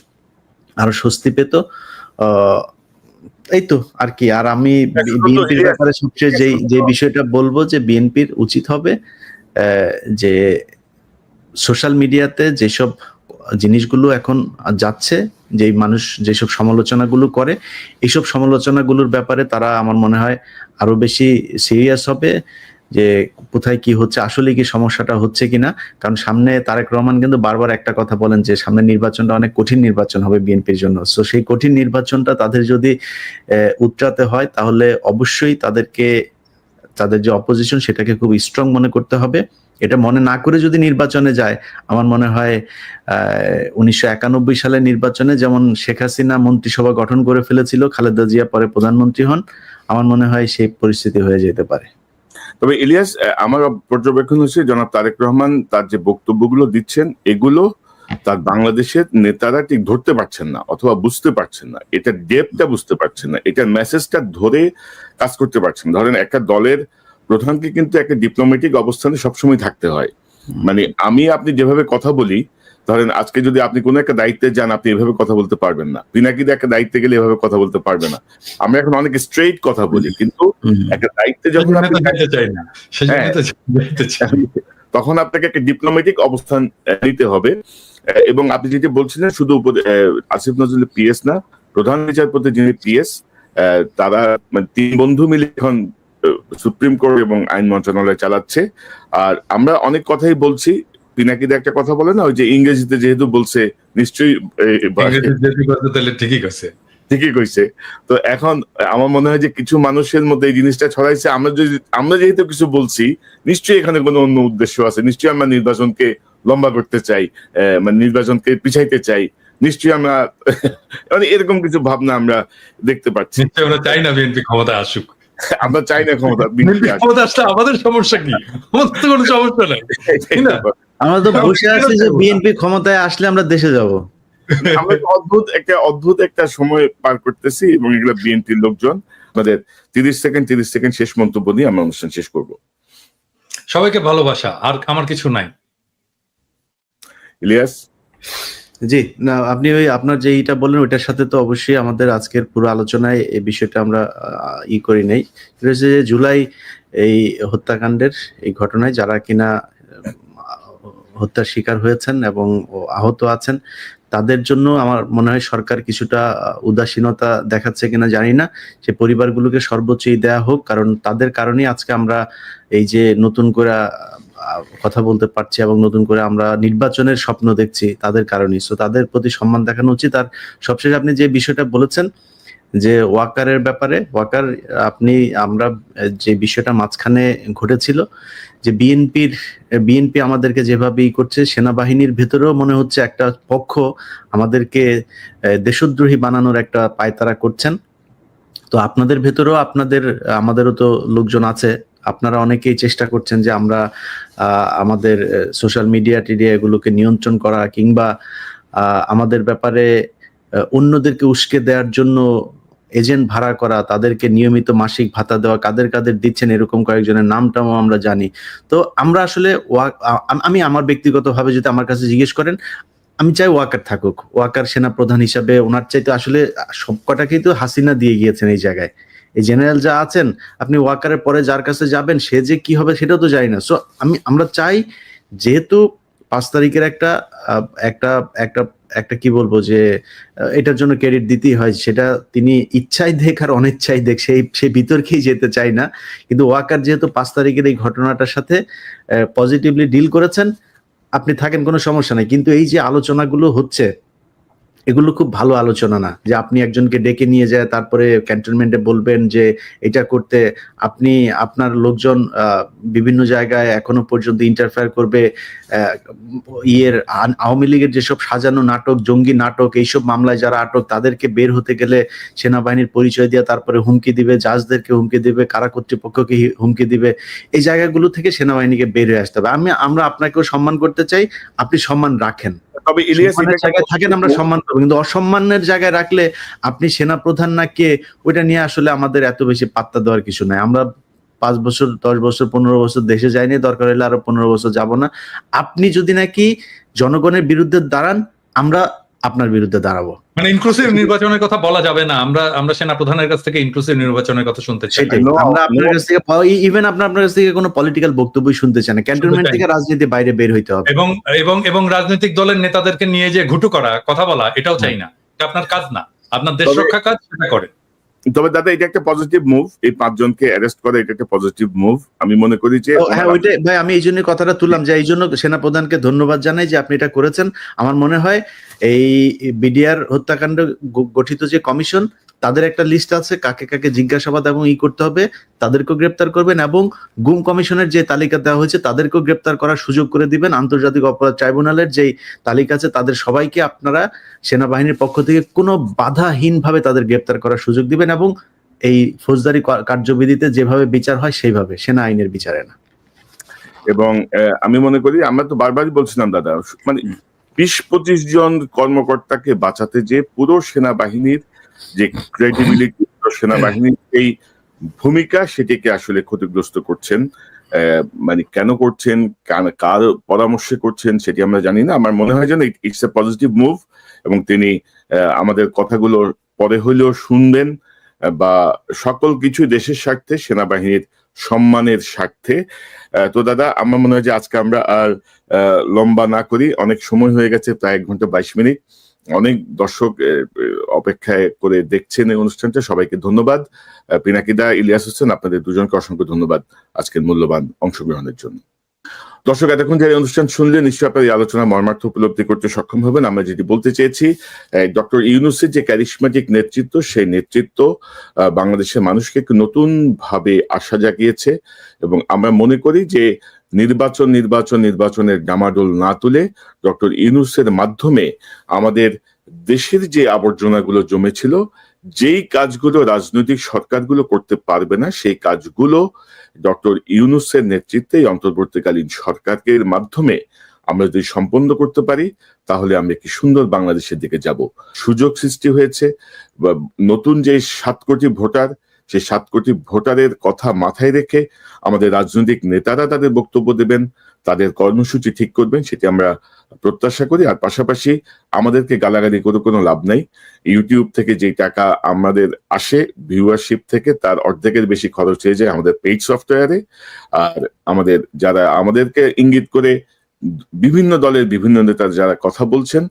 আরো স্বস্তি পেত। এই তো আর কি। আর আমি বিএনপির ব্যাপারে সবচেয়ে যে বিষয়টা বলবো, যে বিএনপির উচিত হবে যে সোশ্যাল মিডিয়াতে যেসব জিনিসগুলো এখন যাচ্ছে, যেই মানুষ যেসব সমালোচনাগুলো করে, এইসব সমালোচনাগুলোর ব্যাপারে তারা আমার মনে হয় আরো বেশি সিরিয়াস হবে, যে কোথায় কি হচ্ছে, আসলে কি সমস্যাটা হচ্ছে কিনা। কারণ সামনে তারেক রহমান কিন্তু বারবার একটা কথা বলেন যে সামনে নির্বাচনটা অনেক কঠিন নির্বাচন হবে বিএনপির জন্য। সো সেই কঠিন নির্বাচনটা তাদের যদি উতরাতে হয়, তাহলে অবশ্যই তাদের যে অপোজিশন সেটাকে খুব স্ট্রং মনে করতে হবে। এটা মনে না করে যদি নির্বাচনে যায়, আমার মনে হয় 1991 সালের নির্বাচনে যেমন শেখ হাসিনা মন্ত্রিসভা গঠন করে ফেলেছিল, খালেদা জিয়া পরে প্রধানমন্ত্রী হন, আমার মনে হয় সেই পরিস্থিতি হয়ে যেতে পারে।
তবে ইলিয়াস, আমার পর্যবেক্ষণ হচ্ছে জনাব তারেক রহমান তার যে বক্তব্যগুলো দিচ্ছেন, এগুলো তার বাংলাদেশের নেতারা ঠিক ধরতে পারছেন না অথবা বুঝতে পারছেন না, এটা ডেপটা বুঝতে পারছেন না, এটার মেসেজটা ধরে কাজ করতে পারছেন। ধরেন একটা দলের প্রধানকে কিন্তু একটা ডিপ্লোম্যাটিক অবস্থানে সবসময় থাকতে হয়। মানে আপনি যেভাবে কথা বলি, ধরেন আজকে যদি আপনি কোনো একটা দায়িত্বে যান, আপনি এভাবে কথা বলতে পারবেন না। পিনাকিদা একটা দায়িত্বে গেলে এভাবে কথা বলতে পারবে না। আমরা এখন অনেক স্ট্রেইট কথা বলি, কিন্তু একটা দায়িত্বে যখন আপনি তখন আপনাকে একটা ডিপ্লোম্যাটিক অবস্থান নিতে হবে। এবং আপনি যেটি বলছিলেন, শুধু আসিফ নজরুল পিএস না, প্রধান বিচারপতি যিনি পিএস, তারা মানে 3 বন্ধু মিলে এখন সুপ্রিম কোর্ট এবং আইন মন্ত্রণালয় চালাচ্ছে। আর আমরা অনেক কথাই বলছি, পিনাকিদা একটা কথা বলে না, ওই যে ইংরেজিতে যেহেতু বলছে নিশ্চয়ই
ঠিকই আছে।
ঠিকই কইছে। তো এখন আমার মনে হয় যে কিছু মানুষের মধ্যে এই জিনিসটা ছড়াইছে, আমরা যেহেতু কিছু বলছি, নিশ্চয়ই এখানে কোনো অন্য উদ্দেশ্য আছে। নিশ্চয়ই আমরা নির্বাচনকে লম্বা করতে চাই, মানে নির্বাচনকে পিছাইতে চাই, নিশ্চয়ই আমরা মানে এরকম কিছু ভাবনা আমরা দেখতে পাচ্ছি।
নিশ্চয়ই আমরা চাই না বিএনপি ক্ষমতা আসুক।
আমরা চাই না ক্ষমতা
বিএনপি ক্ষমতা আসলে আমাদের সমস্যা কি? আমাদের তো কোনো সমস্যা নাই, তাই না?
আমরা তো বসে আছি যে বিএনপি ক্ষমতায় আসলে আমরা দেশে যাব।
আমরা অদ্ভুত একটা সময় পার করতেছি, এবং এগুলো বিএনপির লোকজন। আমাদের 30 সেকেন্ড শেষ মন্তব্য দিয়ে আমরা অনুষ্ঠান শেষ করব।
সবাইকে ভালোবাসা, আর আমার কিছু নাই।
ইলিয়াস?
জি না, আপনি ওই আপনার যে এইটা বললেন ওইটার সাথে তো অবশ্যই আমাদের আজকের পুরো আলোচনায় এই বিষয়টা আমরা করি নাই। সেটা হচ্ছে যে জুলাই এই হত্যাকাণ্ডের এই ঘটনায় যারা কিনা হত্যার শিকার হয়েছেন এবং আহত আছেন, তাদের জন্য আমার মনে হয় সরকার কিছুটা উদাসীনতা দেখাচ্ছে কিনা জানি না। সে পরিবারগুলোকে সর্বোচ্চই দেয়া হোক, কারণ তাদের কারণেই আজকে আমরা এই যে নতুন করে কথা বলতে পারছি এবং নতুন করে আমরা নির্বাচনের স্বপ্ন দেখছি তাদের কারণেই। সো তাদের প্রতি সম্মান দেখানো উচিত। আর সবশেষে আপনি যে বিষয়টা বলেছেন যে ওয়াকারের ব্যাপারে, ওয়াকার আমরা যে বিষয়টা মাঝখানে ঘটেছিল যে বিএনপি আমাদেরকে যেভাবে করছে, সেনাবাহিনীর ভেতরেও মনে হচ্ছে একটা পক্ষ আমাদেরকে দেশদ্রোহী বানানোর একটা পায়তারা করছেন। তো আপনাদের ভেতরেও আমাদেরও তো লোকজন আছে, আপনারা অনেকেই চেষ্টা করছেন যে আমরা আমাদের সোশ্যাল মিডিয়া এগুলোকে নিয়ন্ত্রণ করা কিংবা আমাদের ব্যাপারে অন্যদেরকে উস্কে দেওয়ার জন্য এজেন্ট ভাড়া করা, তাদেরকে নিয়মিত মাসিক ভাতা দেওয়া, কাদের দিচ্ছেন এরকম কয়েকজনের নামটাও আমরা জানি। তো আমরা আসলে আমি আমার ব্যক্তিগতভাবে যদি আমার কাছে জিজ্ঞেস করেন, আমি চাই ওয়াকার থাকুক। ওয়াকার সেনা প্রধান হিসাবে ওনার চাইতে আসলে সবকটাকেই তো হাসিনা দিয়ে গিয়েছেন এই জায়গায়। এই জেনারেল যা আছেন, আপনি ওয়াকারের পরে যার কাছে যাবেন সে যে কি হবে সেটাও তো জানি না। সো আমরা চাই, যেহেতু 5 তারিখের একটা কি বলবো যে এটার জন্য ক্রেডিট দিতেই হয়, সেটা তিনি ইচ্ছাই দেখ আর অনিচ্ছাই দেখ, সেই বিতর্কেই যেতে চাই না। কিন্তু ওয়াকার যেহেতু 5 তারিখের এই ঘটনাটার সাথে পজিটিভলি ডিল করেছেন, আপনি থাকেন, কোনো সমস্যা নাই। কিন্তু এই যে আলোচনাগুলো হচ্ছে, এগুলো খুব ভালো আলোচনা না যে আপনি একজনকে ডেকে নিয়ে যায় তারপরে ক্যান্টনমেন্টে বলবেন যে এটা করতে, আপনি আপনার লোকজন বিভিন্ন জায়গায় এখনো পর্যন্ত ইন্টারফেয়ার করবে। আওয়ামী লীগের যেসব সাজানো নাটক, জঙ্গি নাটক, এইসব মামলায় যারা আটক, তাদেরকে বের হতে গেলে সেনাবাহিনীর পরিচয় দিয়ে তারপরে হুমকি দিবে, জাজদেরকে হুমকি দিবে, কারা কর্তৃপক্ষকে হুমকি দিবে। এই জায়গাগুলো থেকে সেনাবাহিনীকে বের হয়ে আসতে হবে। আমরা আপনাকেও সম্মান করতে চাই, আপনি সম্মান রাখেন,
তবে ইলিয়াস
জায়গায় থাকেন, আমরা সম্মান করবো। কিন্তু অসম্মানের জায়গায় রাখলে আপনি সেনা প্রধান না কে, ওইটা নিয়ে আসলে আমাদের এত বেশি পাত্তা দেওয়ার কিছু নাই। আমরা 5 বছর 10 বছর 15 বছর দেশে যাইনি, দরকার হলে আরো 15 বছর যাব না। আপনি যদি নাকি জনগণের বিরুদ্ধে দাঁড়ান, আমরা আপনার বিরুদ্ধে দাঁড়াবো।
মানে ইনক্লুসিভ নির্বাচনের কথা বলা যাবে না। আমরা সেনা প্রধানের কাছ থেকে ইনক্লুসিভ নির্বাচনের কথা শুনতে চাই।
আমরা আপনার কাছ থেকে ইভেন আপনার কাছ থেকে কোনো পলিটিক্যাল বক্তব্যই শুনতে চাই না। ক্যান্টনমেন্ট থেকে রাজনীতি বাইরে বের হইতে হবে।
এবং রাজনৈতিক দলের নেতাদেরকে নিয়ে যে ঘুটু করা, কথা বলা, এটাও চাই না। এটা আপনার কাজ না। আপনার দেশ রক্ষা কাজ, সেটা করে।
তবে দাদা, এটা একটা পজিটিভ মুভ, এই 5 জনকে অ্যারেস্ট করা, এটা একটা পজিটিভ মুভ। আমি মনে করি যে
হ্যাঁ, ওইটাই ভাই, আমি এই জন্য কথাটা তুললাম যে এই জন্য সেনাপ্রধানকে ধন্যবাদ জানাই যে আপনি এটা করেছেন। আমার মনে হয় এই বিডিআর হত্যাকাণ্ড গঠিত যে কমিশন, তাদের একটা লিস্ট আছে কাকে কাকে জিজ্ঞাসাবাদ এবং করতে হবে, তাদেরকেও গ্রেপ্তার করবেন, এবং গুম কমিশনের যে তালিকা দেওয়া হয়েছে তাদেরকেও গ্রেপ্তার করার সুযোগ করে দিবেন। আন্তর্জাতিক অপরাধ ট্রাইব্যুনালের যে তালিকা আছে তাদের সবাইকে আপনারা সেনাবাহিনীর পক্ষ থেকে কোনো বাধাহীনভাবে তাদের গ্রেপ্তার করার সুযোগ দিবেন, এবং এই ফৌজদারি কার্যবিধিতে যেভাবে বিচার হয় সেইভাবে, সেনা আইনের বিচারে না।
এবং আমি মনে করি, আমরা তো বারবারই বলছিলাম দাদা, মানে 20-25 জন কর্মকর্তাকে বাঁচাতে যে পুরো সেনাবাহিনীর যে ক্রেডিবিলিটি, সেনাবাহিনীর এই ভূমিকা, সেটিকে আসলে ক্ষতিগ্রস্ত করছেন। মানে কেন করছেন, কার পরামর্শে করছেন সেটি আমরা জানি না। আমার মনে হয় যেন ইটস এ পজিটিভ মুভ, এবং তিনি আমাদের কথাগুলো পরে হইলেও শুনবেন, বা সকল কিছু দেশের স্বার্থে, সেনাবাহিনীর সম্মানের স্বার্থে। তো দাদা, আমার মনে হয় যে আজকে আমরা আর লম্বা না করি, অনেক সময় হয়ে গেছে, প্রায় 1 ঘন্টা 22 মিনিট। অনেক দর্শক অপেক্ষায় করে দেখছেন এই অনুষ্ঠানটা। সবাইকে ধন্যবাদ। পিনাকিদা, ইলিয়াস হোসেন, আপনাদের দুজনকে অসংখ্য ধন্যবাদ আজকের মূল্যবান অংশগ্রহণের জন্য। দর্শক, এতক্ষণ যারা অনুষ্ঠান শুনলে নিশ্চয়ই আপনার এই আলোচনা মর্মার্থ উপলব্ধি করতে সক্ষম হবেন। আমরা যেটি বলতে চেয়েছি, ডক্টর ইউনূসের যে ক্যারিশমেটিক নেতৃত্ব, সেই নেতৃত্ব বাংলাদেশের মানুষকে একটু নতুন ভাবে আশা জাগিয়েছে, এবং আমরা মনে করি যে নির্বাচনের ডামাডোল না তুলে ডক্টর ইউনূসের মাধ্যমে আমাদের দেশের যে আবর্জনাগুলো জমেছিল, যেই কাজগুলো রাজনৈতিক সরকারগুলো করতে পারবে না, সেই কাজগুলো ডক্টর ইউনূসের নেতৃত্বে অন্তর্বর্তীকালীন সরকারের মাধ্যমে আমরা যদি সম্পন্ন করতে পারি, তাহলে আমরা কি সুন্দর বাংলাদেশের দিকে যাব। সুযোগ সৃষ্টি হয়েছে, নতুন যে 7 কোটি ভোটার, সেই 7 কোটি ভোটারের কথা মাথায় রেখে আমাদের রাজনৈতিক নেতারা তাদের বক্তব্য দেবেন, তাদের কর্মসূচি ঠিক করবেন, সেটি আমরা প্রত্যাশা করি। আর পাশাপাশি আমাদেরকে গালাগালি করে কোনো লাভ নাই। ইউটিউব থেকে যে টাকা আমাদের আসে ভিউয়ারশিপ থেকে, তার অর্ধেকের বেশি খরচ হয়ে যায় আমাদের পেইড সফটওয়্যারে। আর আমাদের যারা আমাদেরকে ইঙ্গিত করে বিভিন্ন দলের বিভিন্ন নেতার যারা কথা বলছেন,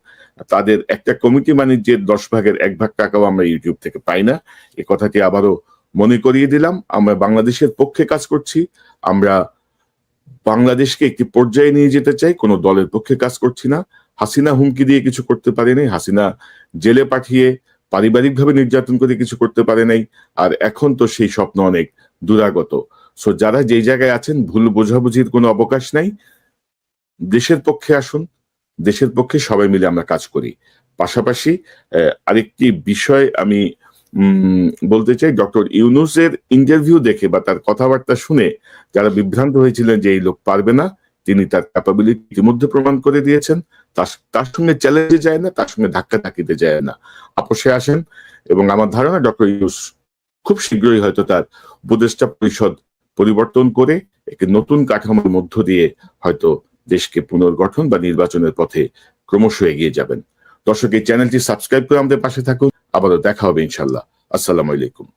তাদের একটা কমিটি বাণিজ্যের 10 ভাগের 1 ভাগ টাকাও আমরা ইউটিউব থেকে পাই না। এই কথাটি আবারও মনে করিয়ে দিলাম। আমরা বাংলাদেশের পক্ষে কাজ করছি, আমরা বাংলাদেশকে একটি পর্যায়ে নিয়ে যেতে চাই, কোনো দলের পক্ষে কাজ করছি না। হাসিনা হুমকি দিয়ে কিছু করতে পারে নাই, হাসিনা জেলে পাঠিয়ে পারিবারিকভাবে নির্যাতন করে কিছু করতে পারে নাই, আর এখন তো সেই স্বপ্ন অনেক দূরাগত। সো যারা যেই জায়গায় আছেন, ভুল বোঝাবুঝির কোনো অবকাশ নাই। দেশের পক্ষে আসুন, দেশের পক্ষে সবাই মিলে আমরা কাজ করি। পাশাপাশি আরেকটি বিষয় আমি বলতে চাই, ডক্টর ইউনূসের ইন্টারভিউ দেখে বা তার কথাবার্তা শুনে যারা বিভ্রান্ত হয়েছিলেন যে এই লোক পারবে না, তিনি তার ক্যাপাবিলিটি ইতিমধ্যে প্রমাণ করে দিয়েছেন। তার সঙ্গে চ্যালেঞ্জে যায় না, তার সঙ্গে ধাক্কা ধাক্কিতে যায় না, আপোষে আসেন। এবং আমার ধারণা ডক্টর ইউনূস খুব শীঘ্রই হয়তো তার উপদেষ্টা পরিষদ পরিবর্তন করে একটি নতুন কাঠামোর মধ্য দিয়ে হয়তো দেশকে পুনর্গঠন বা নির্বাচনের পথে ক্রমশ এগিয়ে যাবেন। দর্শক, এই চ্যানেলটি সাবস্ক্রাইব করে আমাদের পাশে থাকুন। আবারও দেখা হবে ইনশাল্লাহ। আসসালামু আলাইকুম।